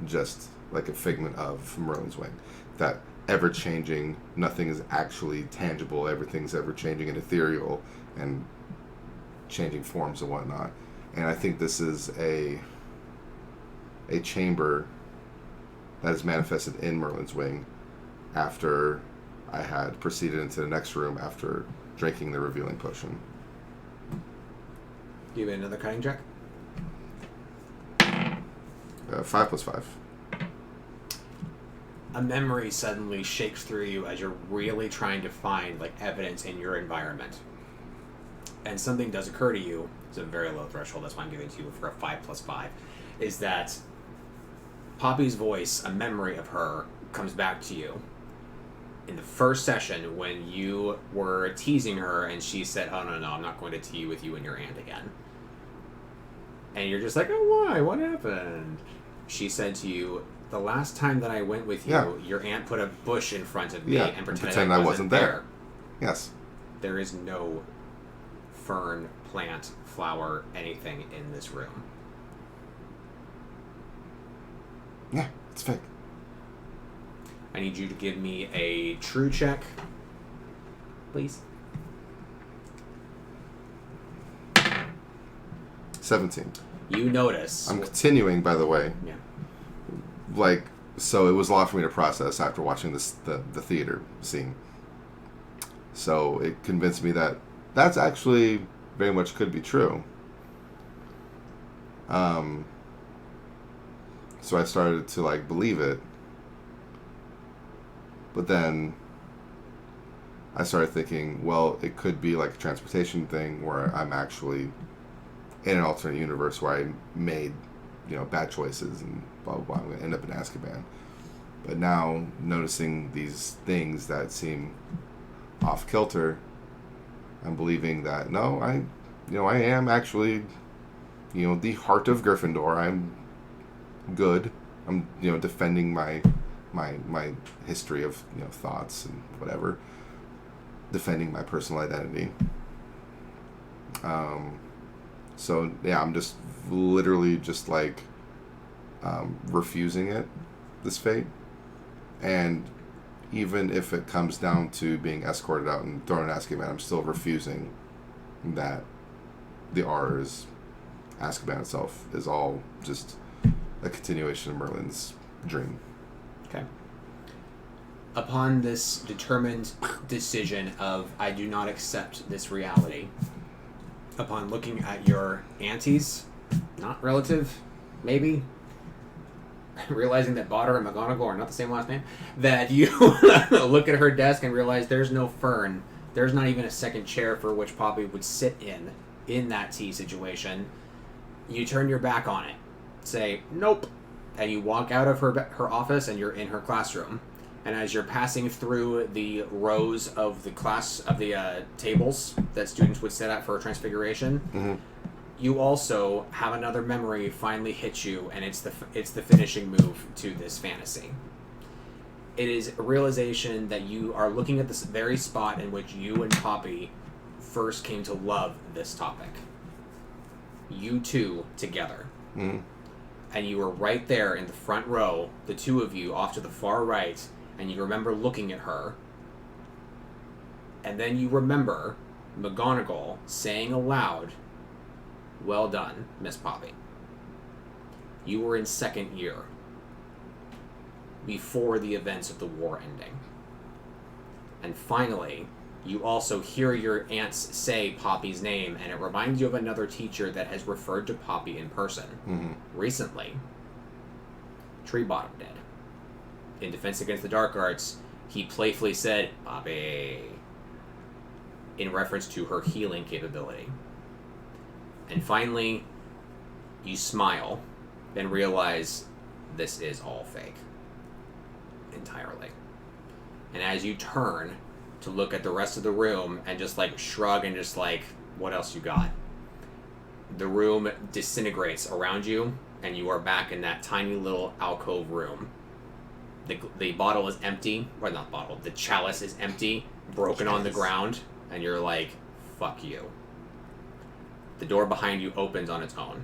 just like a figment of Merlin's wing. That ever-changing, nothing is actually tangible, everything's ever-changing and ethereal, and changing forms and whatnot. And I think this is a chamber that is manifested in Merlin's wing after I had proceeded into the next room after drinking the revealing potion. Do you have another cutting check? 5 + 5. A memory suddenly shakes through you as you're really trying to find like evidence in your environment. And something does occur to you, it's a very low threshold, that's why I'm giving it to you for a 5 + 5, is that Poppy's voice, a memory of her, comes back to you in the first session when you were teasing her and she said, oh no, I'm not going to tea with you and your aunt again. And you're just like, oh why? What happened? She said to you, the last time that I went with you, your aunt put a bush in front of me and pretended I wasn't there. Yes. There is no fern, plant, flower, anything in this room. Yeah, it's fake. I need you to give me a true check, please. 17. You notice. I'm continuing, by the way. Yeah. So it was a lot for me to process after watching the theater scene. So it convinced me that that's actually very much could be true. So I started to believe it. But then I started thinking, well, it could be like a transportation thing where I'm actually in an alternate universe where I made, bad choices and blah, blah, blah. I'm going to end up in Azkaban. But now noticing these things that seem off kilter, I'm believing that, no, I am actually, the heart of Gryffindor. I'm good. I'm, defending my history of, thoughts and whatever. Defending my personal identity. So, yeah, I'm just literally just refusing it, this fate. And even if it comes down to being escorted out and thrown in Azkaban, I'm still refusing that the R's Azkaban itself is all just a continuation of Merlin's dream. Okay. Upon this determined decision of I do not accept this reality, upon looking at your aunties, not relative, maybe, realizing that Botter and McGonagall are not the same last name, that you look at her desk and realize there's no fern, there's not even a second chair for which Poppy would sit in that tea situation, you turn your back on it, say, nope, and you walk out of her office and you're in her classroom. And as you're passing through the rows of the tables that students would sit at for a transfiguration, you also have another memory finally hit you, and it's the finishing move to this fantasy. It is a realization that you are looking at this very spot in which you and Poppy first came to love this topic. You two together. And you were right there in the front row, the two of you off to the far right, and you remember looking at her, and then you remember McGonagall saying aloud, "Well done, Miss Poppy." You were in second year, before the events of the war ending. And finally, you also hear your aunts say Poppy's name, and it reminds you of another teacher that has referred to Poppy in person. Recently, Treebottom did. In Defense Against the Dark Arts, he playfully said, "Poppy," in reference to her healing capability. And finally, you smile and realize this is all fake. Entirely. And as you turn to look at the rest of the room and just like shrug and just like, what else you got? The room disintegrates around you, and you are back in that tiny little alcove room. The bottle is empty, or not bottle, the chalice is empty, broken on the ground, and you're like, fuck you. The door behind you opens on its own,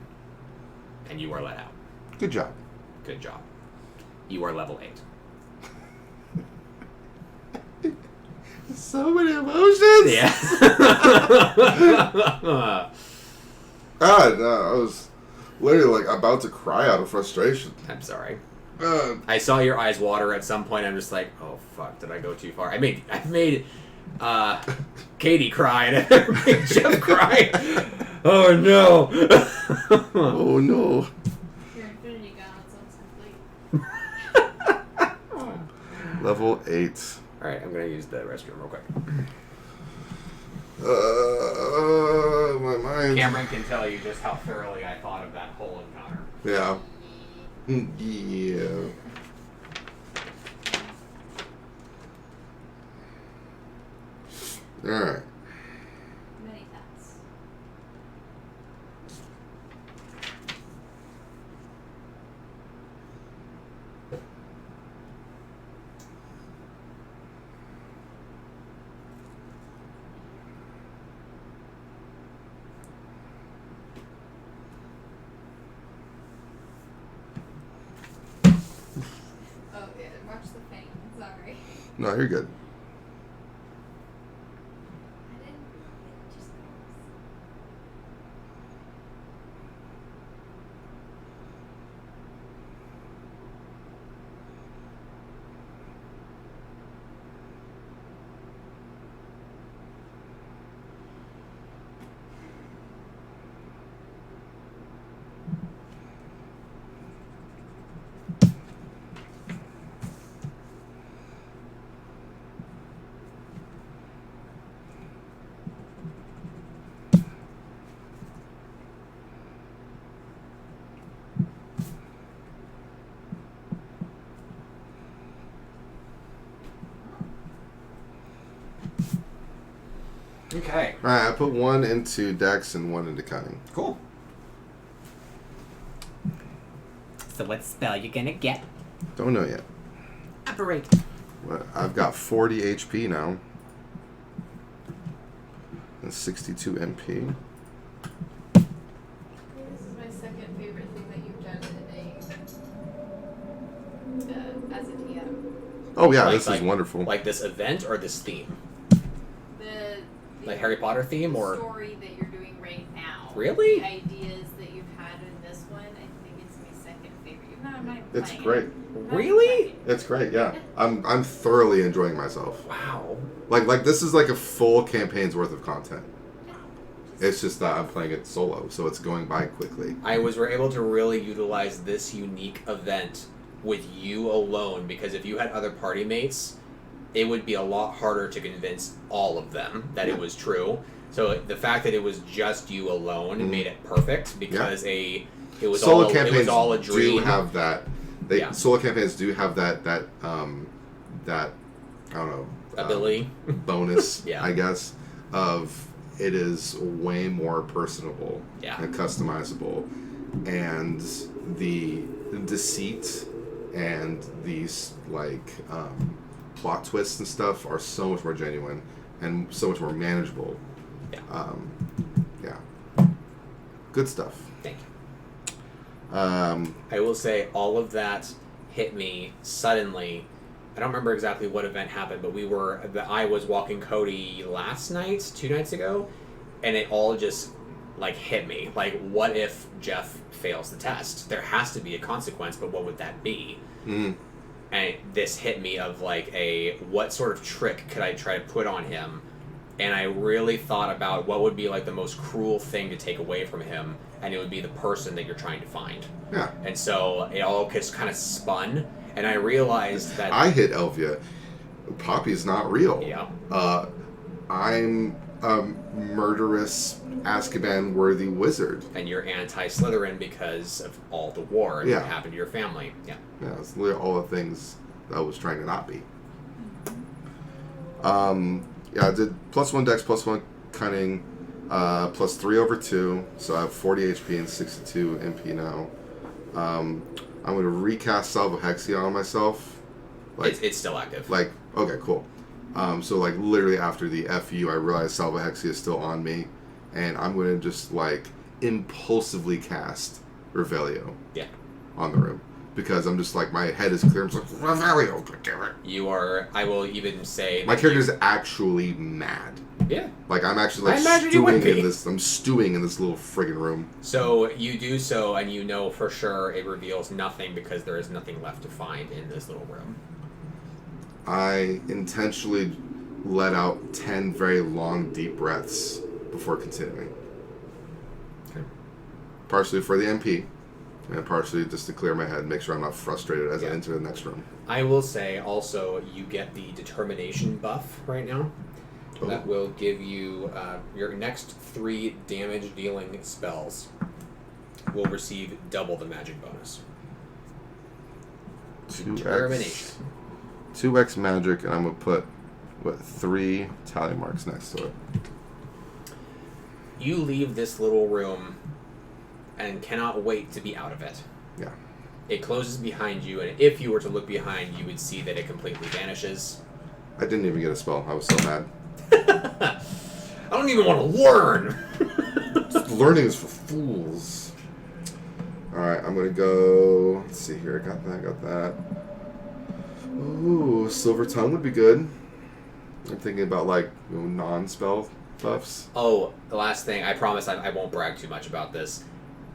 and you are let out. Good job. Good job. You are level 8. So many emotions! Yeah. God, no, I was literally like about to cry out of frustration. I'm sorry. I saw your eyes water at some point. I'm just like, oh fuck, did I go too far? I made Katie cry and I made Jeff cry. Oh no. Oh no. Your Infinity Gauntlet's complete. Level 8. Alright, I'm gonna use the restroom real quick. My mind. Cameron can tell you just how thoroughly I thought of that whole encounter. Yeah. Yeah. Alright. Many thanks. Oh, yeah, watch the pain. Sorry. No, you're good. I didn't. It just goes. Okay. Alright, I put 1 into Dex and 1 into Cunning. Cool. So what spell you gonna get? Don't know yet. Operate. Well, I've got 40 HP now. And 62 MP. This is my second favorite thing that you've done in a as a DM. Oh yeah, Like- this is like- wonderful. Like this event or this theme? The Like Harry Potter theme or? story that you're doing right now. Really? The ideas that you've had in this one, I think it's my second favorite. Even though I'm not even It's playing great. it. Really? It's great. Yeah, I'm thoroughly enjoying myself. Wow. Like this is like a full campaign's worth of content. It's just that I'm playing it solo, so it's going by quickly. I was able to really utilize this unique event with you alone, because if you had other party mates, it would be a lot harder to convince all of them that it was true. So the fact that it was just you alone made it perfect, because it was Solo all campaigns it was all a dream. do have that. Solo campaigns do have that I don't know Ability. bonus, Yeah. I guess, of it is way more personable Yeah. and customizable, and the deceit and these plot twists and stuff are so much more genuine and so much more manageable. Yeah. Yeah. Good stuff. Thank you. Um, I will say all of that hit me suddenly. I don't remember exactly what event happened, but I was walking Cody last night, 2 nights ago, and it all just hit me. Like, what if Jeff fails the test? There has to be a consequence, but what would that be? mm, And this hit me of what sort of trick could I try to put on him? And I really thought about what would be the most cruel thing to take away from him, and it would be the person that you're trying to find. yeah. And so it all just kind of spun, and I realized that I hit Elvia. Poppy's not real. Yeah. I'm a murderous Azkaban-worthy wizard. and you're anti-Slytherin because of all the war and Yeah. what happened to your family. Yeah. Yeah, it's literally all the things that I was trying to not be. Yeah, I did +1 dex, +1 cunning, +3/2, so I have 40 HP and 62 MP now. I'm going to recast Salvo Hexia on myself. It's still active. Okay, cool. So literally after the FU, I realized Salvo Hexia is still on me, and I'm going to just impulsively cast Revelio Yeah. on the room. Because I'm just my head is clear. I'm just Revelio, damn it. You are. I will even say. My that character's actually mad. Yeah. I'm actually I imagine you would stewing in be. this. I'm stewing in this little friggin' room. So you do so, and you know for sure it reveals nothing because there is nothing left to find in this little room. I intentionally let out 10 very long, deep breaths before continuing. Okay. Partially for the MP, and partially just to clear my head, make sure I'm not frustrated as I Yeah. enter the next room. I will say also you get the determination buff right now. Oh. That will give you your next 3 damage dealing spells will receive double the magic bonus. 2x, 2x magic, and I'm going to put, 3 tally marks next to it. You leave this little room and cannot wait to be out of it. Yeah. It closes behind you, and if you were to look behind, you would see that it completely vanishes. I didn't even get a spell. I was so mad. I don't even want to learn! Learning is for fools. Alright, I'm gonna go. Let's see here. Got that. Ooh, Silver Tongue would be good. I'm thinking about non-spell buffs. Oh, the last thing, I promise I won't brag too much about this,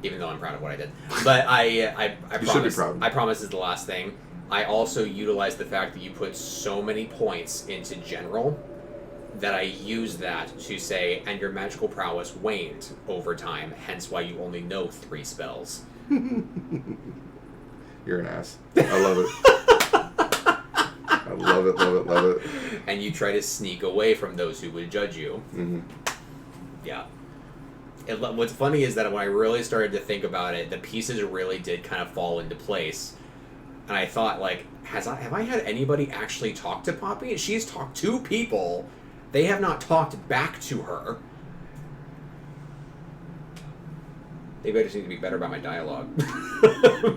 even though I'm proud of what I did. But I You promise, should be proud. I promise is the last thing. I also utilized the fact that you put so many points into general that I use that to say, and your magical prowess waned over time, hence why you only know 3 spells. You're an ass. I love it. I love it, love it, love it. And you try to sneak away from those who would judge you. Mm-hmm. Yeah. What's funny is that when I really started to think about it, the pieces really did kind of fall into place. And I thought, have I had anybody actually talk to Poppy? She's talked to people. They have not talked back to her. Maybe I just need to be better about my dialogue.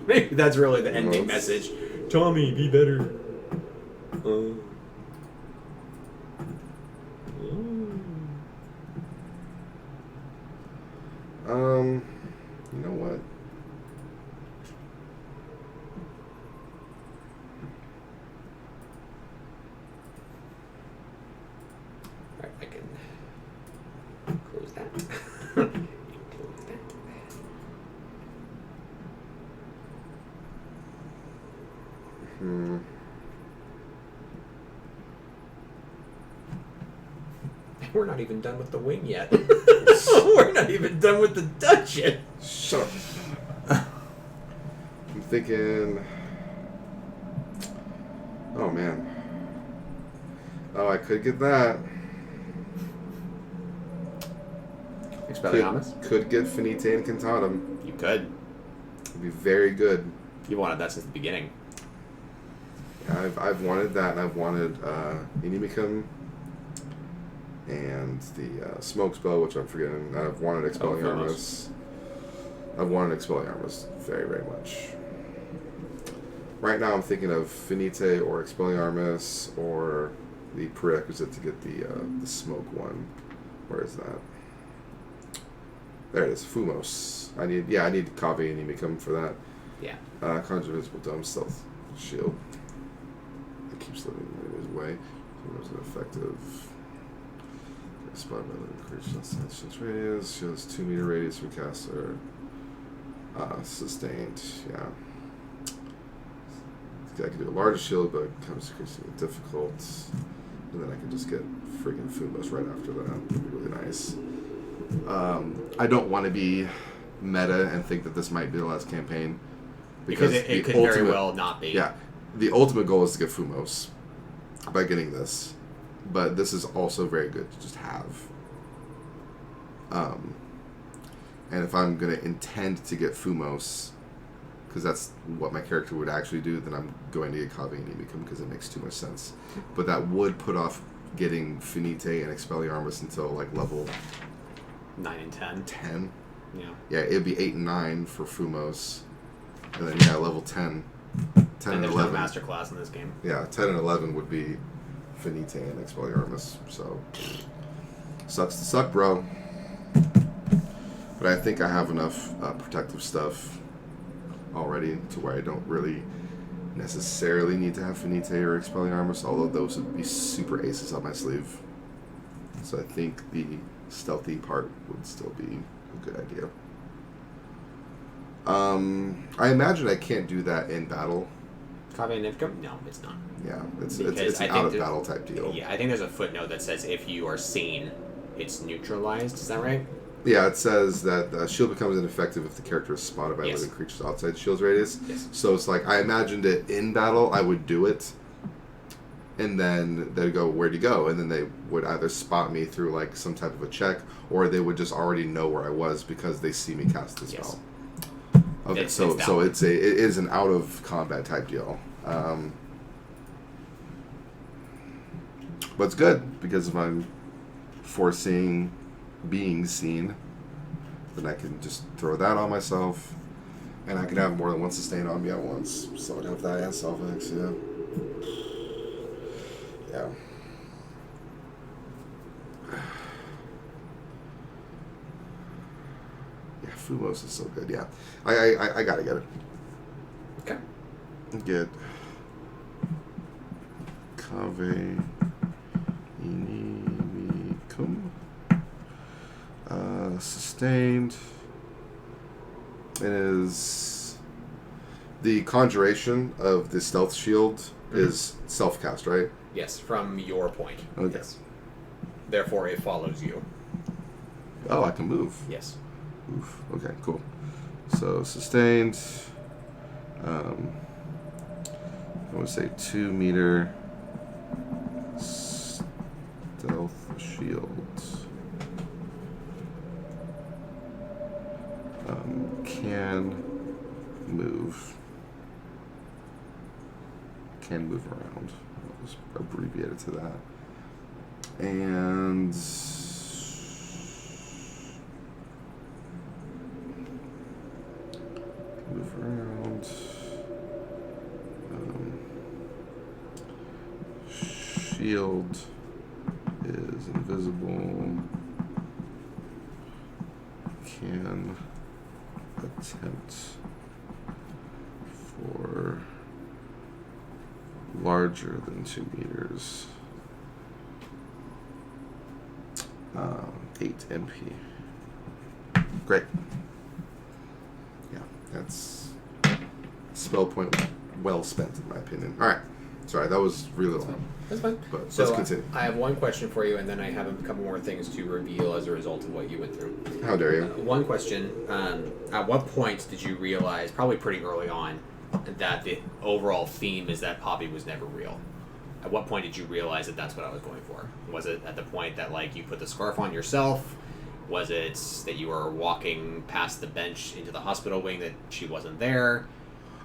Maybe that's really the ending message. Tommy, be better. You know what? Alright, I can close that. Close that. We're not even done with the wing yet. We're not even done with the dungeon. Shut up. I'm thinking. Oh man. Oh, I could get that. Expelliarmus? Could get Finite Incantatem. You could. It'd be very good. You wanted that since the beginning. Yeah, I've wanted that, and I've wanted Inimicum and the Smoke Spell, which I'm forgetting. And I've wanted Expelliarmus. I've wanted Expelliarmus very, very much. Right now, I'm thinking of Finite or Expelliarmus or the prerequisite to get the Smoke one. Where is that? There it is, Fumos. I need Kave and Inimicum for that. Yeah. Conjure Invisible Dome, Stealth Shield. It keeps living in his way. So it's an effective. Spot by living creature distance radius. She has 2 meter radius from caster. Sustained, yeah. I can do a larger shield, but it becomes increasingly difficult. And then I can just get freaking Fumos right after that. That'd be really nice. I don't want to be meta and think that this might be the last campaign. Because it could very well not be. Yeah. The ultimate goal is to get Fumos by getting this. But this is also very good to just have. And if I'm going to intend to get Fumos, because that's what my character would actually do, then I'm going to get Kave and Inimicum because it makes too much sense. But that would put off getting Finite and Expelliarmus until like level 9 and 10. 10. Yeah. Yeah, it'd be 8 and 9 for Fumos. And then, level 10. 10 and there's 11. no master class in this game. Yeah, 10 and 11 would be Finite and Expelliarmus. So, sucks to suck, bro. But I think I have enough protective stuff already to where I don't really necessarily need to have Finite or Expelliarmus, although those would be super aces on my sleeve. So I think the stealthy part would still be a good idea. I imagine I can't do that in battle. Kave and Inimicum? No, it's not. Yeah, it's Because an out-of-battle type deal. Yeah, I think there's a footnote that says if you are seen, it's neutralized. Is that right? Yeah, it says that shield becomes ineffective if the character is spotted by living creatures outside shield's radius. Yes. So it's like, I imagined it in battle, I would do it, and then they'd go, where'd you go? And then they would either spot me through like some type of a check, or they would just already know where I was because they see me cast the spell. Okay, so it is an out of combat type deal. But it's good because if I'm foreseeing being seen, then I can just throw that on myself, and I can have more than one sustain on me at once. So I'd have that and Self-X, yeah. Yeah. Yeah, Fumos is so good, yeah. I gotta get it. Okay. Get Kave Inimicum. Sustained. It is the conjuration of the stealth shield is self-cast, right? Yes, from your point. Okay. Yes. Therefore, it follows you. Oh, I can move. Yes. Oof. Okay, cool. So sustained. I would say 2 meter stealth shield. Can move. Can move around. I'll just abbreviate it to that. And move around. Shield is invisible. Can attempt for larger than 2 meters. 8 MP. Great. Yeah, that's spell point well spent, in my opinion. All right. Sorry, that was really long. That's fine. But So let's continue. I have one question for you, and then I have a couple more things to reveal as a result of what you went through. How dare you? One question: at what point did you realize, probably pretty early on, that the overall theme is that Poppy was never real? At what point did you realize that that's what I was going for? Was it at the point that like you put the scarf on yourself? Was it that you were walking past the bench into the hospital wing that she wasn't there?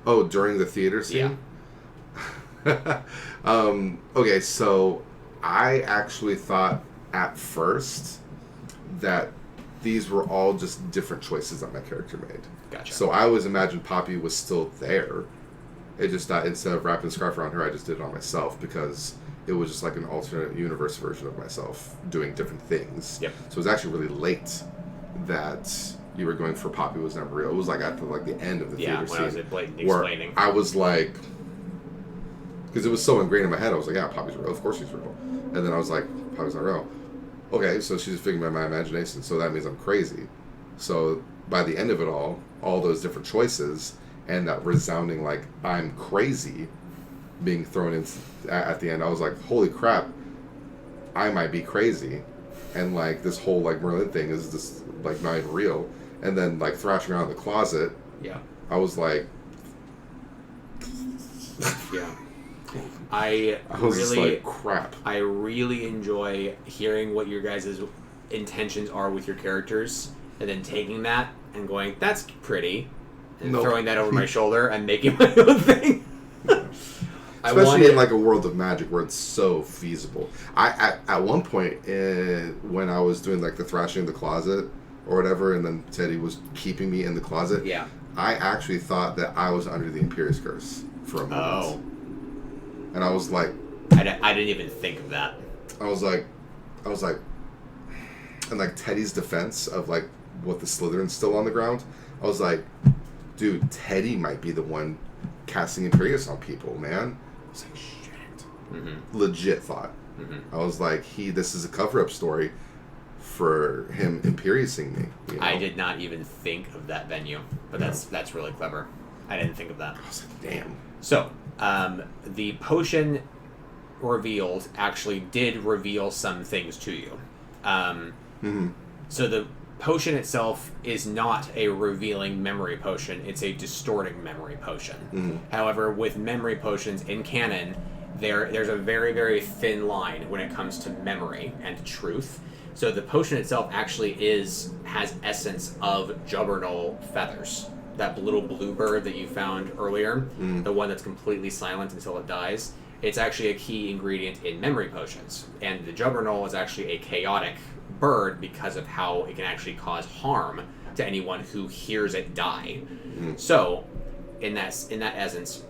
Oh, during the theater scene? Yeah. Okay, so I actually thought at first that these were all just different choices that my character made. Gotcha. So I always imagined Poppy was still there. It just that instead of wrapping the scarf around her, I just did it on myself because it was just like an alternate universe version of myself doing different things. Yep. So it was actually really late that you were going for Poppy was never real. It was like at the end of the Yeah, theater when I was blatantly where explaining. I was like, because it was so ingrained in my head, I was like, yeah, Poppy's real. Of course she's real. And then I was like, Poppy's not real. Okay, so she's figuring by my imagination, so that means I'm crazy. So by the end of it all those different choices and that resounding like I'm crazy being thrown in at the end, I was like, holy crap, I might be crazy. And like this whole like Merlin thing is just like not even real. And then like thrashing around the closet, Yeah. I was like, Yeah. I was just really, like, crap. I really enjoy hearing what your guys' intentions are with your characters, and then taking that and going, "That's pretty," and Nope. throwing that over my shoulder and making my own thing. Especially in like a world of magic where it's so feasible. At one point when I was doing like the thrashing in the closet or whatever, and then Teddy was keeping me in the closet. Yeah. I actually thought that I was under the Imperious Curse for a moment. Oh, And I was like, I didn't even think of that. I was like, and like Teddy's defense of like what the Slytherin's still on the ground. I was like, dude, Teddy might be the one casting Imperious on people, man. I was like, shit. Mm-hmm. Legit thought. Mm-hmm. I was like, this is a cover-up story for him Imperiousing me. You know? I did not even think of that venue, but that's really clever. I didn't think of that. I was like, damn. So, the potion revealed actually did reveal some things to you. So the potion itself is not a revealing memory potion, it's a distorting memory potion. However, with memory potions in canon, there's a very, very thin line when it comes to memory and truth. So the potion itself actually has essence of Jubbernol feathers. That little bluebird that you found earlier, the one that's completely silent until it dies, it's actually a key ingredient in memory potions. And the Jubbernol is actually a chaotic bird because of how it can actually cause harm to anyone who hears it die. So, in that essence,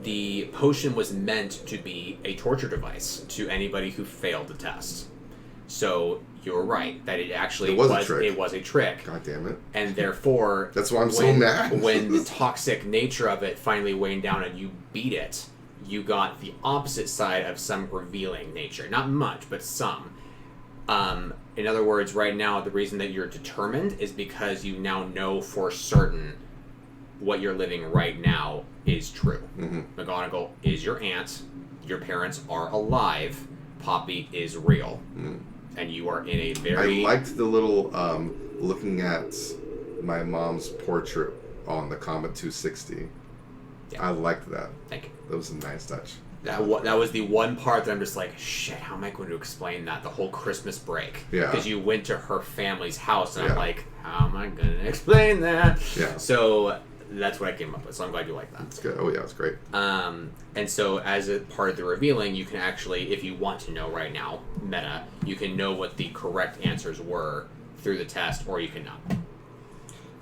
the potion was meant to be a torture device to anybody who failed the test. So you're right that it actually was a trick. God damn it. And therefore, that's why I'm so mad. When the toxic nature of it finally waned down and you beat it, you got the opposite side of some revealing nature. Not much, but some. In other words, right now, the reason that you're determined is because you now know for certain what you're living right now is true. McGonagall is your aunt. Your parents are alive. Poppy is real. And you are in a very... I liked the little looking at my mom's portrait on the Comet 260. Yeah. I liked that. Thank you. That was a nice touch. That was the one part that I'm just like, shit, how am I going to explain that? The whole Christmas break. Yeah. Because you went to her family's house, and I'm like, how am I going to explain that? Yeah. So that's what I came up with. So I'm glad you like that. It's good. Oh, yeah, it's great. And so as a part of the revealing, you can actually, if you want to know right now, meta, you can know what the correct answers were through the test, or you cannot.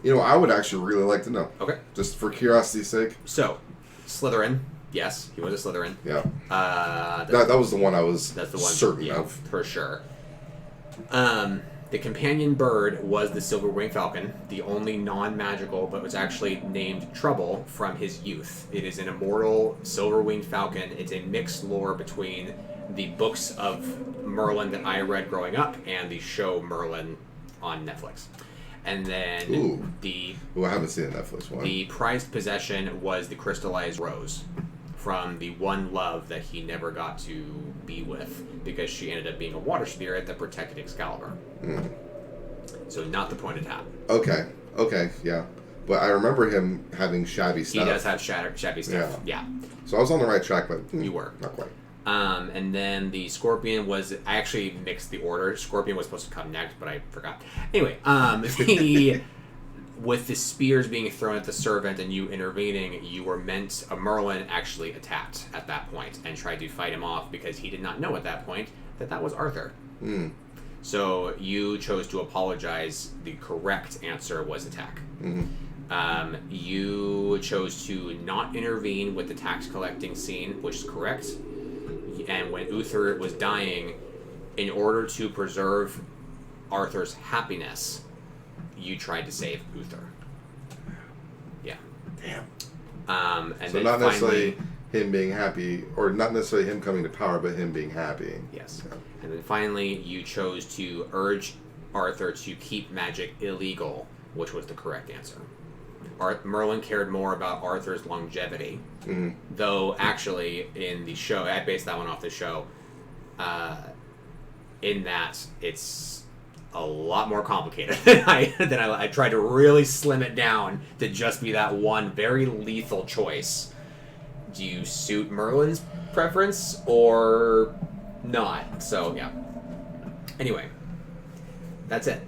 You know, I would actually really like to know. Okay. Just for curiosity's sake. So, Slytherin. Yes, he was a Slytherin. Yeah. That was the one I was that's the one, certain of. For sure. The companion bird was the silver winged falcon, the only non-magical, but was actually named Trouble from his youth. It is an immortal silver winged falcon. It's a mixed lore between the books of Merlin that I read growing up and the show Merlin on Netflix. And then Ooh. the Ooh, I haven't seen that Netflix one. the prized possession was the crystallized rose from the one love that he never got to be with because she ended up being a water spirit that protected Excalibur. So not the pointed hat. Okay, yeah. But I remember him having shabby stuff. He does have shabby stuff. Yeah. So I was on the right track, but You were. not quite. And then the Scorpion was... I actually mixed the order. Scorpion was supposed to come next, but I forgot. Anyway, with the spears being thrown at the servant and you intervening, you were meant... Merlin actually attacked at that point and tried to fight him off because he did not know at that point that was Arthur. So you chose to apologize. The correct answer was attack. You chose to not intervene with the tax collecting scene, which is correct. And when Uther was dying, in order to preserve Arthur's happiness, you tried to save Uther. Yeah. Damn. And So then not necessarily finally, him being happy, or not necessarily him coming to power, but him being happy. yes. Yeah. And then finally, you chose to urge Arthur to keep magic illegal, which was the correct answer. Merlin cared more about Arthur's longevity, though actually in the show, I based that one off the show, in that it's a lot more complicated than I tried to really slim it down to just be that one very lethal choice. Do you suit Merlin's preference or not? So, yeah. Anyway, that's it.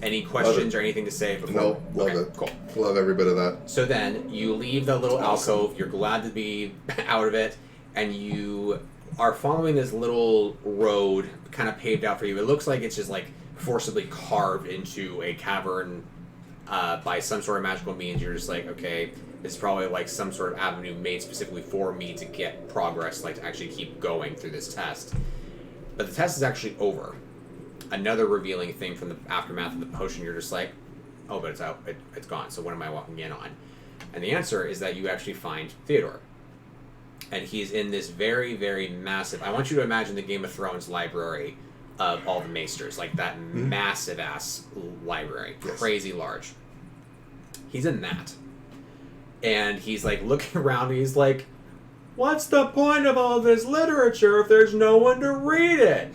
Any questions or anything to say before? No, love Okay, it. Cool. Love every bit of that. So then you leave the little alcove. You're glad to be out of it, and you are following this little road, kind of paved out for you. It looks like it's just like forcibly carved into a cavern by some sort of magical means. You're just like, okay, this is probably like some sort of avenue made specifically for me to get progress, like to actually keep going through this test. But the test is actually over. Another revealing thing from the aftermath of the potion, you're just like, oh, but it's out, it's gone, so what am I walking in on? And the answer is that you actually find Theodore. And he's in this very, very massive... I want you to imagine the Game of Thrones library of all the maesters, like that massive-ass library, Yes. crazy large. He's in that. And he's like looking around, and he's like, what's the point of all this literature if there's no one to read it?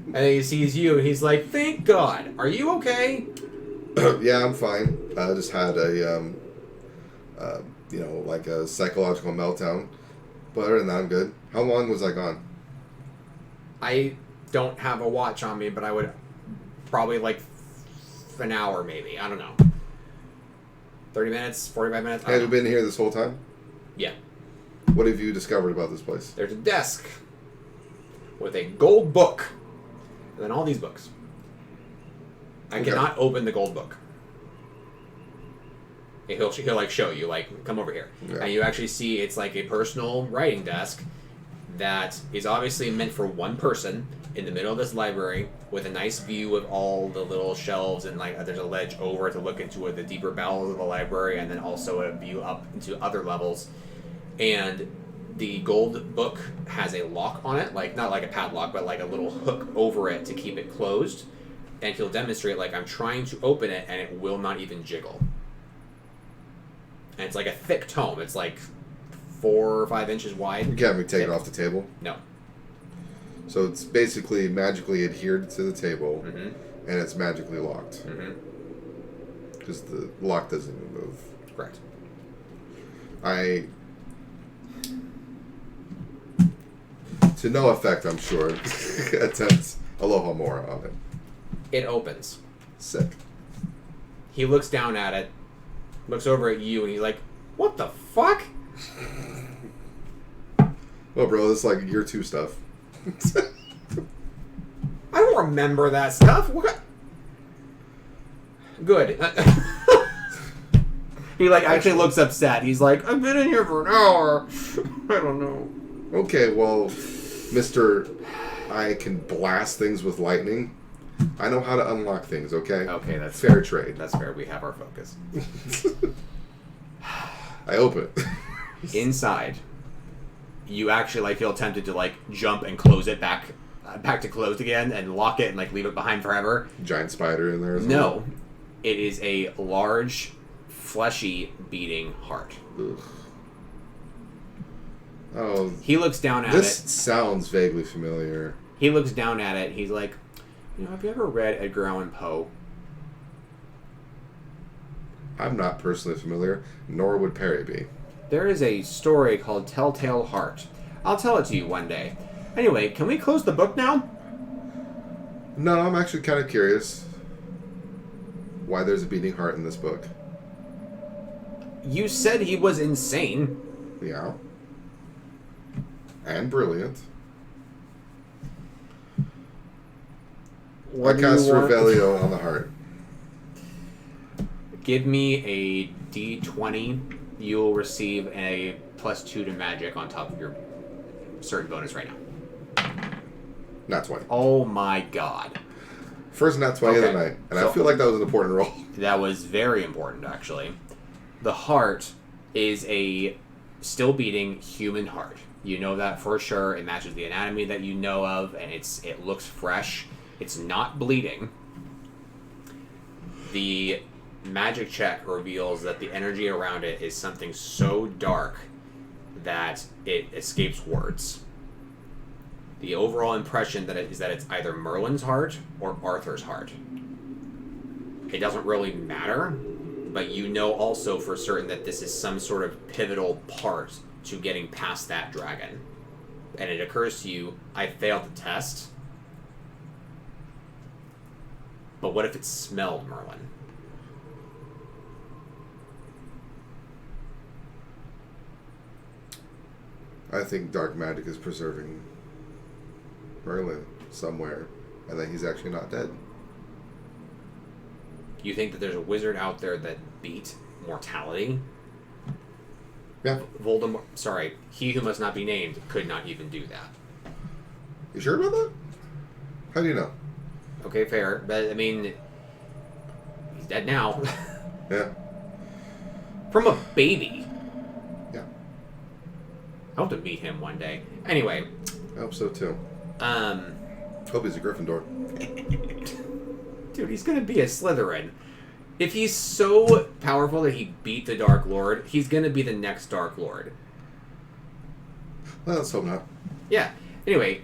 And then he sees you, and he's like, thank God. Are you okay? Yeah, I'm fine. I just had a, like a psychological meltdown. But other than that, I'm good. How long was I gone? I don't have a watch on me, but I would probably like an hour maybe. I don't know. 30 minutes, 45 minutes? I Have don't you know. been here this whole time? Yeah. What have you discovered about this place? There's a desk with a gold book. And then all these books. I Okay. cannot open the gold book. He'll like show you, like, come over here. Yeah. And you actually see it's like a personal writing desk that is obviously meant for one person in the middle of this library with a nice view of all the little shelves, and like there's a ledge over to look into the deeper bowels of the library, and then also a view up into other levels. And the gold book has a lock on it, like not like a padlock, but like a little hook over it to keep it closed. And he'll demonstrate, like, I'm trying to open it and it will not even jiggle. And it's like a thick tome. It's like 4 or 5 inches You wide. can't have me take it Yep. off the table. No. So it's basically magically adhered to the table, Mm-hmm. and it's magically locked. Mm-hmm. Because the lock doesn't even move. Correct. To no effect, I'm sure, attempts Alohomora on it. It opens. Sick. He looks down at it, looks over at you, and he's like, what the fuck? Well, bro, this is like year 2 stuff. I don't remember that stuff. What? Good. He like actually looks upset. He's like, I've been in here for an hour. I don't know. Okay, well, Mr. I can blast things with lightning. I know how to unlock things, okay? Okay, that's Fair trade. That's fair. We have our focus. I open it. Inside, you actually like feel tempted to like jump and close it back back to closed again and lock it and like leave it behind forever. Giant spider in there as well? No, it is a large, fleshy, beating heart. Ugh. Oh, He looks down at this it. sounds vaguely familiar. He looks down at it. He's like, have you ever read Edgar Allan Poe? I'm not personally familiar, nor would Perry be. There is a story called Telltale Heart. I'll tell it to you one day. Anyway, can we close the book now? No, I'm actually kind of curious why there's a beating heart in this book. You said he was insane. Yeah. And brilliant. What I do you cast want? Revelio on the heart. Give me a D20. You'll receive a +2 to magic on top of your certain bonus right now. Nat 20. Oh my god. First nat 20 of the Okay. night. And So- I feel like that was an important roll. That was very important, actually. The heart is a still beating human heart. You know that for sure. It matches the anatomy that you know of, and it looks fresh. It's not bleeding. The magic check reveals that the energy around it is something so dark that it escapes words. The overall impression is that it's either Merlin's heart or Arthur's heart. It doesn't really matter, but you know also for certain that this is some sort of pivotal part to getting past that dragon. And it occurs to you, I failed the test. But what if it smelled Merlin? I think dark magic is preserving Merlin somewhere, and that he's actually not dead. You think that there's a wizard out there that beat mortality? Yeah. Voldemort, sorry, he who must not be named could not even do that. You sure about that? How do you know? Okay, fair, but I mean, he's dead now. Yeah. From a baby. Yeah. I hope to meet him one day. Anyway, I hope so too. um, Hope he's a Gryffindor. dude, he's gonna be a Slytherin. If he's so powerful that he beat the Dark Lord, he's gonna be the next Dark Lord. Well, let's hope not. Yeah. Anyway,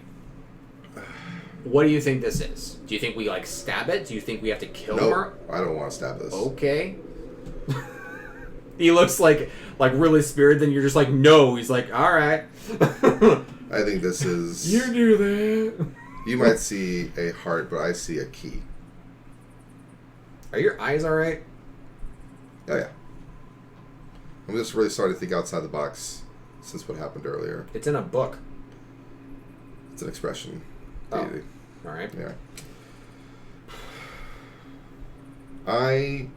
what do you think this is? Do you think we like stab it? Do you think we have to kill Nope. her? I don't want to stab this. Okay. He looks like really spirited. Then you're just like, no. He's like, all right. I think this is... You do that. You might see a heart, but I see a key. Are your eyes all right? Oh, yeah. I'm just really starting to think outside the box since what happened earlier. It's in a book. It's an expression. Oh. Daily. All right. Yeah. I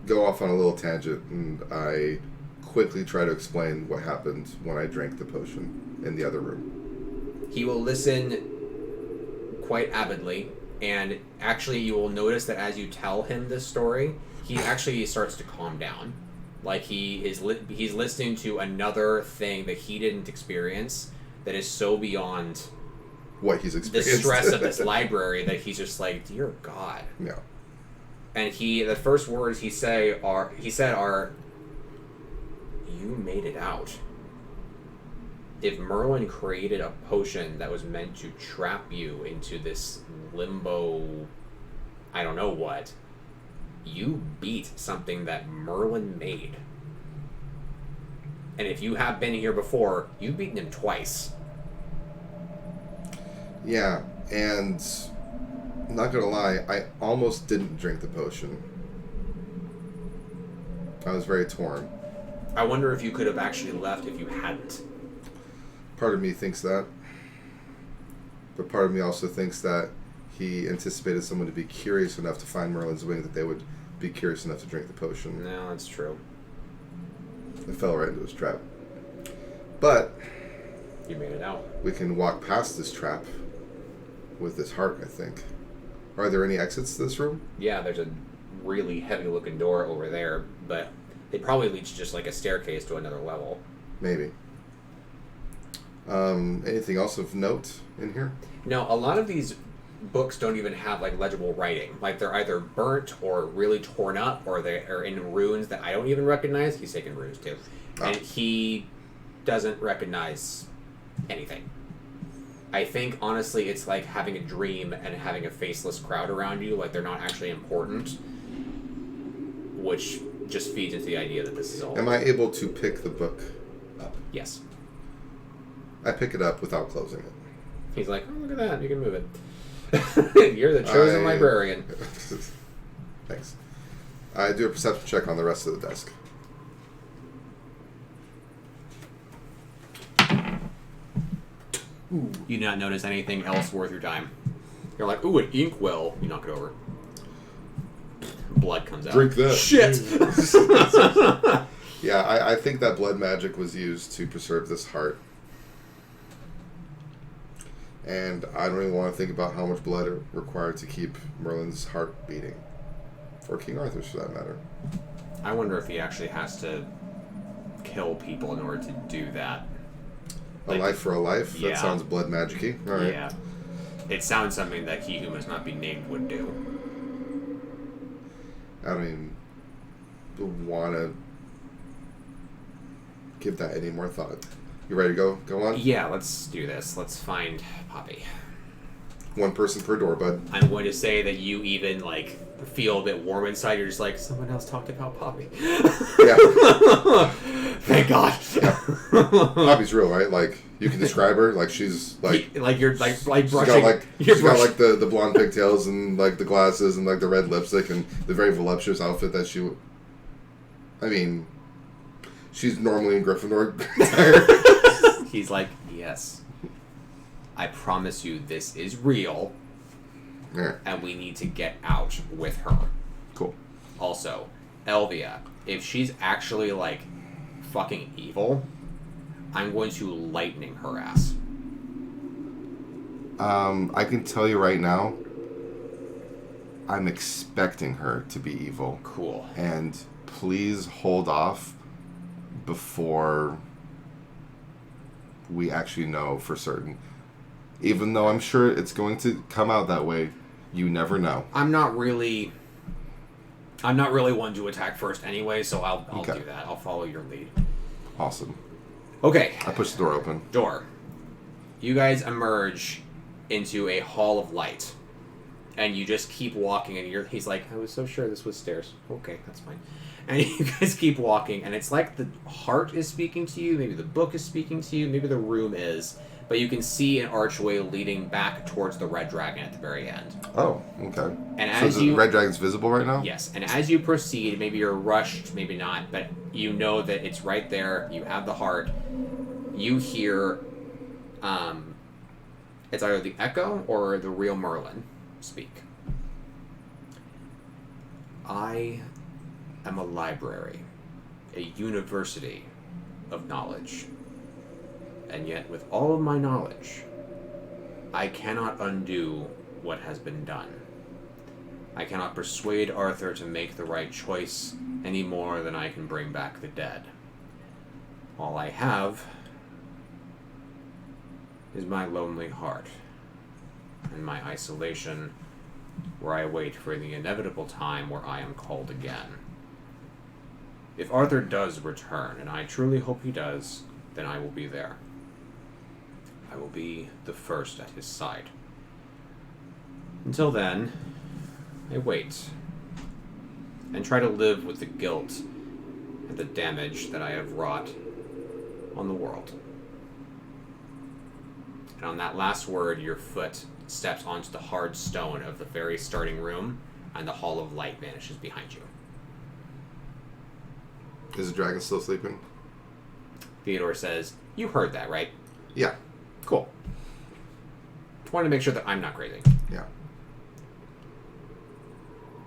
go off on a little tangent and I quickly try to explain what happened when I drank the potion in the other room. He will listen quite avidly, and actually you will notice that as you tell him this story, he actually starts to calm down. Like he's listening to another thing that he didn't experience that is so beyond What he's the experienced. stress of this library that he's just like, dear God. Yeah. And the first words he said are, you made it out. If Merlin created a potion that was meant to trap you into this limbo, I don't know what, you beat something that Merlin made. And if you have been here before, you've beaten him twice. Yeah, and not gonna lie, I almost didn't drink the potion. I was very torn. I wonder if you could have actually left if you hadn't. Part of me thinks that. But part of me also thinks that he anticipated someone to be curious enough to find Merlin's wing that they would be curious enough to drink the potion. No, that's true. It fell right into his trap. But You made it out. we can walk past this trap with this heart, I think. Are there any exits to this room? Yeah, there's a really heavy looking door over there, but it probably leads to just like a staircase to another level. Maybe. Anything else of note in here? No, a lot of these books don't even have like legible writing. Like they're either burnt or really torn up, or they are in runes that I don't even recognize. He's taken runes too, and he doesn't recognize anything. I think honestly, it's like having a dream and having a faceless crowd around you. Like they're not actually important, which just feeds into the idea that this is all. Am I able to pick the book up? Yes. I pick it up without closing it. He's like, oh, look at that. You can move it. You're the chosen librarian. Thanks. I do a perception check on the rest of the desk. Ooh. You do not notice anything else worth your time. You're like, ooh, an inkwell. You knock it over. Blood comes out. Drink that. Shit! Yeah, I think that blood magic was used to preserve this heart. And I don't even want to think about how much blood it required to keep Merlin's heart beating. Or King Arthur's, for that matter. I wonder if he actually has to kill people in order to do that. A life for a life? Yeah. That sounds blood magic-y. All right. Yeah. It sounds something that he who must not be named would do. I don't even want to give that any more thought. You ready to go? Go on? Yeah, let's do this. Let's find Poppy. One person per door, bud. I'm going to say that you even, like, feel a bit warm inside. You're just like, someone else talked about Poppy. Yeah. Thank God. Yeah. Poppy's real, right? Like, you can describe her. Like, she's, like... you're, like She's brushing... got, like, the blonde pigtails and, like, the glasses and, like, the red lipstick and the very voluptuous outfit that she... I mean... She's normally in Gryffindor attire. He's like, yes. I promise you this is real. Yeah. And we need to get out with her. Cool. Also, Elvia, if she's actually, like, fucking evil, I'm going to lightning her ass. I can tell you right now, I'm expecting her to be evil. Cool. And please hold off before we actually know for certain. Even though I'm sure it's going to come out that way, you never know. I'm not really one to attack first anyway, so I'll Okay. do that. I'll follow your lead. Awesome. Okay. I push the door open. Door. You guys emerge into a hall of light. And you just keep walking, and he's like, I was so sure this was stairs. Okay, that's fine. And you guys keep walking, and it's like the heart is speaking to you, maybe the book is speaking to you, maybe the room is, but you can see an archway leading back towards the Red Dragon at the very end. Oh, okay. And So as the Red Dragon's visible right now? Yes, and as you proceed, maybe you're rushed, maybe not, but you know that it's right there, you have the heart, you hear, it's either the echo or the real Merlin speak. I am a library, a university of knowledge. And yet, with all of my knowledge, I cannot undo what has been done. I cannot persuade Arthur to make the right choice any more than I can bring back the dead. All I have is my lonely heart and my isolation, where I wait for the inevitable time where I am called again. If Arthur does return, and I truly hope he does, then I will be there. I will be the first at his side. Until then, I wait, and try to live with the guilt and the damage that I have wrought on the world. And on that last word, your foot steps onto the hard stone of the very starting room, and the Hall of Light vanishes behind you. Is the dragon still sleeping? Theodore says, you heard that, right? Yeah. Cool. Just wanted to make sure that I'm not crazy. Yeah.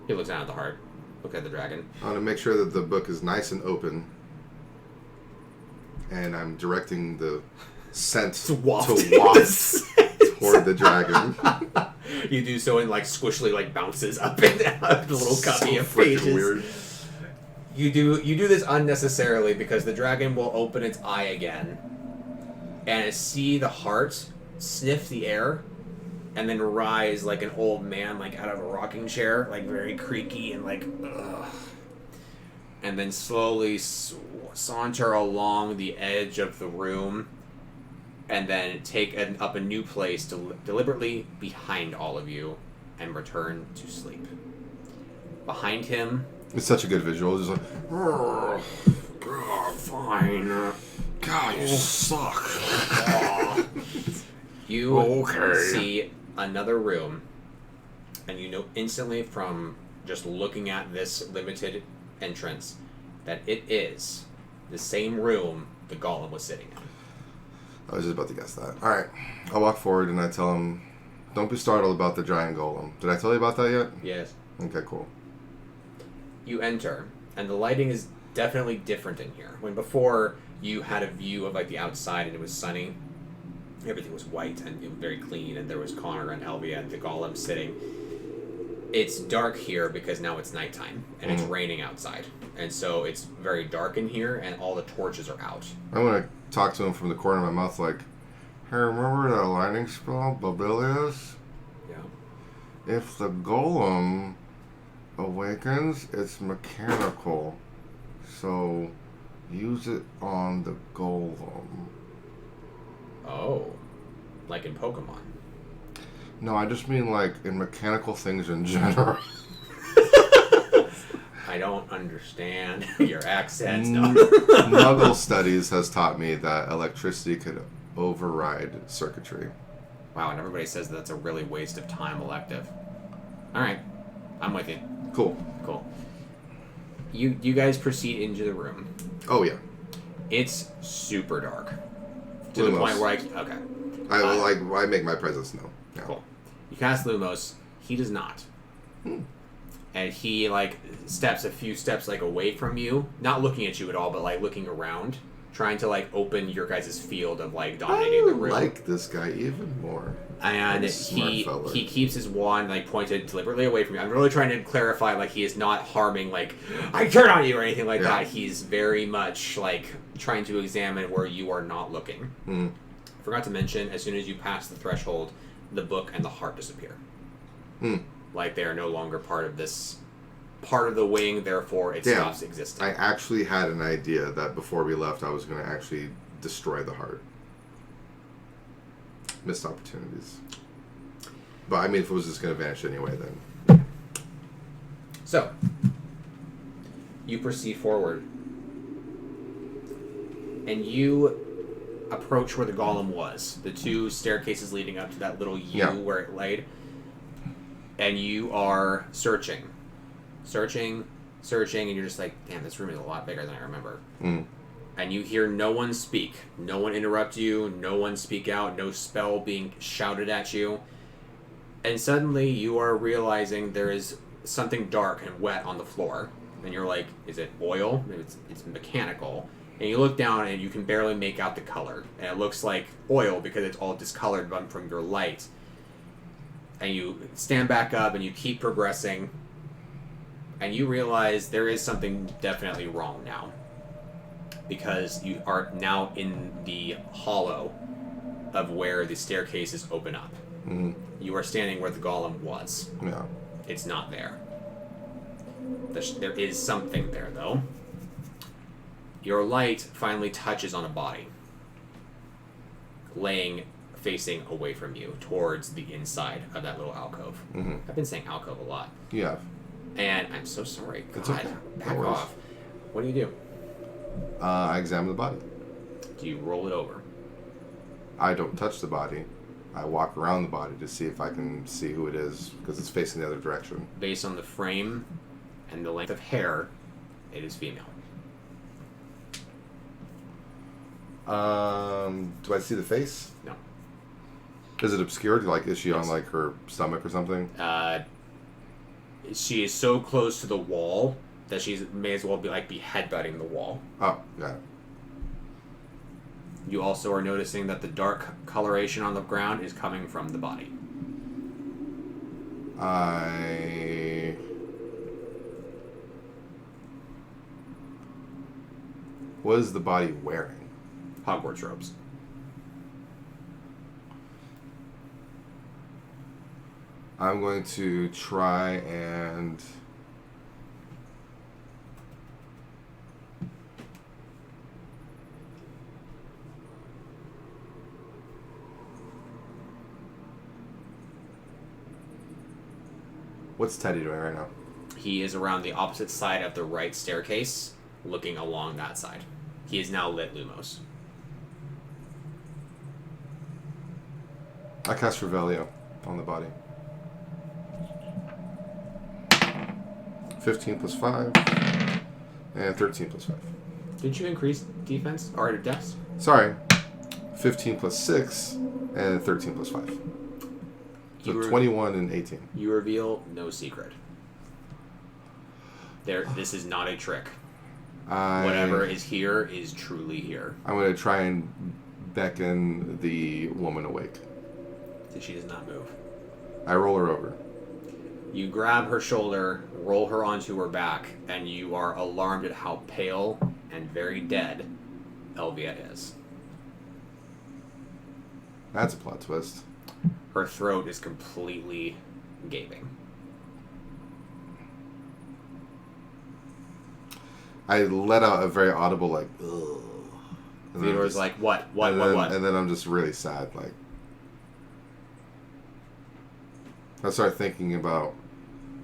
He looks down at the heart. Look at the dragon. I want to make sure that the book is nice and open. And I'm directing the scent to waft toward the dragon. You do so, and like squishly like bounces up and down the little copy of pages. Weird. You do this unnecessarily because the dragon will open its eye again, and see the heart sniff the air and then rise like an old man, like out of a rocking chair, like very creaky and like, ugh. And then slowly saunter along the edge of the room and then take up a new place deliberately behind all of you and return to sleep. Behind him... It's such a good visual. It's just like, fine. God, you suck. You see another room, and you know instantly from just looking at this limited entrance that it is the same room the golem was sitting in. I was just about to guess that. Alright. I walk forward and I tell him, don't be startled about the giant golem. Did I tell you about that yet? Yes. Okay, cool. You enter, and the lighting is definitely different in here. When before you had a view of like the outside and it was sunny, everything was white and very clean, and there was Connor and Elvia and the golem sitting. It's dark here because now it's nighttime and it's raining outside, and so it's very dark in here, and all the torches are out. I'm gonna talk to him from the corner of my mouth like, hey, remember that lightning spell, Babilius? Yeah. If the golem awakens, it's mechanical. So use it on the golem. Oh, like in Pokemon. No, I just mean like in mechanical things in general. I don't understand your accent. No. Nuggle Studies has taught me that electricity could override circuitry. Wow, and everybody says that's a really waste of time elective. Alright, I'm with you. Cool. Cool. You guys proceed into the room. Oh, yeah. It's super dark. To the point where okay. I make my presence known. Yeah. Cool. You cast Lumos. He does not. And he like steps a few steps like away from you, not looking at you at all, but like looking around, trying to like open your guys' field of like dominating the room. I like this guy even more. And he keeps his wand like pointed deliberately away from you. I'm really trying to clarify like he is not harming like I turn on you or anything like that. He's very much like trying to examine where you are not looking. I forgot to mention, as soon as you pass the threshold, the book and the heart disappear. Like they are no longer part of this part of the wing, therefore it stops existing. I actually had an idea that before we left I was going to actually destroy the heart. Missed opportunities. But I mean, if it was just going to vanish anyway, then. So, you proceed forward. And you approach where the golem was. The two staircases leading up to that little U where it laid. And you are searching. Searching, and you're just like, damn, this room is a lot bigger than I remember. And you hear no one speak. No one interrupt you. No one speak out. No spell being shouted at you. And suddenly you are realizing there is something dark and wet on the floor. And you're like, is it oil? It's mechanical. And you look down and you can barely make out the color. And it looks like oil because it's all discolored from your light. And you stand back up and you keep progressing. And you realize there is something definitely wrong now. Because you are now in the hollow of where the staircases open up. You are standing where the golem was. Yeah. It's not there. There is something there, though. Your light finally touches on a body. Laying, facing away from you, towards the inside of that little alcove. I've been saying alcove a lot. Yeah. And I'm so sorry. God, it's okay. Back off. What do you do? I examine the body. Do you roll it over? I don't touch the body. I walk around the body to see if I can see who it is, because it's facing the other direction. Based on the frame and the length of hair, it is female. Do I see the face? No. Is it obscured? Like, is she Yes. on like her stomach or something? She is so close to the wall that she may as well be headbutting the wall. Oh, got it. You also are noticing that the dark coloration on the ground is coming from the body. What is the body wearing? Hogwarts robes. I'm going to try and... What's Teddy doing right now? He is around the opposite side of the right staircase, looking along that side. He is now lit Lumos. I cast Revelio on the body. 15 plus 5. And 13 plus 5. Did you increase defense or dex? Sorry. 15 plus 6 and 13 plus 5. So 21 and 18. You reveal no secret. This is not a trick. Whatever is here is truly here. I'm going to try and beckon the woman awake. So she does not move. I roll her over. You grab her shoulder, roll her onto her back, and you are alarmed at how pale and very dead Elviet is. That's a plot twist. Her throat is completely gaping. I let out a very audible, like, ugh. And then I'm Theodore's just- like, what? And then I'm just really sad, like. I started thinking about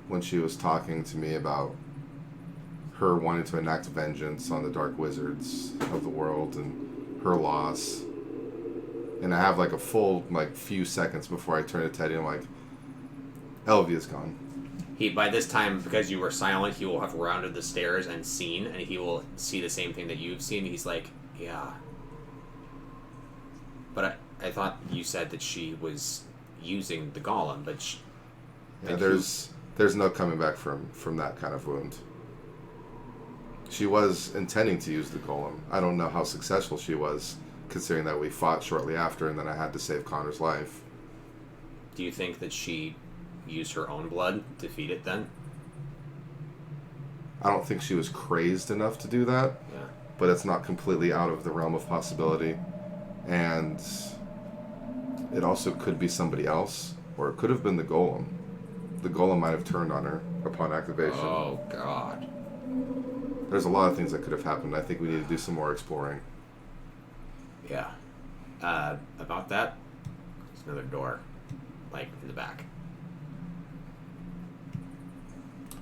when she was talking to me about her wanting to enact vengeance on the dark wizards of the world and her loss. And I have like a full few seconds before I turn to Teddy and I'm like, Elvia's gone. He, by this time, because you were silent, he will have rounded the stairs and seen, and he will see the same thing that you've seen. He's like, yeah. But I thought you said that she was using the golem, but Yeah, there's no coming back from that kind of wound. She was intending to use the golem. I don't know how successful she was, considering that we fought shortly after and then I had to save Connor's life. Do you think that she used her own blood to feed it then? I don't think she was crazed enough to do that, Yeah. but it's not completely out of the realm of possibility. And it also could be somebody else, or it could have been the golem. The golem might have turned on her upon activation. Oh, God. There's a lot of things that could have happened. I think we need to do some more exploring. Yeah. About that, there's another door, in the back.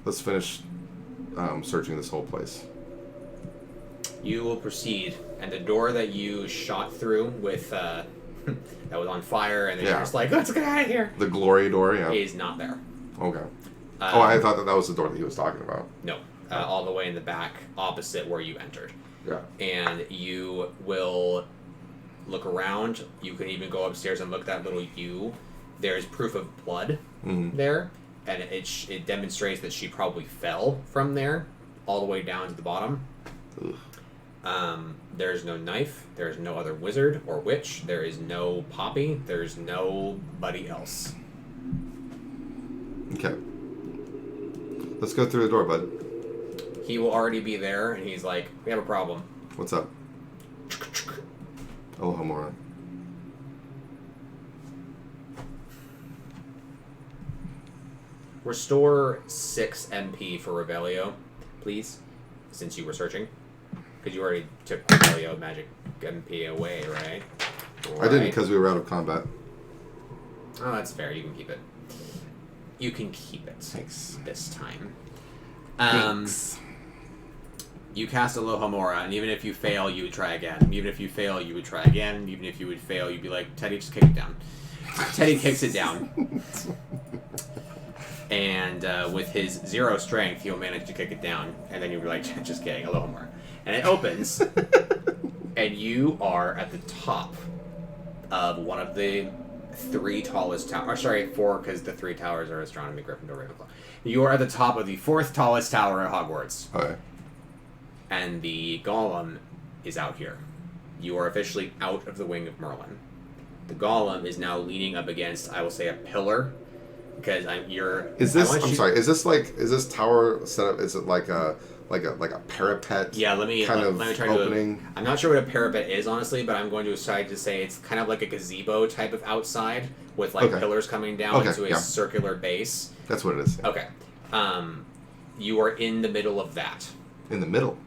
Let's finish searching this whole place. You will proceed, and the door that you shot through with, that was on fire, and then you're just like, let's get out of here, The glory door, yeah. is not there. Okay. I thought that was the door that he was talking about. No. All the way in the back, opposite where you entered. Yeah. And you will look around. You can even go upstairs and look at that little U. There's proof of blood there, and it demonstrates that she probably fell from there all the way down to the bottom. There's no knife. There's no other wizard or witch. There is no Poppy. There's nobody else. Okay. Let's go through the door, bud. He will already be there, and he's like, we have a problem. What's up? Aloha Mora. Restore 6 MP for Revelio, please, since you were searching. Because you already took Revelio magic MP away, right? I didn't because we were out of combat. Oh, that's fair. You can keep it. You can keep it. Thanks. This time. Thanks. You cast Aloha Mora, and even if you fail, you would try again. Even if you fail, you would try again. Even if you would fail, you'd be like, Teddy, just kick it down. Teddy kicks it down. And with his 0 strength, he'll manage to kick it down. And then you'll be like, just kidding, Aloha Mora. And it opens, and you are at the top of one of the 3 tallest towers. Sorry, 4, because the 3 towers are Astronomy, Gryffindor, Ravenclaw. You are at the top of the 4th tallest tower at Hogwarts. Okay. And the golem is out here. You are officially out of the Wing of Merlin. The golem is now leaning up against, I will say, a pillar, because Is this? I'm sorry. Is this tower set up? Is it like a like a parapet. Yeah, let me kind of let me try opening. to. I'm not sure what a parapet is, honestly, but I'm going to decide to say it's kind of like a gazebo type of outside with like Okay. pillars coming down Okay, into a yeah. circular base. That's what it is. Okay, you are in the middle of that, In the middle.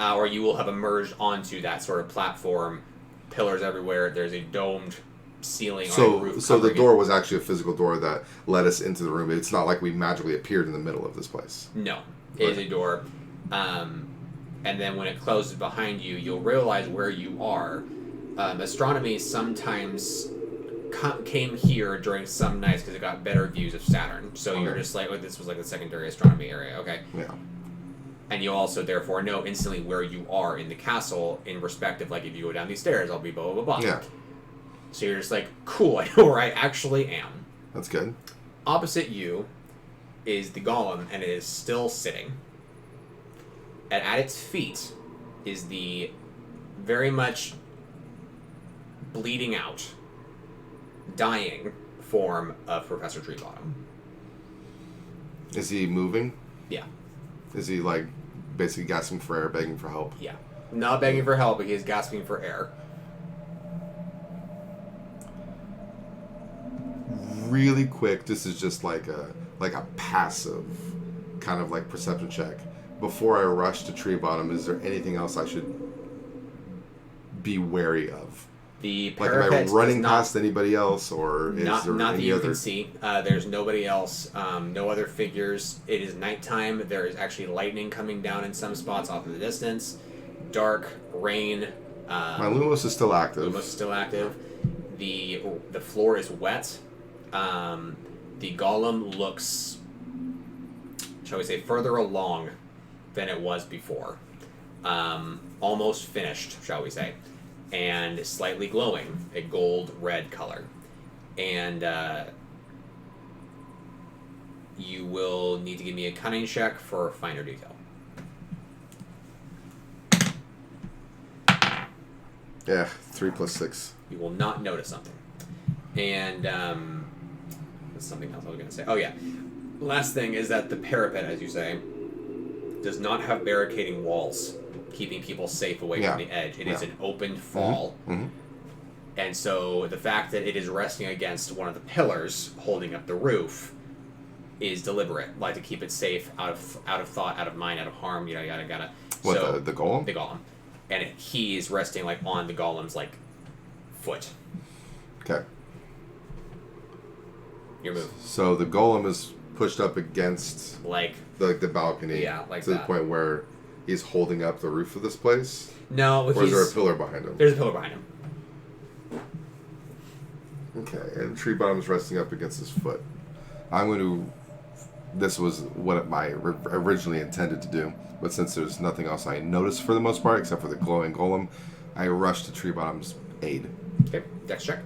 or you will have emerged onto that sort of platform. Pillars everywhere. There's a domed ceiling on a roof. So the covering it. door was actually a physical door that led us into the room. It's not like we magically appeared in the middle of this place. No, it is a door. And then when it closes behind you, you'll realize where you are. Astronomy sometimes came here during some nights because it got better views of Saturn. So you're Okay. just like, oh, this was like the secondary astronomy area, okay? Yeah. And you also therefore know instantly where you are in the castle in respect of like if you go down these stairs, I'll be blah blah blah. Yeah. So you're just like, cool, I know where I actually am. That's good. Opposite you is the golem, and it is still sitting. And at its feet is the very much bleeding out, dying form of Professor Treebottom. Is he moving? Yeah. Is he like basically gasping for air, begging for help? Yeah. Not begging for help, but he is gasping for air. Really quick, this is just like a passive kind of like perception check. Before I rush to Tree Bottom, is there anything else I should be wary of? The Like, am I parapet running does not, past anybody else, or is not there that any you other? can see. There's nobody else. No other figures. It is nighttime. There is actually lightning coming down in some spots off in the distance. Dark, rain. My Lumos is still active. Lumos is still active. The floor is wet. The golem looks, shall we say, further along than it was before. Almost finished, shall we say. And slightly glowing, a gold-red color. And you will need to give me a cunning check for finer detail. Yeah, 3 + 6. You will not notice something. And there's something else I was going to say. Oh, yeah. Last thing is that the parapet, as you say, does not have barricading walls, keeping people safe away Yeah. from the edge. It is Yeah. an open fall. Mm-hmm. And so the fact that it is resting against one of the pillars holding up the roof is deliberate, like to keep it safe, out of thought, out of mind, out of harm, yada yada yada. What, So the golem? the golem, and he is resting like on the golem's like foot. Okay. Your move, So the golem is pushed up against like the balcony. Yeah, like to the that. point where he's holding up the roof of this place. no, Or is there a pillar behind him? there's a pillar behind him. Okay, and Tree Bottom's resting up against his foot. I'm going to. This was what I originally intended to do, but since there's nothing else I noticed for the most part except for the glowing golem, I rushed to Tree Bottom's aid. Okay, dex check.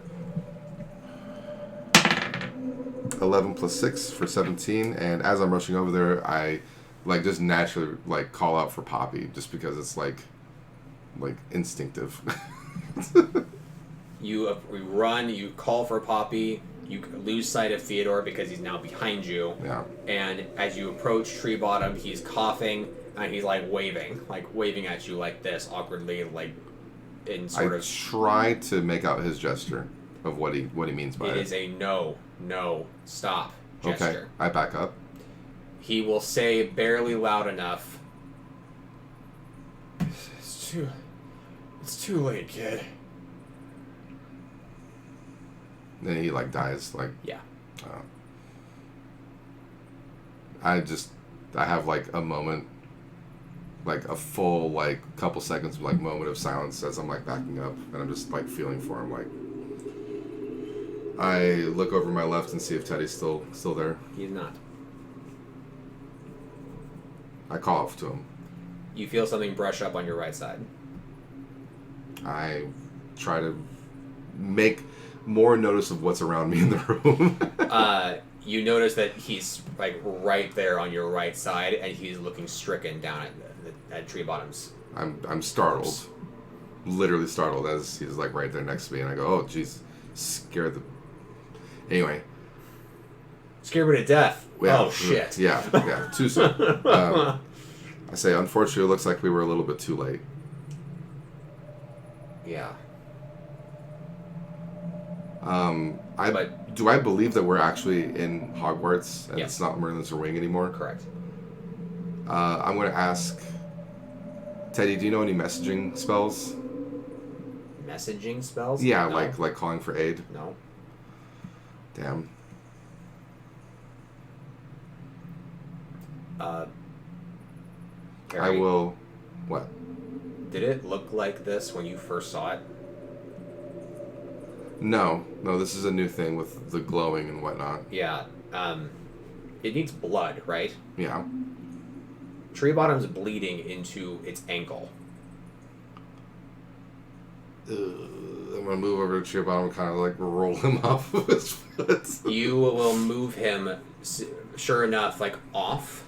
11 + 6 for 17, and as I'm rushing over there, I just naturally call out for Poppy just because it's like instinctive. You run, you call for Poppy, you lose sight of Theodore because he's now behind you. Yeah. And as you approach Tree Bottom, he's coughing and he's waving at you like this, awkwardly, like in sort I of. try to make out his gesture of what he means by It it. is a no, stop gesture. Okay, I back up. He will say barely loud enough. It's too late, kid. Then he dies Yeah. I have a moment, a full couple seconds of moment of silence as I'm backing up, and I'm just feeling for him. I look over my left and see if Teddy's still there. He's not. I call out to him. You feel something brush up on your right side. I try to make more notice of what's around me in the room. You notice that he's right there on your right side, and he's looking stricken down at Tree Bottom's. I'm startled, literally startled, as he's right there next to me, and I go, "Oh, jeez," scared the. Anyway. Scared me to death. Yeah, Oh shit. Yeah, too soon. I say, unfortunately, it looks like we were a little bit too late. Yeah. Do I believe that we're actually in Hogwarts and Yes. it's not Merlin's Ring anymore? Correct. I'm going to ask Teddy. Do you know any messaging spells? Messaging spells? Yeah, No. like calling for aid. No. Damn. I Carrie, will. What? Did it look like this when you first saw it? No. This is a new thing with the glowing and whatnot. Yeah. It needs blood, right? Yeah. Tree Bottom's bleeding into its ankle. I'm gonna move over to Tree Bottom and kind of like roll him off of his foot. You will move him, sure enough, like off,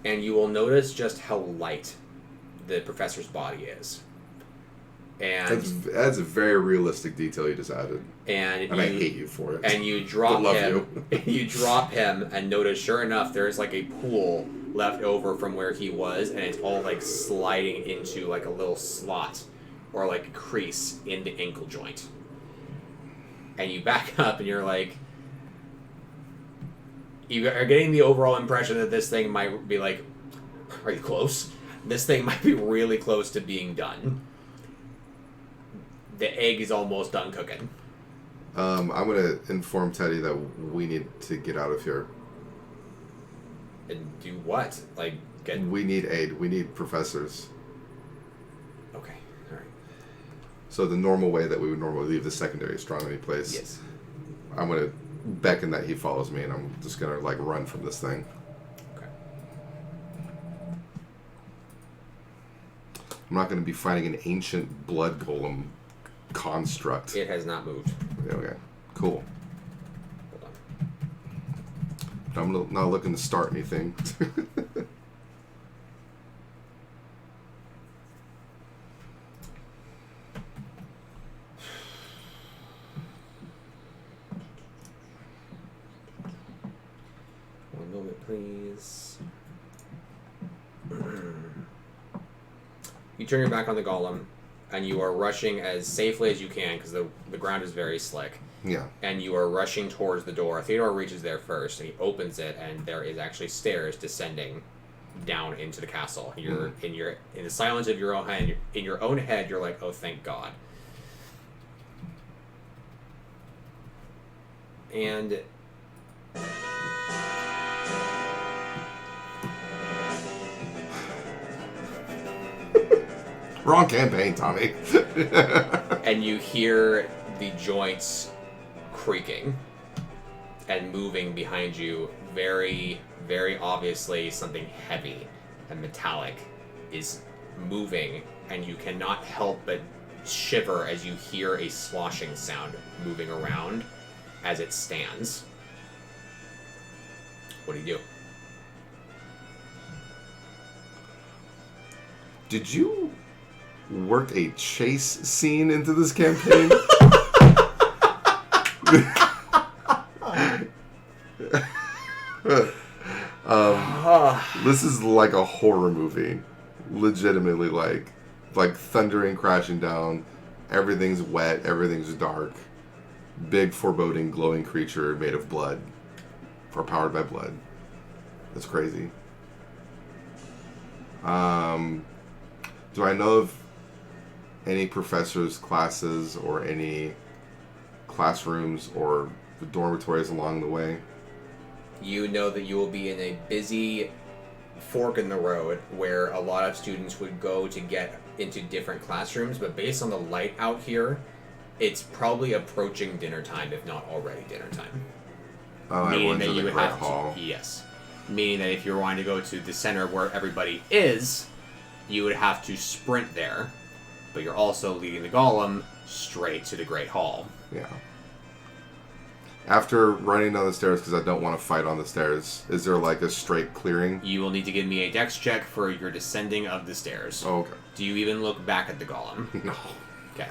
and you will notice just how light the professor's body is. And That's a very realistic detail you just added, and I hate you for it. And you drop But love him. You drop him, and notice, sure enough, there's like a pool left over from where he was, and it's all like sliding into like a little slot or like a crease in the ankle joint. And you back up, and you're like, you are getting the overall impression that this thing might be like, are you close? This thing might be really close to being done. The egg is almost done cooking. I'm gonna inform Teddy that we need to get out of here. And do what? Like, get... We need aid. We need professors. Okay, alright. So the normal way that we would normally leave the secondary astronomy place. Yes. I'm gonna beckon that he follows me, and I'm just gonna like run from this thing. Okay. I'm not gonna be fighting an ancient blood golem construct. It has not moved. Okay, cool. Hold on. But I'm not looking to start anything. One moment, please. You turn your back on the golem, and you are rushing as safely as you can because the ground is very slick. Yeah. And you are rushing towards the door. Theodore reaches there first, and he opens it, and there is actually stairs descending down into the castle. You're in the silence of your own head. In your own head, you're like, "Oh, thank God." And Wrong campaign, Tommy. and you hear the joints creaking and moving behind you. Very, very obviously, something heavy and metallic is moving, and you cannot help but shiver as you hear a sloshing sound moving around as it stands. What do you do? Did you work a chase scene into this campaign? This is like a horror movie. Legitimately, like thundering crashing down. Everything's wet. Everything's dark. Big foreboding glowing creature made of blood. Or powered by blood. That's crazy. Do I know of any professors' classes or any classrooms or dormitories along the way? You know that you will be in a busy fork in the road where a lot of students would go to get into different classrooms, but based on the light out here, it's probably approaching dinner time, if not already dinner time. Oh, Meaning everyone's that in you the would great have hall. to, yes. Meaning that if you're wanting to go to the center where everybody is, you would have to sprint there, but you're also leading the golem straight to the Great Hall. Yeah. After running down the stairs, because I don't want to fight on the stairs, is there like a straight clearing? You will need to give me a dex check for your descending of the stairs. Oh, okay. Do you even look back at the golem? No. Okay.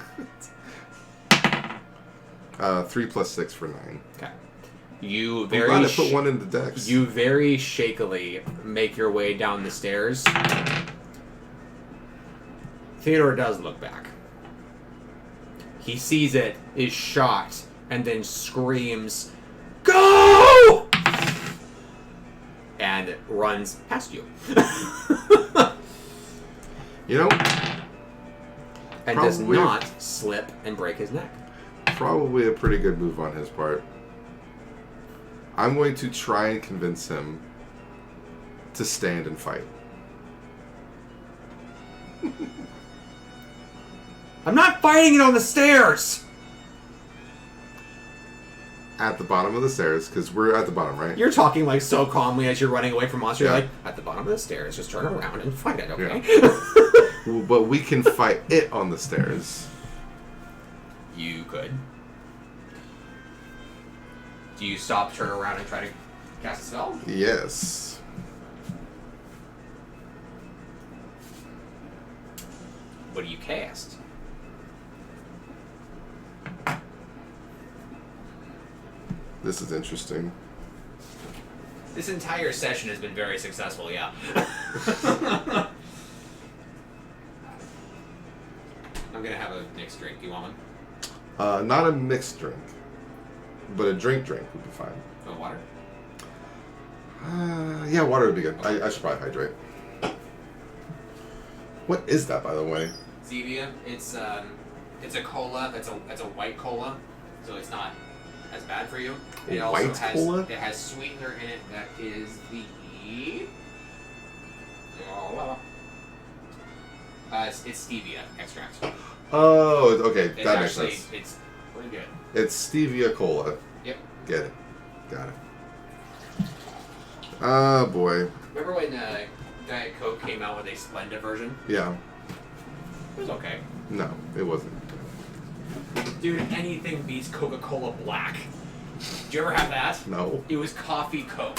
3 + 6 for 9. Okay. You I'm very glad I put one in the decks. you very shakily make your way down the stairs. Theodore does look back. He sees it, is shocked, and then screams, "Go!" and runs past you. You know, And does Probably- not slip and break his neck. probably a pretty good move on his part. I'm going to try and convince him to stand and fight. I'm not fighting it on the stairs! At the bottom of the stairs, because we're at the bottom, right? You're talking like so calmly as you're running away from monster. Yeah. You're like, at the bottom of the stairs, just turn around and fight it, okay? Well, but we can fight it on the stairs. You could. Do you stop, turn around, and try to cast a spell? Yes. What do you cast? This is interesting. This entire session has been very successful, yeah. I'm gonna have a mixed drink. Do you want one? Not a mixed drink, but a drink would be fine. Oh, water? Yeah, water would be good. I should probably hydrate. What is that, by the way? Zevia. It's a cola. It's a white cola, so it's not as bad for you. It A also white has cola? it has sweetener in it that is the it's stevia extract. Oh, okay, It's that makes actually sense. it's pretty good. It's stevia cola. Yep. Get it. Got it. Oh, boy. Remember when Diet Coke came out with a Splenda version? Yeah. It was okay. No, it wasn't. Dude, anything beats Coca-Cola Black. Did you ever have that? No. It was coffee Coke.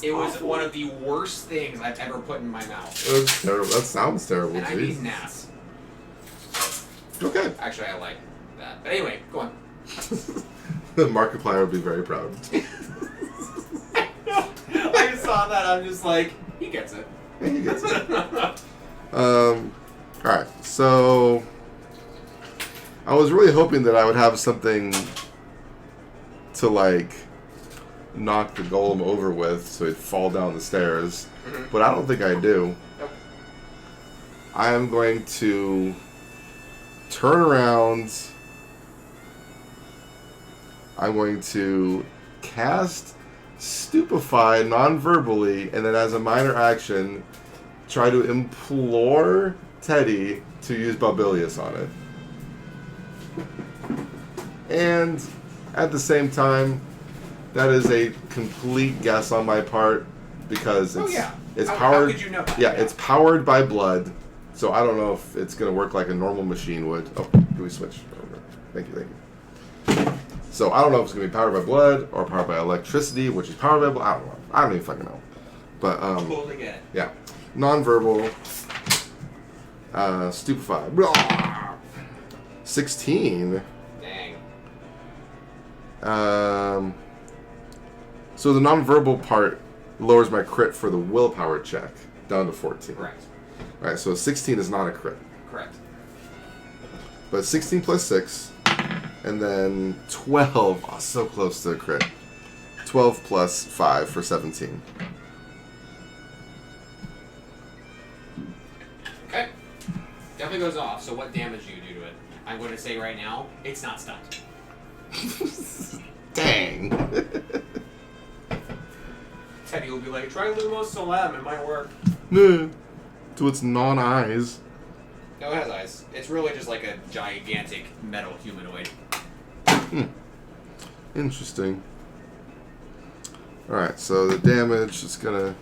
It was awful. one of the worst things I've ever put in my mouth. It was terrible. That sounds terrible, And I've geez. eaten ass. Okay. Actually, I like that. But anyway, go on. Markiplier would be very proud. I saw that. I'm just like, he gets it. He gets it. Alright, so I was really hoping that I would have something to like knock the golem over with so he'd fall down the stairs. But I don't think I do. Nope. I am going to turn around. I'm going to cast Stupefy non-verbally, and then as a minor action, try to implore Teddy to use Babilius on it. And at the same time, that is a complete guess on my part because it's it's How powered. could you know that? Yeah, it's powered by blood, so I don't know if it's gonna work like a normal machine would. Oh, can we switch over? Thank you. So I don't know if it's gonna be powered by blood or powered by electricity, which is powered by blood. I don't know. I don't even fucking know. But Totally get it. yeah, non-verbal, stupefy. Blah. 16. Dang. So the non-verbal part lowers my crit for the willpower check down to 14. Correct. All right, so 16 is not a crit. Correct. But 16 plus 6, and then 12. Oh, so close to a crit. 12 plus 5 for 17. Okay. Definitely goes off. So what damage do you do to it? I'm going to say right now, it's not stunned. Dang. Teddy will be like, try Lumos Solem, it might work. To its non-eyes. No, it has eyes. It's really just like a gigantic metal humanoid. Interesting. Alright, so the damage is gonna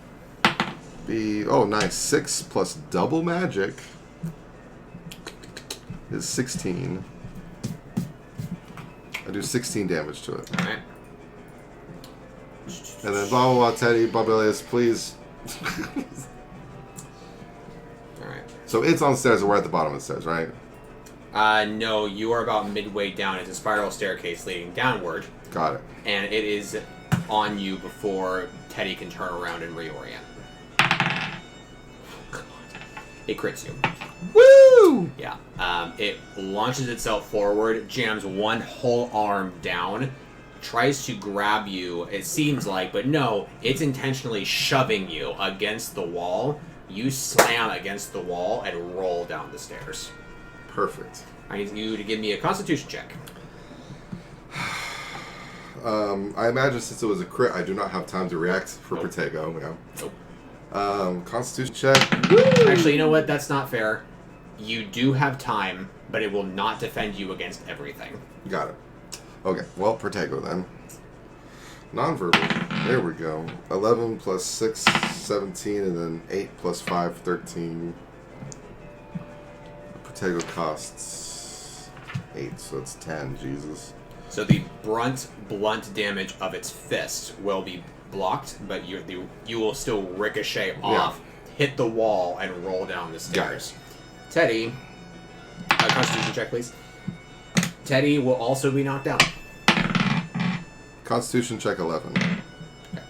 be... Oh, nice. 6 plus double magic is 16. I do 16 damage to it. Alright. And then blah blah blah, Teddy, Babilius, please. Alright. So it's on the stairs, and we're at the bottom of the stairs, right? No, you are about midway down. It's a spiral staircase leading downward. Got it. And it is on you before Teddy can turn around and reorient. It crits you. Woo! Yeah. It launches itself forward, jams one whole arm down, tries to grab you, it seems like, but no, it's intentionally shoving you against the wall. You slam against the wall and roll down the stairs. Perfect. I need you to give me a Constitution check. I imagine since it was a crit, I do not have time to react for Nope. Protego. Yeah. Nope. Constitution check. Actually, you know what? That's not fair. You do have time, but it will not defend you against everything. Got it. Okay, well, Protego then. Nonverbal. There we go. 11 plus 6, 17, and then 8 plus 5, 13. Protego costs 8, so it's 10. Jesus. So the blunt damage of its fist will be blocked, but you will still ricochet off, hit the wall, and roll down the stairs. Teddy, Constitution check, please. Teddy will also be knocked down. Constitution check 11. Okay.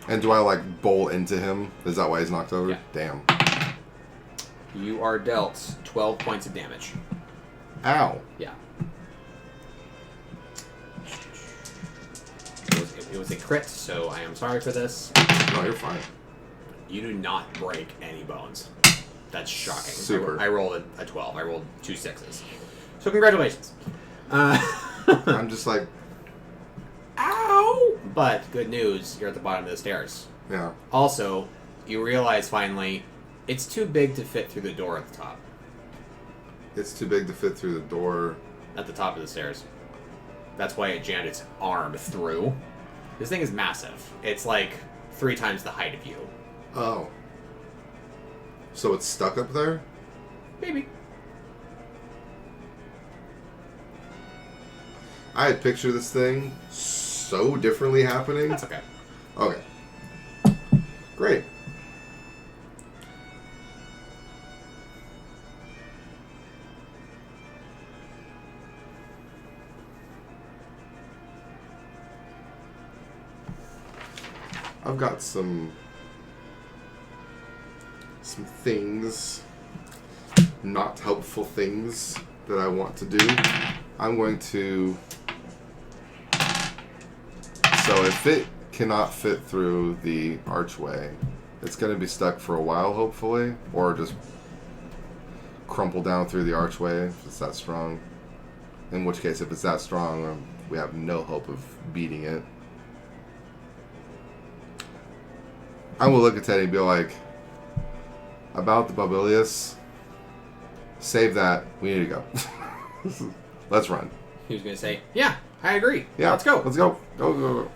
And do I, like, bowl into him? Is that why he's knocked over? Yeah. Damn. You are dealt 12 points of damage. Ow. Yeah. It was a crit, so I am sorry for this. No, you're fine. You do not break any bones. That's shocking. Super. I rolled a 12. I rolled 2 6s. So congratulations. I'm just like, Ow! But good news, you're at the bottom of the stairs. yeah. Also, you realize finally, it's too big to fit through the door at the top. It's too big to fit through the door. At the top of the stairs. That's why it jammed its arm through. This thing is massive. It's like 3 times the height of you. Oh. So it's stuck up there? Maybe. I had pictured this thing so differently happening. That's okay. Okay. Great. I've got some things, not helpful things that I want to do. I'm going to... So if it cannot fit through the archway, it's going to be stuck for a while, hopefully, or just crumple down through the archway if it's that strong. In which case, if it's that strong, we have no hope of beating it. I'm going to look at Teddy and be like, about the Babilius, save that, we need to go. Let's run. He was going to say, yeah, I agree. Yeah, Let's go. Let's go. Go.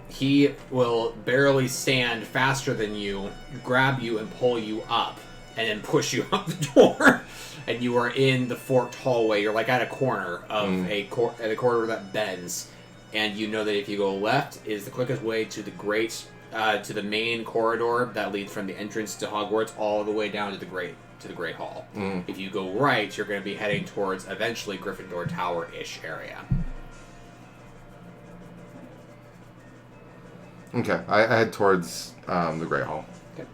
He will barely stand faster than you, grab you and pull you up, and then push you out the door. And you are in the forked hallway. You're like at a corner of a corridor that bends. And you know that if you go left is the quickest way to the main corridor that leads from the entrance to Hogwarts all the way down to the Great Hall. If you go right, you're going to be heading towards eventually Gryffindor Tower-ish area. Okay, I head towards the Great Hall. Okay.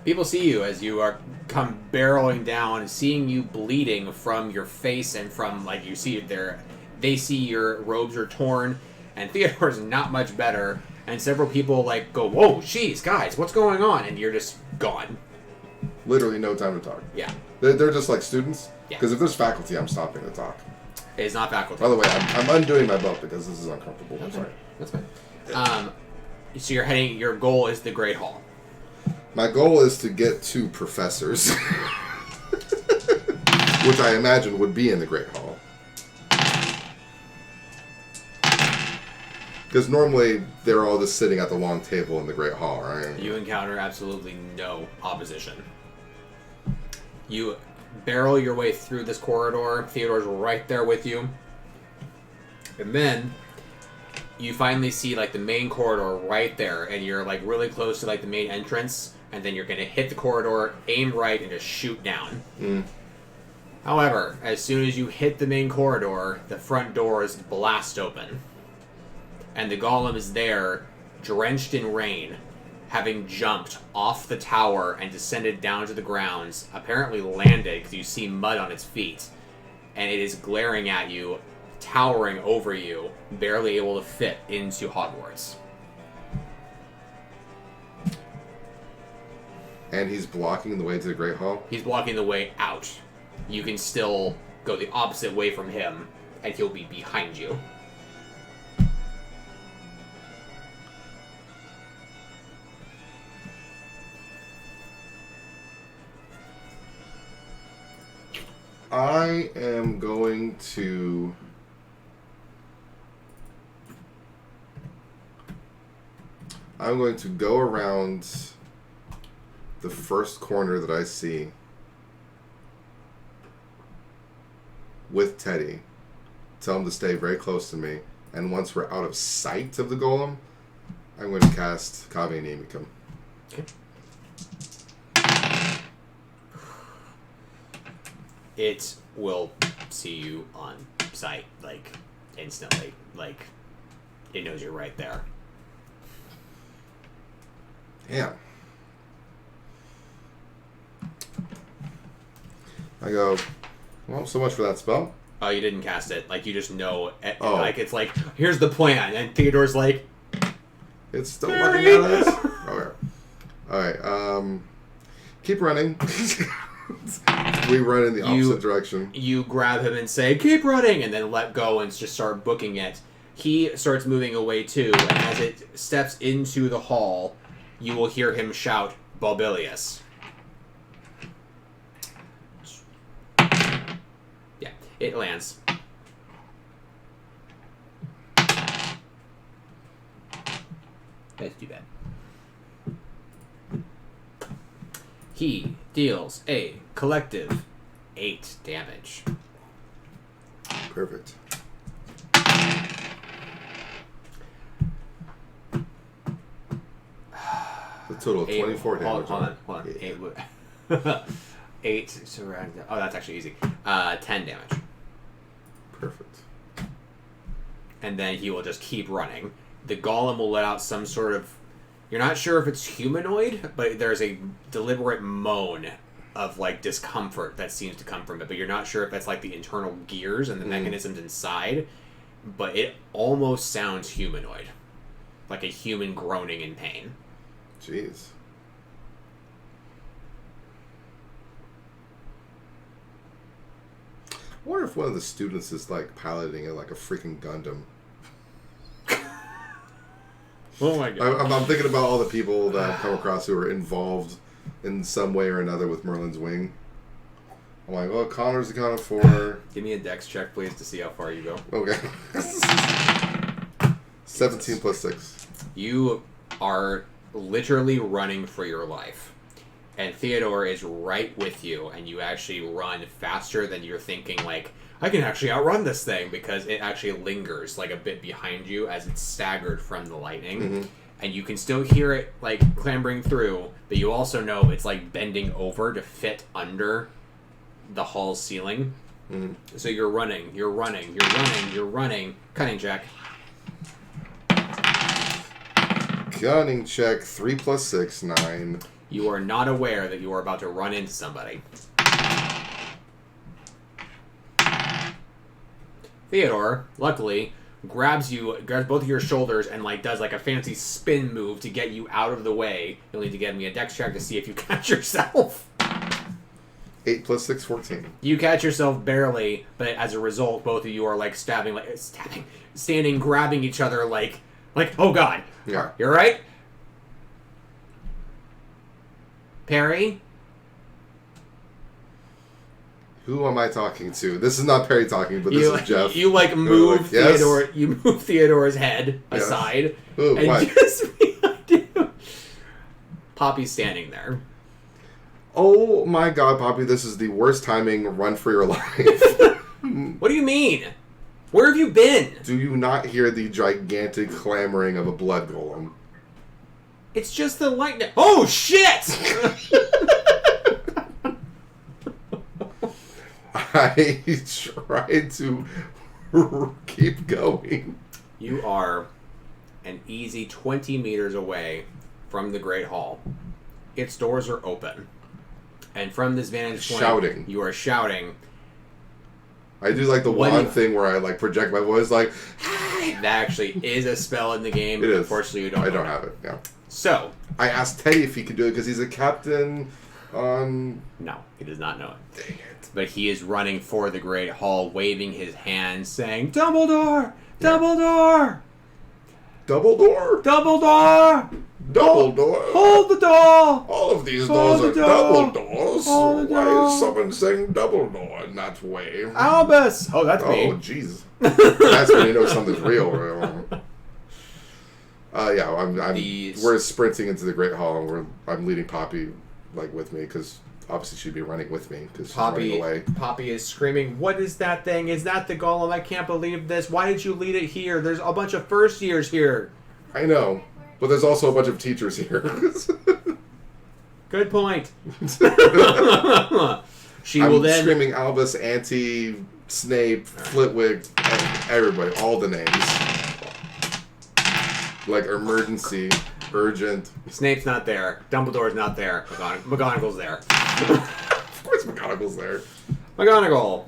People see you as you are come barreling down, seeing you bleeding from your face and from, like, you see there. They see your robes are torn, and Theodore's not much better. And several people, like, go, whoa, jeez, guys, what's going on? And you're just gone. Literally no time to talk. Yeah. They're just like students? Yeah. Because if there's faculty, I'm stopping to talk. It is not faculty. By the way, I'm undoing my belt because this is uncomfortable. I'm sorry. That's fine. So you're heading, your goal is the Great Hall. My goal is to get to professors. Which I imagine would be in the Great Hall. Because normally they're all just sitting at the long table in the Great Hall, right? You encounter absolutely no opposition. You barrel your way through this corridor. Theodore's right there with you. And then you finally see, like, the main corridor right there, and you're, like, really close to, like, the main entrance, and then you're going to hit the corridor, aim right, and just shoot down. However, as soon as you hit the main corridor, the front doors blast open. And the golem is there, drenched in rain, having jumped off the tower and descended down to the grounds, apparently landed because you see mud on its feet. And it is glaring at you, towering over you, barely able to fit into Hogwarts. And he's blocking the way to the Great Hall? He's blocking the way out. You can still go the opposite way from him, and he'll be behind you. I am going to... go around the first corner that I see with Teddy. Tell him to stay very close to me. And once we're out of sight of the golem, I'm going to cast Kave Inimicum. Okay. It will see you on sight, like, instantly. Like, it knows you're right there. Damn. I go, well, so much for that spell. Oh, you didn't cast it. Like, you just know. Oh. Like, it's like, here's the plan. And Theodore's like, It's still Mary! looking at us. Okay. Alright, keep running. We run in the opposite direction. You grab him and say, keep running, and then let go and just start booking it. He starts moving away too, and as it steps into the hall, you will hear him shout, Bobilius. Yeah, it lands. That's too bad. He deals a collective 8 damage. Perfect. A total of 24 damage. Hold on. Yeah. 8 surround. Oh, that's actually easy. 10 damage. Perfect. And then he will just keep running. The golem will let out some sort of... You're not sure if it's humanoid, but there's a deliberate moan of, like, discomfort that seems to come from it. But you're not sure if that's, like, the internal gears and the mechanisms inside. But it almost sounds humanoid. Like a human groaning in pain. Jeez. I wonder if one of the students is, like, piloting it like a freaking Gundam. Oh my god. I'm thinking about all the people that I've come across who are involved in some way or another with Merlin's wing. I'm like, well, Connor's accounted for. Give me a dex check, please, to see how far you go. Okay. 17 plus 6. You are literally running for your life. And Theodore is right with you, and you actually run faster than you're thinking, like, I can actually outrun this thing, because it actually lingers, like, a bit behind you as it's staggered from the lightning. Mm-hmm. And you can still hear it, like, clambering through, but you also know it's, like, bending over to fit under the hall's ceiling. Mm-hmm. So you're running. Cunning check. Cunning check, 3 plus 6, 9. You are not aware that you are about to run into somebody. Theodore, luckily, grabs both of your shoulders and, like, does, like, a fancy spin move to get you out of the way. You'll need to get me a dex check to see if you catch yourself. 8 plus 6, 14. You catch yourself barely, but as a result, both of you are, like, standing, grabbing each other, like, oh god. Yeah. You're right? Perry? Who am I talking to? This is not Perry talking, but this is Jeff. You, like, move yes? Theodore. You move Theodore's head Yes. aside. Ooh, and what? just behind you, Poppy's standing there. Oh my god, Poppy, this is the worst timing. Run for your life. What do you mean? Where have you been? Do you not hear the gigantic clamoring of a blood golem? It's just the lightning. Oh, shit! I try to keep going. You are an easy 20 meters away from the Great Hall. Its doors are open. And from this vantage point, Shouting. you are shouting. I do like the When wand you- thing where I like project my voice like, That actually is a spell in the game. It is. Unfortunately, you don't. I don't own have it. Yeah. So, I asked Teddy if he could do it because he's a captain on. no, he does not know it. Dang it. But he is running for the Great Hall, waving his hands, saying, Dumbledore! Dumbledore! Dumbledore? Dumbledore! Dumbledore? Hold the door! All of these Hold doors the are door. double doors. Hold the Why door. is someone saying Dumbledore in that way? Albus! Oh, that's Oh, me. jeez. That's when you know something's real. Yeah, we're sprinting into the Great Hall, and I'm leading Poppy like with me because obviously she'd be running with me because she's running away. Poppy is screaming, "What is that thing? Is that the golem? I can't believe this. Why did you lead it here? There's a bunch of first years here." I know, but there's also a bunch of teachers here. Good point. She I'm will then screaming Albus, Auntie, Snape, Flitwick, everybody, all the names. Like emergency, urgent. Snape's not there. Dumbledore's not there. McGonagall's there. Of course McGonagall's there. McGonagall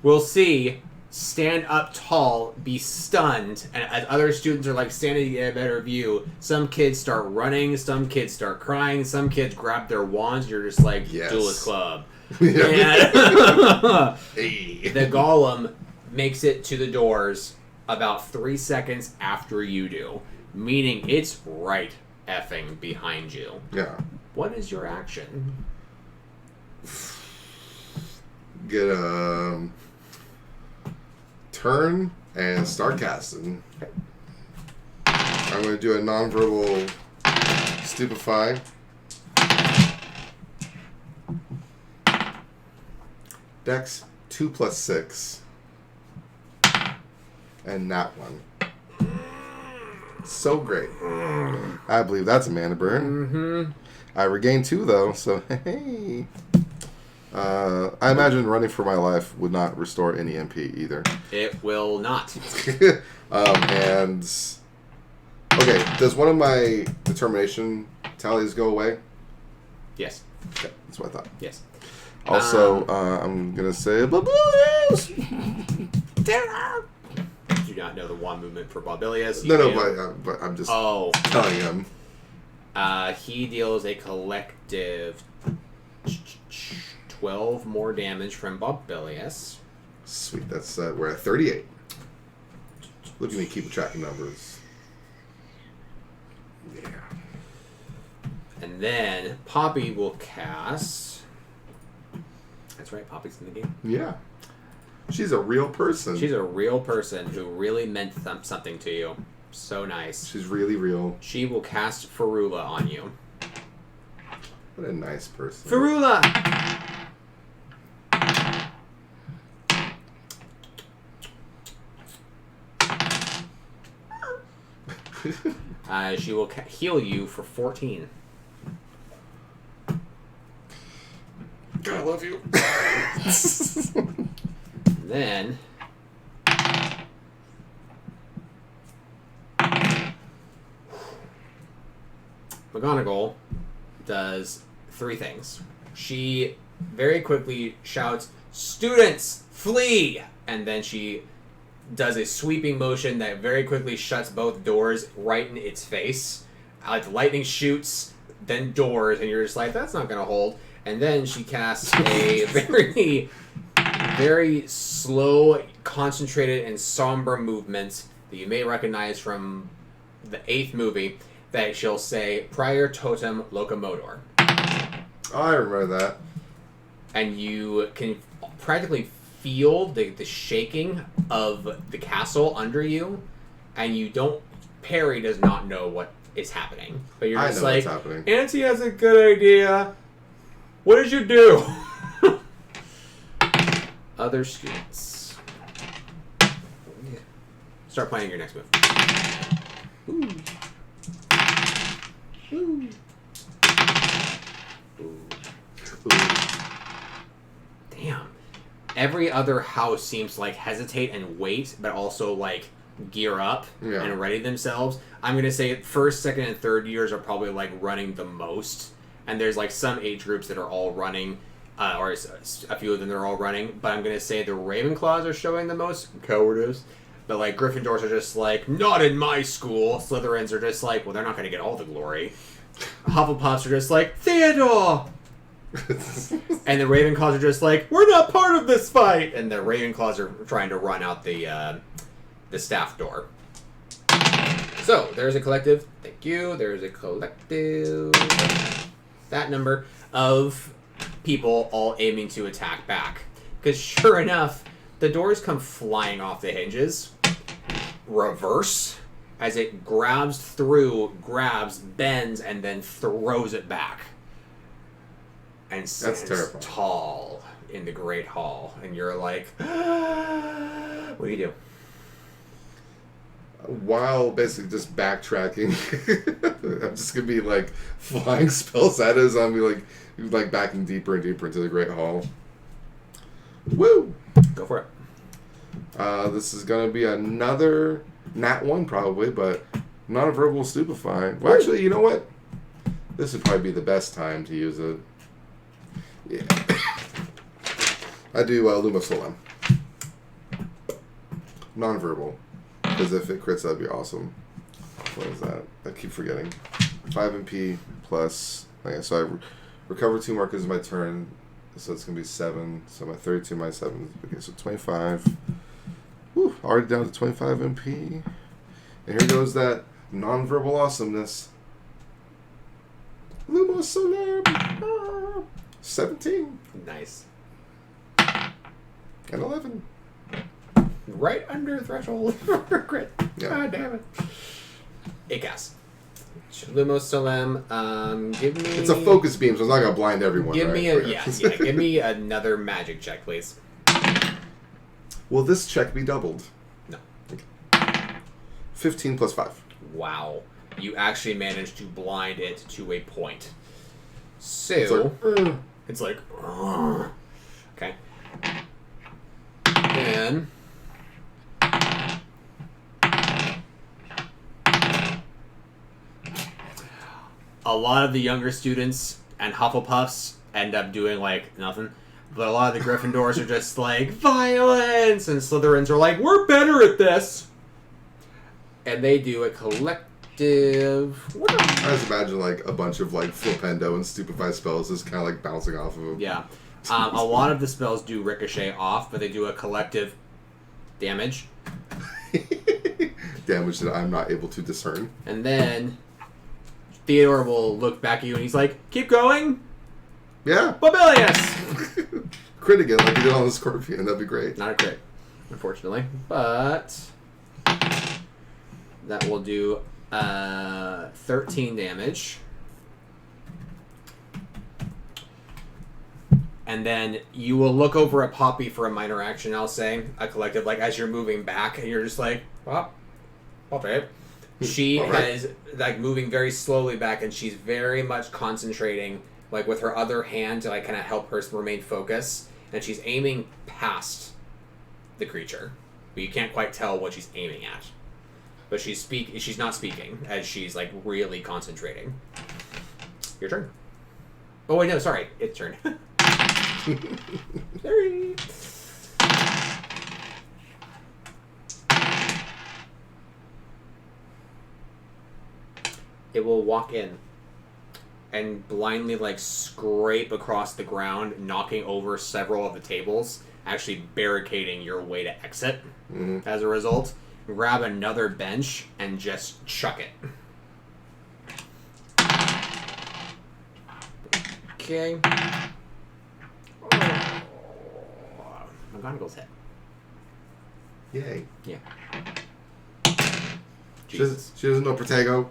will see stand up tall, be stunned, and as other students are like standing to get a better view, some kids start running, some kids start crying, some kids grab their wands. You're just like Yes. Duelist Club. Yeah. And Hey. the golem makes it to the doors about 3 seconds after you do, meaning it's right effing behind you. Yeah. What is your action? Get a turn and start casting. I'm going to do a nonverbal stupefy. Dex 2 plus 6. And that one. So great. I believe that's a mana burn. Mm-hmm. I regained 2 though, so hey. I imagine running for my life would not restore any MP either. It will not. And okay, does one of my determination tallies go away? Yes. Okay, that's what I thought. Yes. Also, I'm gonna say Babbilius. Do not know the wand movement for Bobilius. But I'm just Oh. telling him. He deals a collective 12 more damage from Bobilius. Sweet, that's we're at 38. Look at me keeping track of numbers. Yeah. And then Poppy will cast. That's right, Poppy's in the game. Yeah. She's a real person. She's a real person who really meant something to you. So nice. She's really real. She will cast Ferula on you. What a nice person. Ferula! She will heal you for 14. God, I love you. Then McGonagall does 3 things. She very quickly shouts, "Students, flee!" And then she does a sweeping motion that very quickly shuts both doors right in its face. Like lightning shoots, then doors, and you're just like, that's not going to hold. And then she casts a very, very slow, concentrated, and somber movement that you may recognize from the 8th movie that she'll say, Prior Totem Locomotor. Oh, I remember that. And you can practically feel the shaking of the castle under you, and you don't... Perry does not know what is happening. But you're I just know like, what's happening. Auntie has a good idea. What did you do? Other students. Start planning your next move. Ooh. Ooh. Ooh. Ooh. Damn. every other house seems to like hesitate and wait, but also like gear up Yeah. and ready themselves. I'm gonna say first, second, and third years are probably like running the most, and there's like some age groups that are all running, or a few of them that are all running. But I'm gonna say the Ravenclaws are showing the most cowardice. But like Gryffindors are just like, not in my school. Slytherins are just like, well, they're not gonna get all the glory. Hufflepuffs are just like, Theodore. And the Ravenclaws are just like, we're not part of this fight. And the Ravenclaws are trying to run out the staff door. So there's a collective. Thank you. There's a collective. That number of people all aiming to attack back. Because sure enough, the doors come flying off the hinges. Reverse. As it grabs through, bends, and then throws it back. And stands terrifying. tall in the Great Hall. And you're like, what do you do? While basically just backtracking, I'm just gonna be like flying spells at us. I'm gonna be like backing deeper and deeper into the Great Hall. Woo! Go for it. This is gonna be another nat 1 probably, but non-verbal stupefy. Well, actually, you know what? This would probably be the best time to use it. Yeah. I do Lumos Solem. Non-verbal. Because if it crits, that'd be awesome. What is that? I keep forgetting. 5 MP plus... Okay, so I recover 2 markers in my turn. So it's going to be 7. So my 32 minus 7. Okay, so 25. Whew, already down to 25 MP. And here goes that non-verbal awesomeness. Lumos Solem! 17. Nice. And 11. Right under threshold for crit. Yeah. God damn it. Icas. Lumos Solem. Give me... It's a focus beam, so it's not going to blind everyone, Give right? me a... Yeah. Give me another magic check, please. Will this check be doubled? No. 15 plus 5. Wow. You actually managed to blind it to a point. So... It's like, It's like, "Ugh." Okay. Then a lot of the younger students and Hufflepuffs end up doing like nothing. But a lot of the Gryffindors are just like, violence! And Slytherins are like, we're better at this! And they do a collective... I just imagine like a bunch of like flipendo and stupefy spells just kind of like bouncing off of them. Yeah. A lot of the spells do ricochet off, but they do a collective damage. Damage that I'm not able to discern. And then Theodore will look back at you and he's like, keep going, Yeah. Mobilius! Crit again like you did on the Scorpion. That'd be great. Not a crit, unfortunately. But that will do 13 damage. And then you will look over at Poppy for a minor action, I'll say. A collective, like, as you're moving back, and you're just like, Poppy. She All right. is, like, moving very slowly back, and she's very much concentrating, like, with her other hand to, like, kind of help her remain focused. And she's aiming past the creature. But you can't quite tell what she's aiming at. But she's not speaking, as she's, like, really concentrating. Your turn. Oh, wait, no, sorry. It's turn. Sorry. It will walk in and blindly like scrape across the ground, knocking over several of the tables, actually barricading your way to exit. Mm-hmm. As a result, grab another bench and just chuck it. Okay. McGonagall's hit. Yay. Yeah. She doesn't know Protego.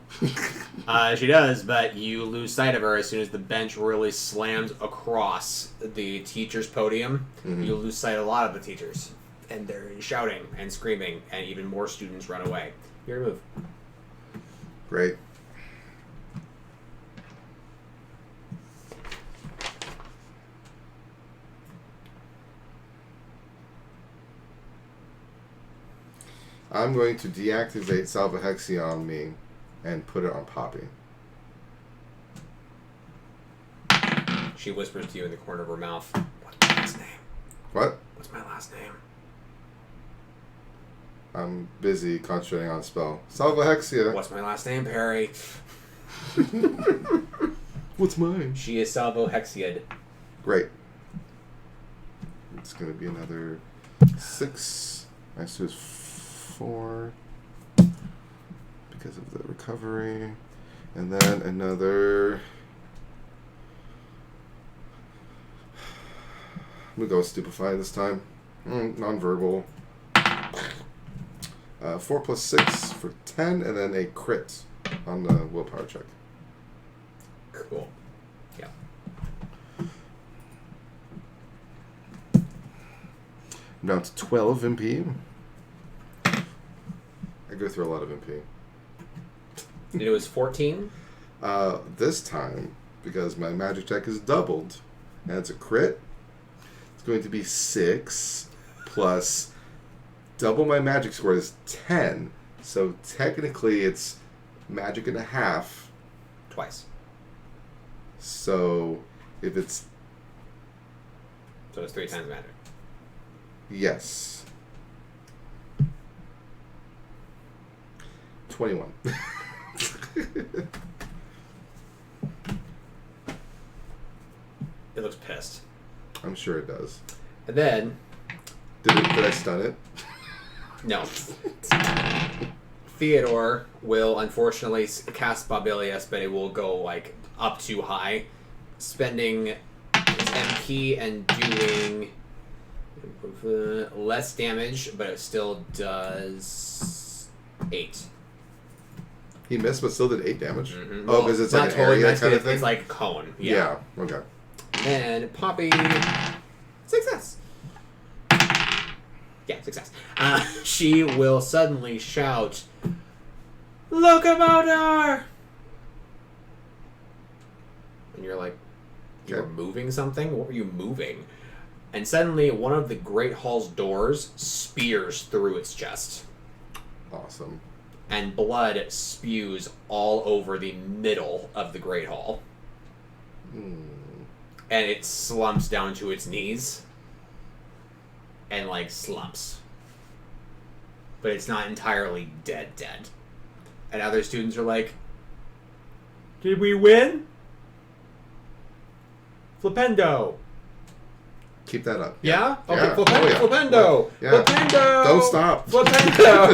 She does, but you lose sight of her as soon as the bench really slams across the teacher's podium. Mm-hmm. You lose sight of a lot of the teachers. And they're shouting and screaming, and even more students run away. Your move. Great. I'm going to deactivate Salva Hexia on me and put it on Poppy. She whispers to you in the corner of her mouth, "What's my last name? What? What's my last name?" I'm busy concentrating on a spell. Salva Hexia. "What's my last name, Perry?" What's mine? She is Salvo Hexiad. Great. It's going to be another 6. Next to is 4. Because of the recovery. And then another... I'm going to go with Stupefy this time. Non-verbal. 4 plus 6 for 10, and then a crit on the willpower check. Cool. Yeah. I'm down to 12 MP. I go through a lot of MP. And it was 14? This time, because my magic check is doubled, and it's a crit, it's going to be 6 plus double my magic score is 10. So technically it's magic and a half. Twice. So if it's... So it's 3 times magic. Yes. 21. It looks pissed. I'm sure it does. And then... Did I stun it? No. Theodore will unfortunately cast Babilius, but it will go like up too high, spending his MP and doing less damage, but it still does 8. He missed, but still did 8 damage. Mm-hmm. Oh, because it's not like an totally area missed, kind but of thing? it's like a cone. Yeah. Okay. And Poppy, success. Yeah, success. She will suddenly shout, "Locomotor!" And you're like, you were Okay. moving something? What were you moving? And suddenly, one of the Great Hall's doors spears through its chest. Awesome. And blood spews all over the middle of the Great Hall. Hmm. And it slumps down to its knees. And, like, slumps. But it's not entirely dead. And other students are like, "Did we win? Flipendo." Keep that up. Yeah? Okay, Yeah. Flipendo. Oh, yeah. Flipendo. Yeah. Flipendo. Don't stop. Flipendo.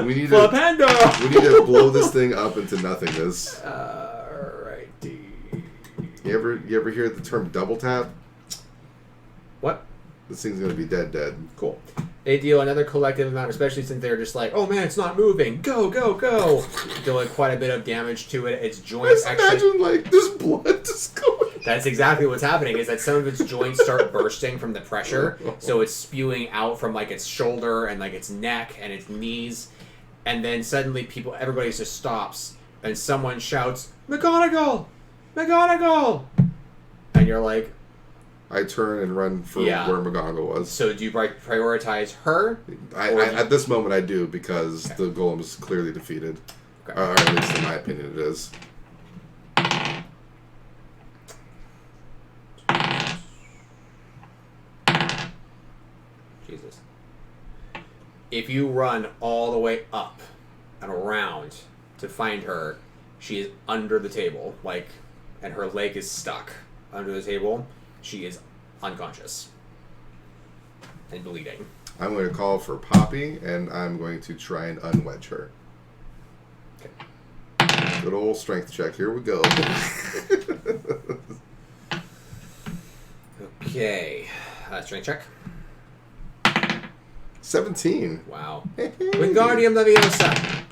We need to Flipendo. we need to blow this thing up into nothingness. Alrighty. You ever hear the term double tap? What? This thing's gonna be dead. Cool. They deal another collective amount, especially since they're just like, "Oh man, it's not moving. Go, go, go." Deal like quite a bit of damage to it. Its joints Just actually. imagine like this blood just going. That's exactly what's happening. Is that some of its joints start bursting from the pressure, so it's spewing out from like its shoulder and like its neck and its knees, and then suddenly everybody just stops and someone shouts, "McGonagall, McGonagall!" And you're like, I turn and run for Yeah. where McGonagall was. so do you prioritize her? I at this moment I do because Okay. the golem is clearly defeated. Okay. Or at least in my opinion it is. Jesus. If you run all the way up and around to find her, she is under the table, and her leg is stuck under the table. She is unconscious and bleeding. I'm going to call for Poppy and I'm going to try and unwedge her. Okay. Good old strength check. Here we go. Okay. Strength check. 17. Wow. Hey. Wingardium Leviosa.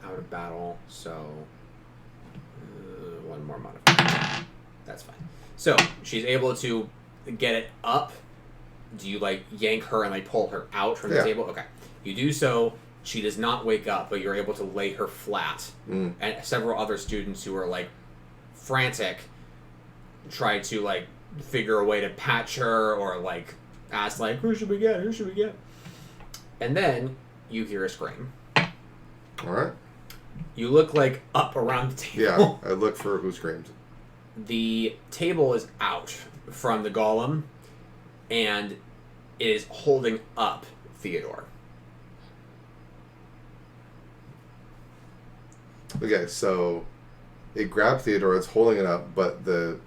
Out of battle, so one more modifier. That's fine. So she's able to get it up. Do you yank her and pull her out from the Yeah. table? Okay. You do so. She does not wake up, but you're able to lay her flat. Mm. And several other students who are frantic try to like figure a way to patch her or like ask like who should we get? Who should we get? And then you hear a scream. All right. You look like up around the table. Yeah, I look for who screamed. The table is out from the golem, and it is holding up Theodore. Okay, so it grabbed Theodore. It's holding it up, but the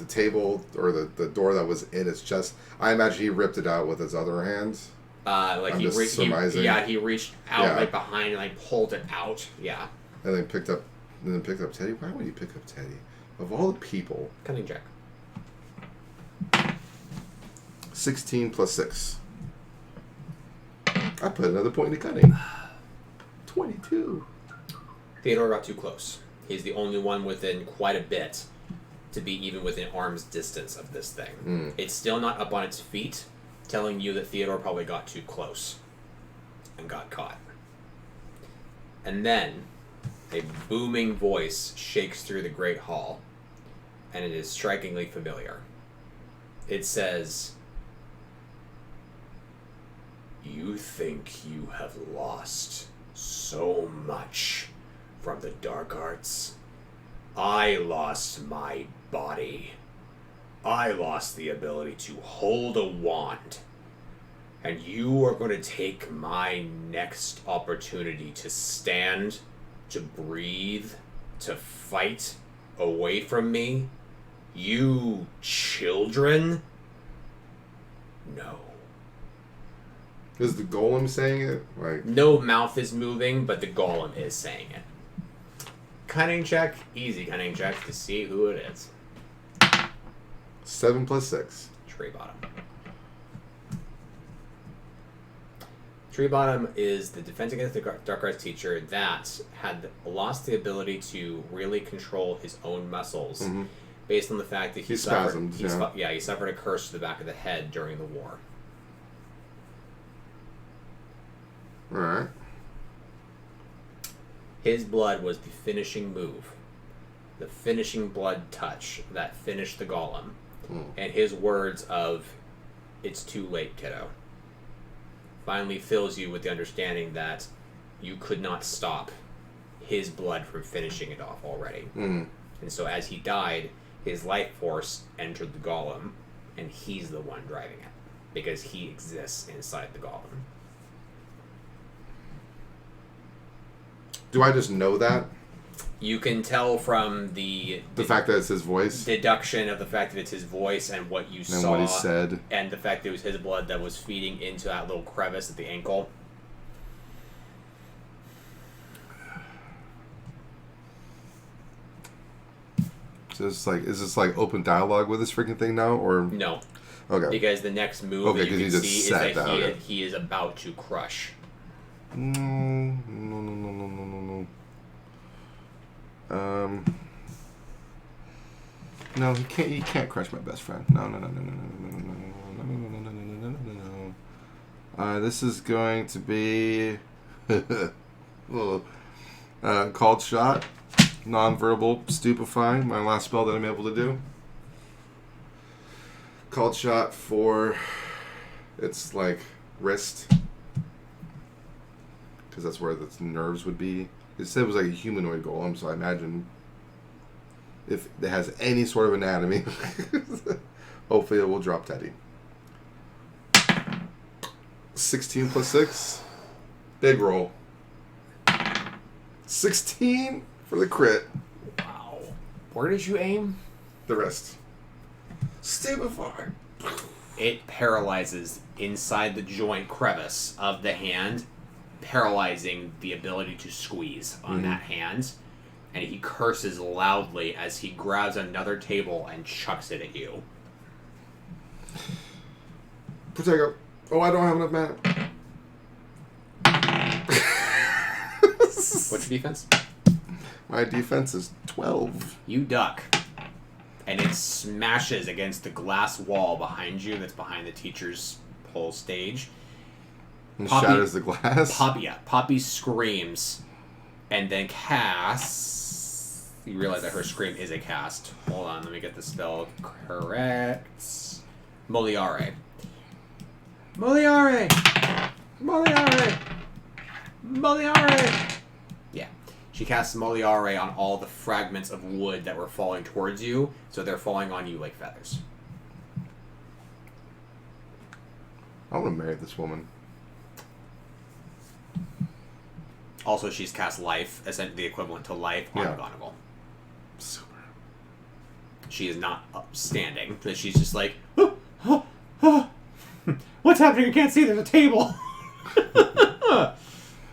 table or the door that was in its chest. I imagine he ripped it out with his other hands. Like I'm he, just he surmising. he reached out Yeah. like behind and like pulled it out. Yeah, And then picked up Teddy. Why would he pick up Teddy? Of all the people. cunning check. 16 plus 6. I put another point into cunning. 22. Theodore got too close. He's the only one within quite a bit to be even within arm's distance of this thing. It's still not up on its feet, telling you that Theodore probably got too close and got caught. And then a booming voice shakes through the great hall, and it is strikingly familiar. It says, "You think you have lost so much from the dark arts. I lost my body. I lost the ability to hold a wand. And you are going to take my next opportunity to stand, to breathe, to fight away from me? You children? No." Is the golem saying it? Like, No mouth is moving, but the golem is saying it. Cunning check, easy cunning check to see who it is. 7 plus 6. Tree Bottom. Tree Bottom is the Defense Against the Dark Arts teacher that had lost the ability to really control his own muscles based on the fact that he suffered. Spasmed, He suffered a curse to the back of the head during the war. Alright. His blood was the finishing move, the finishing blood touch that finished the golem, and his words of, "It's too late, kiddo," finally fills you with the understanding that you could not stop his blood from finishing it off already. And so as he died, his life force entered the golem, and he's the one driving it, because he exists inside the golem. Do I just know that? You can tell from the fact that it's his voice? deduction of the fact that it's his voice and what you And saw, what he said. and the fact that it was his blood that was feeding into that little crevice at the ankle. So it's like, is this like open dialogue with this freaking thing now? Or No, okay. because the next move Okay, that 'cause you he can just see is said that that, okay. he is about to crush. No. No, he can't. He can't crush my best friend. No. This is going to be called shot, non-verbal stupefying. My last spell that I'm able to do. Called shot for its like wrist, because that's where the nerves would be. It said it was like a humanoid golem, so I imagine if it has any sort of anatomy, hopefully it will drop Teddy. 16 plus 6. Big roll. 16 for the crit. Wow. Where did you aim? The wrist. Stupefy. It paralyzes inside the joint crevice of the hand, paralyzing the ability to squeeze on that hand. And he curses loudly as he grabs another table and chucks it at you. Protego. Oh, I don't have enough mana. What's your defense? My defense is 12. You duck, and it smashes against the glass wall behind you that's behind the teacher's whole stage. And Poppy- shatters the glass. Poppy screams and then casts You realize that her scream is a cast. Hold on, let me get the spell correct. Moliare. Moliare! Moliare! Moliare! Yeah. She casts Moliare on all the fragments of wood that were falling towards you, so they're falling on you like feathers. I want to marry this woman. Also, she's cast life, essentially the equivalent to life, on Yeah. McGonagall. Super. She is not upstanding, but she's just like, "Oh, oh, oh. What's happening? I can't see. There's a table. I'm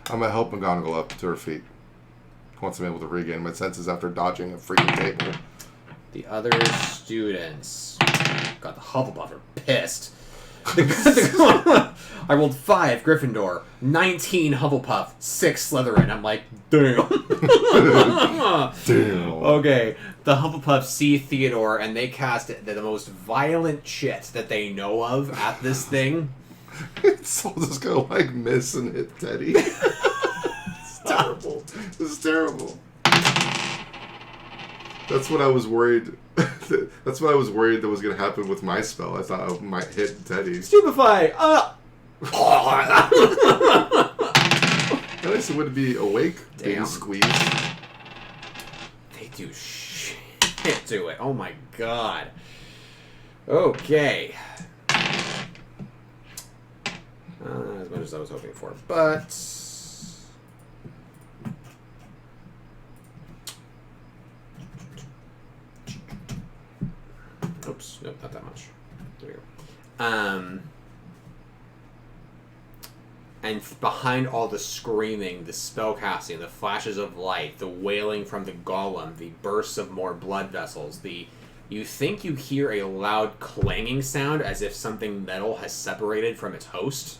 gonna help McGonagall up to her feet. Once I'm able to regain my senses after dodging a freaking table. The other students. God, the Hufflepuff are pissed. I rolled 5 Gryffindor, 19 Hufflepuff, 6 Slytherin. I'm like, damn. Damn. Okay, the Hufflepuffs see Theodore and they cast the most violent shit that they know of at this thing. It's all just gonna like miss and hit Teddy. It's terrible. This is terrible. That's what I was worried. That's what I was worried that was gonna happen with my spell. I thought I might hit Teddy. Stupefy! At least it would be awake, being Damn. squeezed. They do shit to it. Oh my god. Okay. As much as I was hoping for. But... Oops. Nope, not that much. There we go. And behind all the screaming, the spellcasting, the flashes of light, the wailing from the golem, the bursts of more blood vessels, you think you hear a loud clanging sound as if something metal has separated from its host.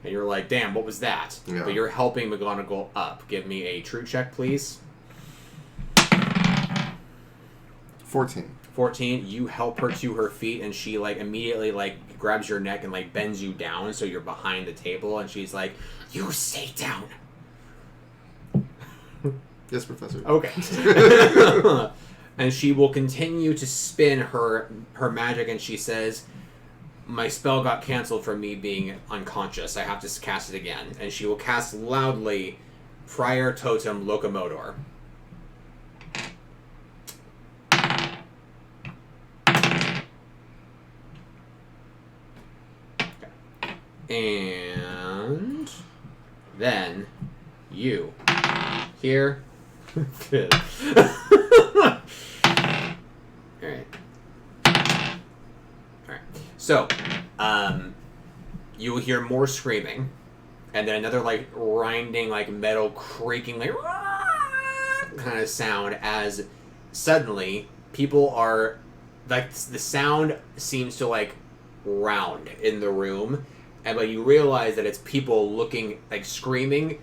And you're like, damn, what was that? Yeah. But you're helping McGonagall up. Give me a true check, please. 14. 14, you help her to her feet, and she, like, immediately, like, grabs your neck and, like, bends you down so you're behind the table, and she's like, you stay down. Yes, Professor. Okay. And she will continue to spin her magic, and she says, my spell got canceled from me being unconscious. I have to cast it again. And she will cast loudly Prior Totem Locomotor. And then you here. Good. Alright. Alright. So, you will hear more screaming, and then another, like, grinding, like, metal creaking, like, kind of sound as suddenly people are, like, the sound seems to, like, round in the room, and but you realize that it's people looking, like, screaming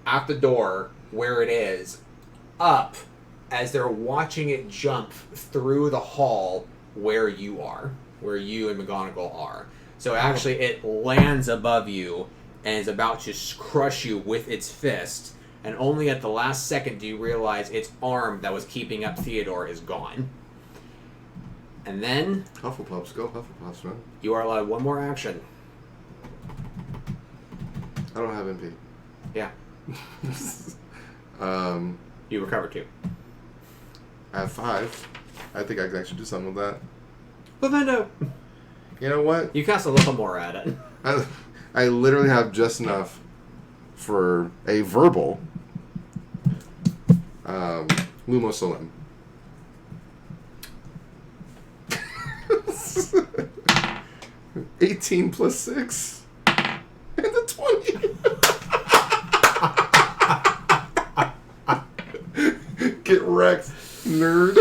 at the door where it is, up, as they're watching it jump through the hall where you are, where you and McGonagall are. So actually it lands above you and is about to crush you with its fist, and only at the last second do you realize its arm that was keeping up Theodore is gone. And then Hufflepuffs, go Hufflepuffs, man. you are allowed one more action. I don't have MP. Yeah. Um, You recover 2. I have 5. I think I can actually do something with that. Lavendo! You know what? You cast a little more at it. I literally have just enough for a verbal Lumos Solem. $18 plus 6 and a 20. Get wrecked, nerd.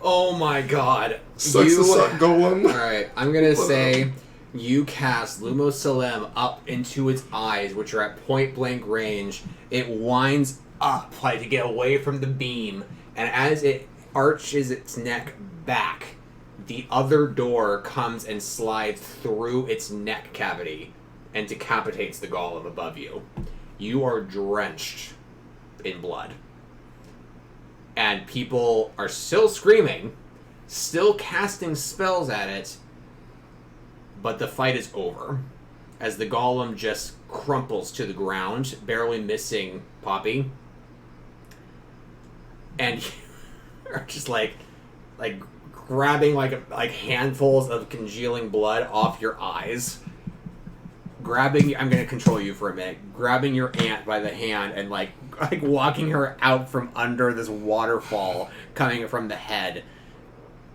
Oh my god. Sucks to suck, golem. Alright, I'm gonna say you cast Lumos Solem up into its eyes, which are at point blank range. It winds up, like, to get away from the beam, and as it arches its neck back, the other door comes and slides through its neck cavity and decapitates the golem above you. You are drenched in blood. And people are still screaming, still casting spells at it, but the fight is over. As the golem just crumples to the ground, barely missing Poppy. And you are just like grabbing like handfuls of congealing blood off your eyes. Grabbing, I'm going to control you for a minute, grabbing your aunt by the hand and like walking her out from under this waterfall coming from the head.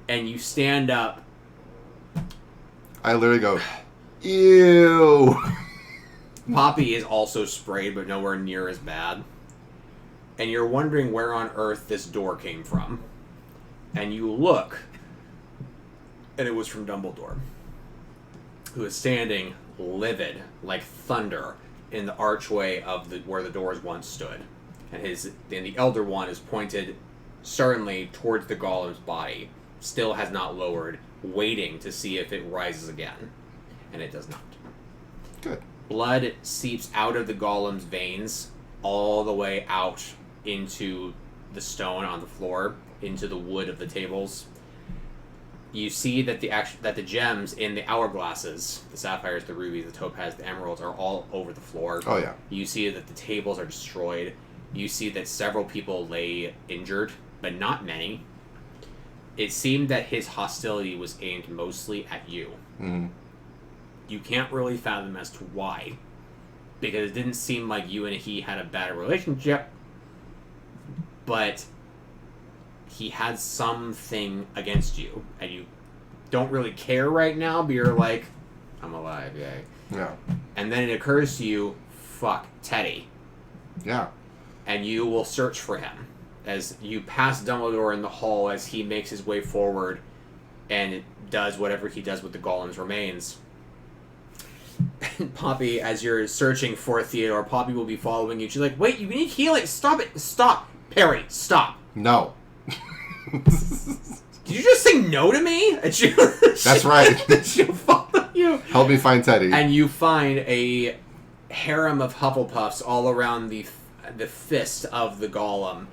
And you stand up. I literally go, ew. Poppy is also sprayed, but nowhere near as bad. And you're wondering where on earth this door came from. And you look, and it was from Dumbledore, who is standing livid like thunder in the archway of where the doors once stood. And the Elder One is pointed sternly towards the golem's body, still has not lowered, waiting to see if it rises again. And it does not. Good. Blood seeps out of the golem's veins all the way out into the stone on the floor, into the wood of the tables. You see that the gems in the hourglasses, the sapphires, the rubies, the topaz, the emeralds, are all over the floor. Oh, yeah. You see that the tables are destroyed. You see that several people lay injured, but not many. It seemed that his hostility was aimed mostly at you. Mm-hmm. You can't really fathom as to why, because it didn't seem like you and he had a bad relationship, but he had something against you, and you don't really care right now, but you're like, I'm alive, yay. Yeah. And then it occurs to you, fuck, Teddy. Yeah. And you will search for him as you pass Dumbledore in the hall as he makes his way forward and does whatever he does with the golem's remains. And Poppy, as you're searching for Theodore, Poppy will be following you. She's like, wait, you need healing. Stop it. Stop. Perry, stop. No. Did you just say no to me? And That's right. She'll follow you. Help me find Teddy. And you find a harem of Hufflepuffs all around the fist of the golem.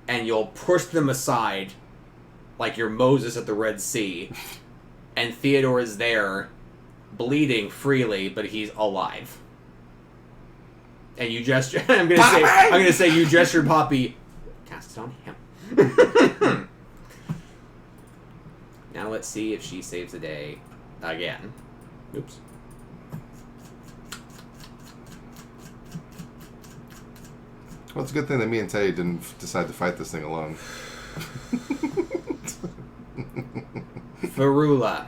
And you'll push them aside like you're Moses at the Red Sea. And Theodore is there, bleeding freely, but he's alive. And you gesture. I'm gonna say you gesture Poppy. Cast it on him. Now let's see if she saves the day again. Oops. Well, it's a good thing that me and Teddy didn't decide to fight this thing alone. Ferula.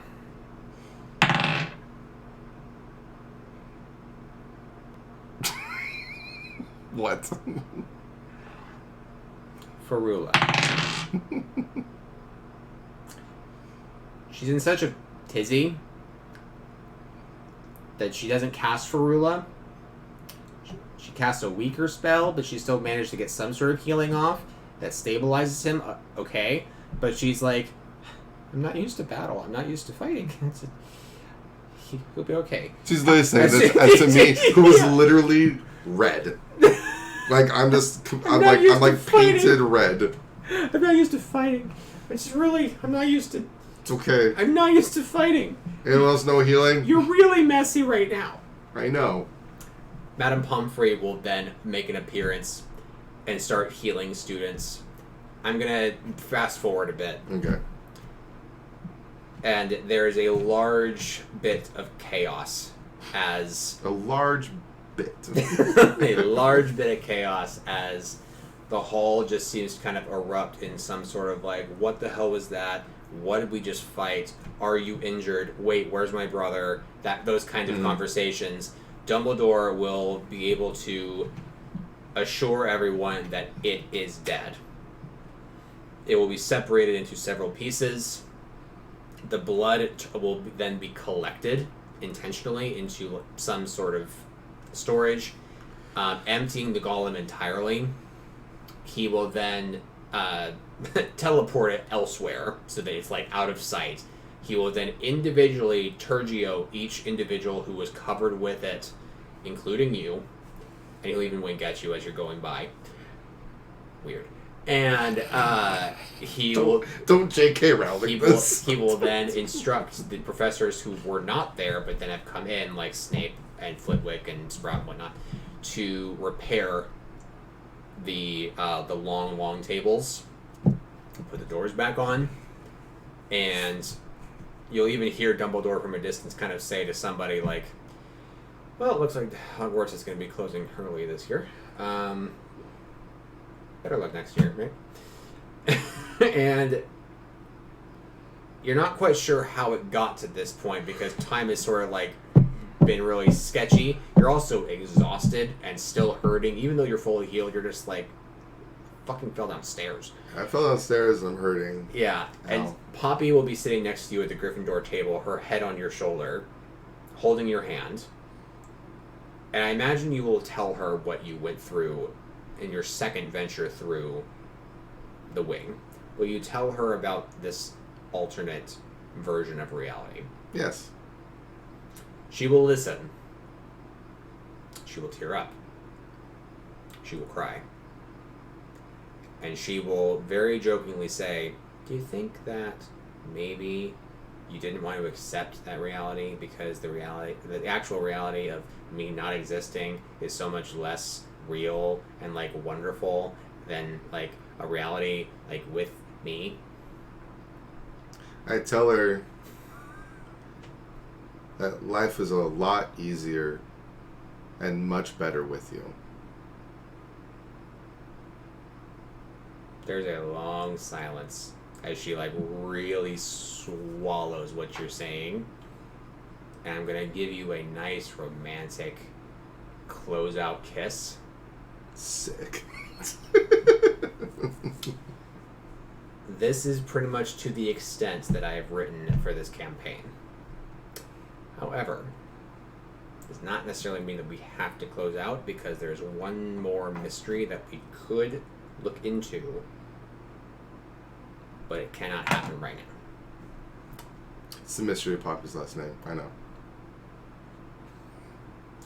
What? Ferula. She's in such a tizzy that she doesn't cast Ferula. She casts a weaker spell, but she still managed to get some sort of healing off that stabilizes him. Okay. But she's like, I'm not used to battle. I'm not used to fighting. He'll be okay. She's literally saying this to me, who was literally red. Like I'm like painted red. I'm not used to fighting. I'm not used to. It's okay. I'm not used to fighting. Anyone else know healing? You're really messy right now. I know. Madame Pomfrey will then make an appearance and start healing students. I'm gonna fast forward a bit. Okay. And there is a large bit of chaos as A large bit. a large bit of chaos as the hall just seems to kind of erupt in some sort of like, what the hell was that? What did we just fight? Are you injured? Wait, where's my brother? Those kinds of conversations. Dumbledore will be able to assure everyone that it is dead. It will be separated into several pieces. The blood will then be collected intentionally into some sort of storage, emptying the golem entirely. He will then teleport it elsewhere so that it's like out of sight. He will then individually Tergio each individual who was covered with it, including you, and he'll even wink at you as you're going by. Weird. And he will Don't J.K. Rowling this. he will then instruct the professors who were not there but then have come in, like Snape and Flitwick and Sprout and whatnot, to repair the long tables, put the doors back on, and you'll even hear Dumbledore from a distance kind of say to somebody like, well, it looks like Hogwarts is going to be closing early this year. Better luck next year, right? And you're not quite sure how it got to this point because time has sort of like been really sketchy. You're also exhausted and still hurting. Even though you're fully healed, you're just like, fucking fell downstairs. I fell downstairs and I'm hurting. Yeah, and Ow. Poppy will be sitting next to you at the Gryffindor table, her head on your shoulder, holding your hand. And I imagine you will tell her what you went through in your second venture through the wing. Will you tell her about this alternate version of reality? Yes. She will listen. She will tear up. She will cry. And she will very jokingly say, do you think that maybe you didn't want to accept that reality because the actual reality of me not existing is so much less real and like wonderful than like a reality like with me? I tell her that life is a lot easier and much better with you. There's a long silence as she like really swallows what you're saying. And I'm gonna give you a nice romantic closeout kiss. Sick. This is pretty much to the extent that I have written for this campaign. However, does not necessarily mean that we have to close out because there's one more mystery that we could look into, but it cannot happen right now. It's the mystery of Poppy's last name. I know.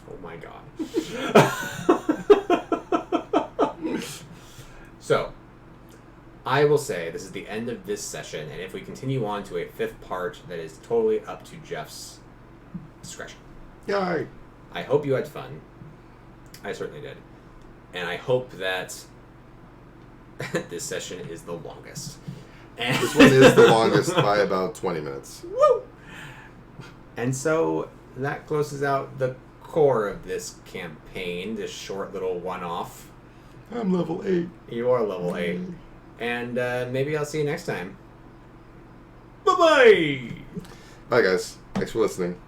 Oh my god. So, I will say this is the end of this session, and if we continue on to a fifth part, that is totally up to Jeff's discretion. Yay! I hope you had fun. I certainly did. And I hope that this session is the longest. And This one is the longest by about 20 minutes. Woo! And so that closes out the core of this campaign, this short little one-off. I'm level 8. You are level 8. And maybe I'll see you next time. Bye-bye! Bye, guys. Thanks for listening.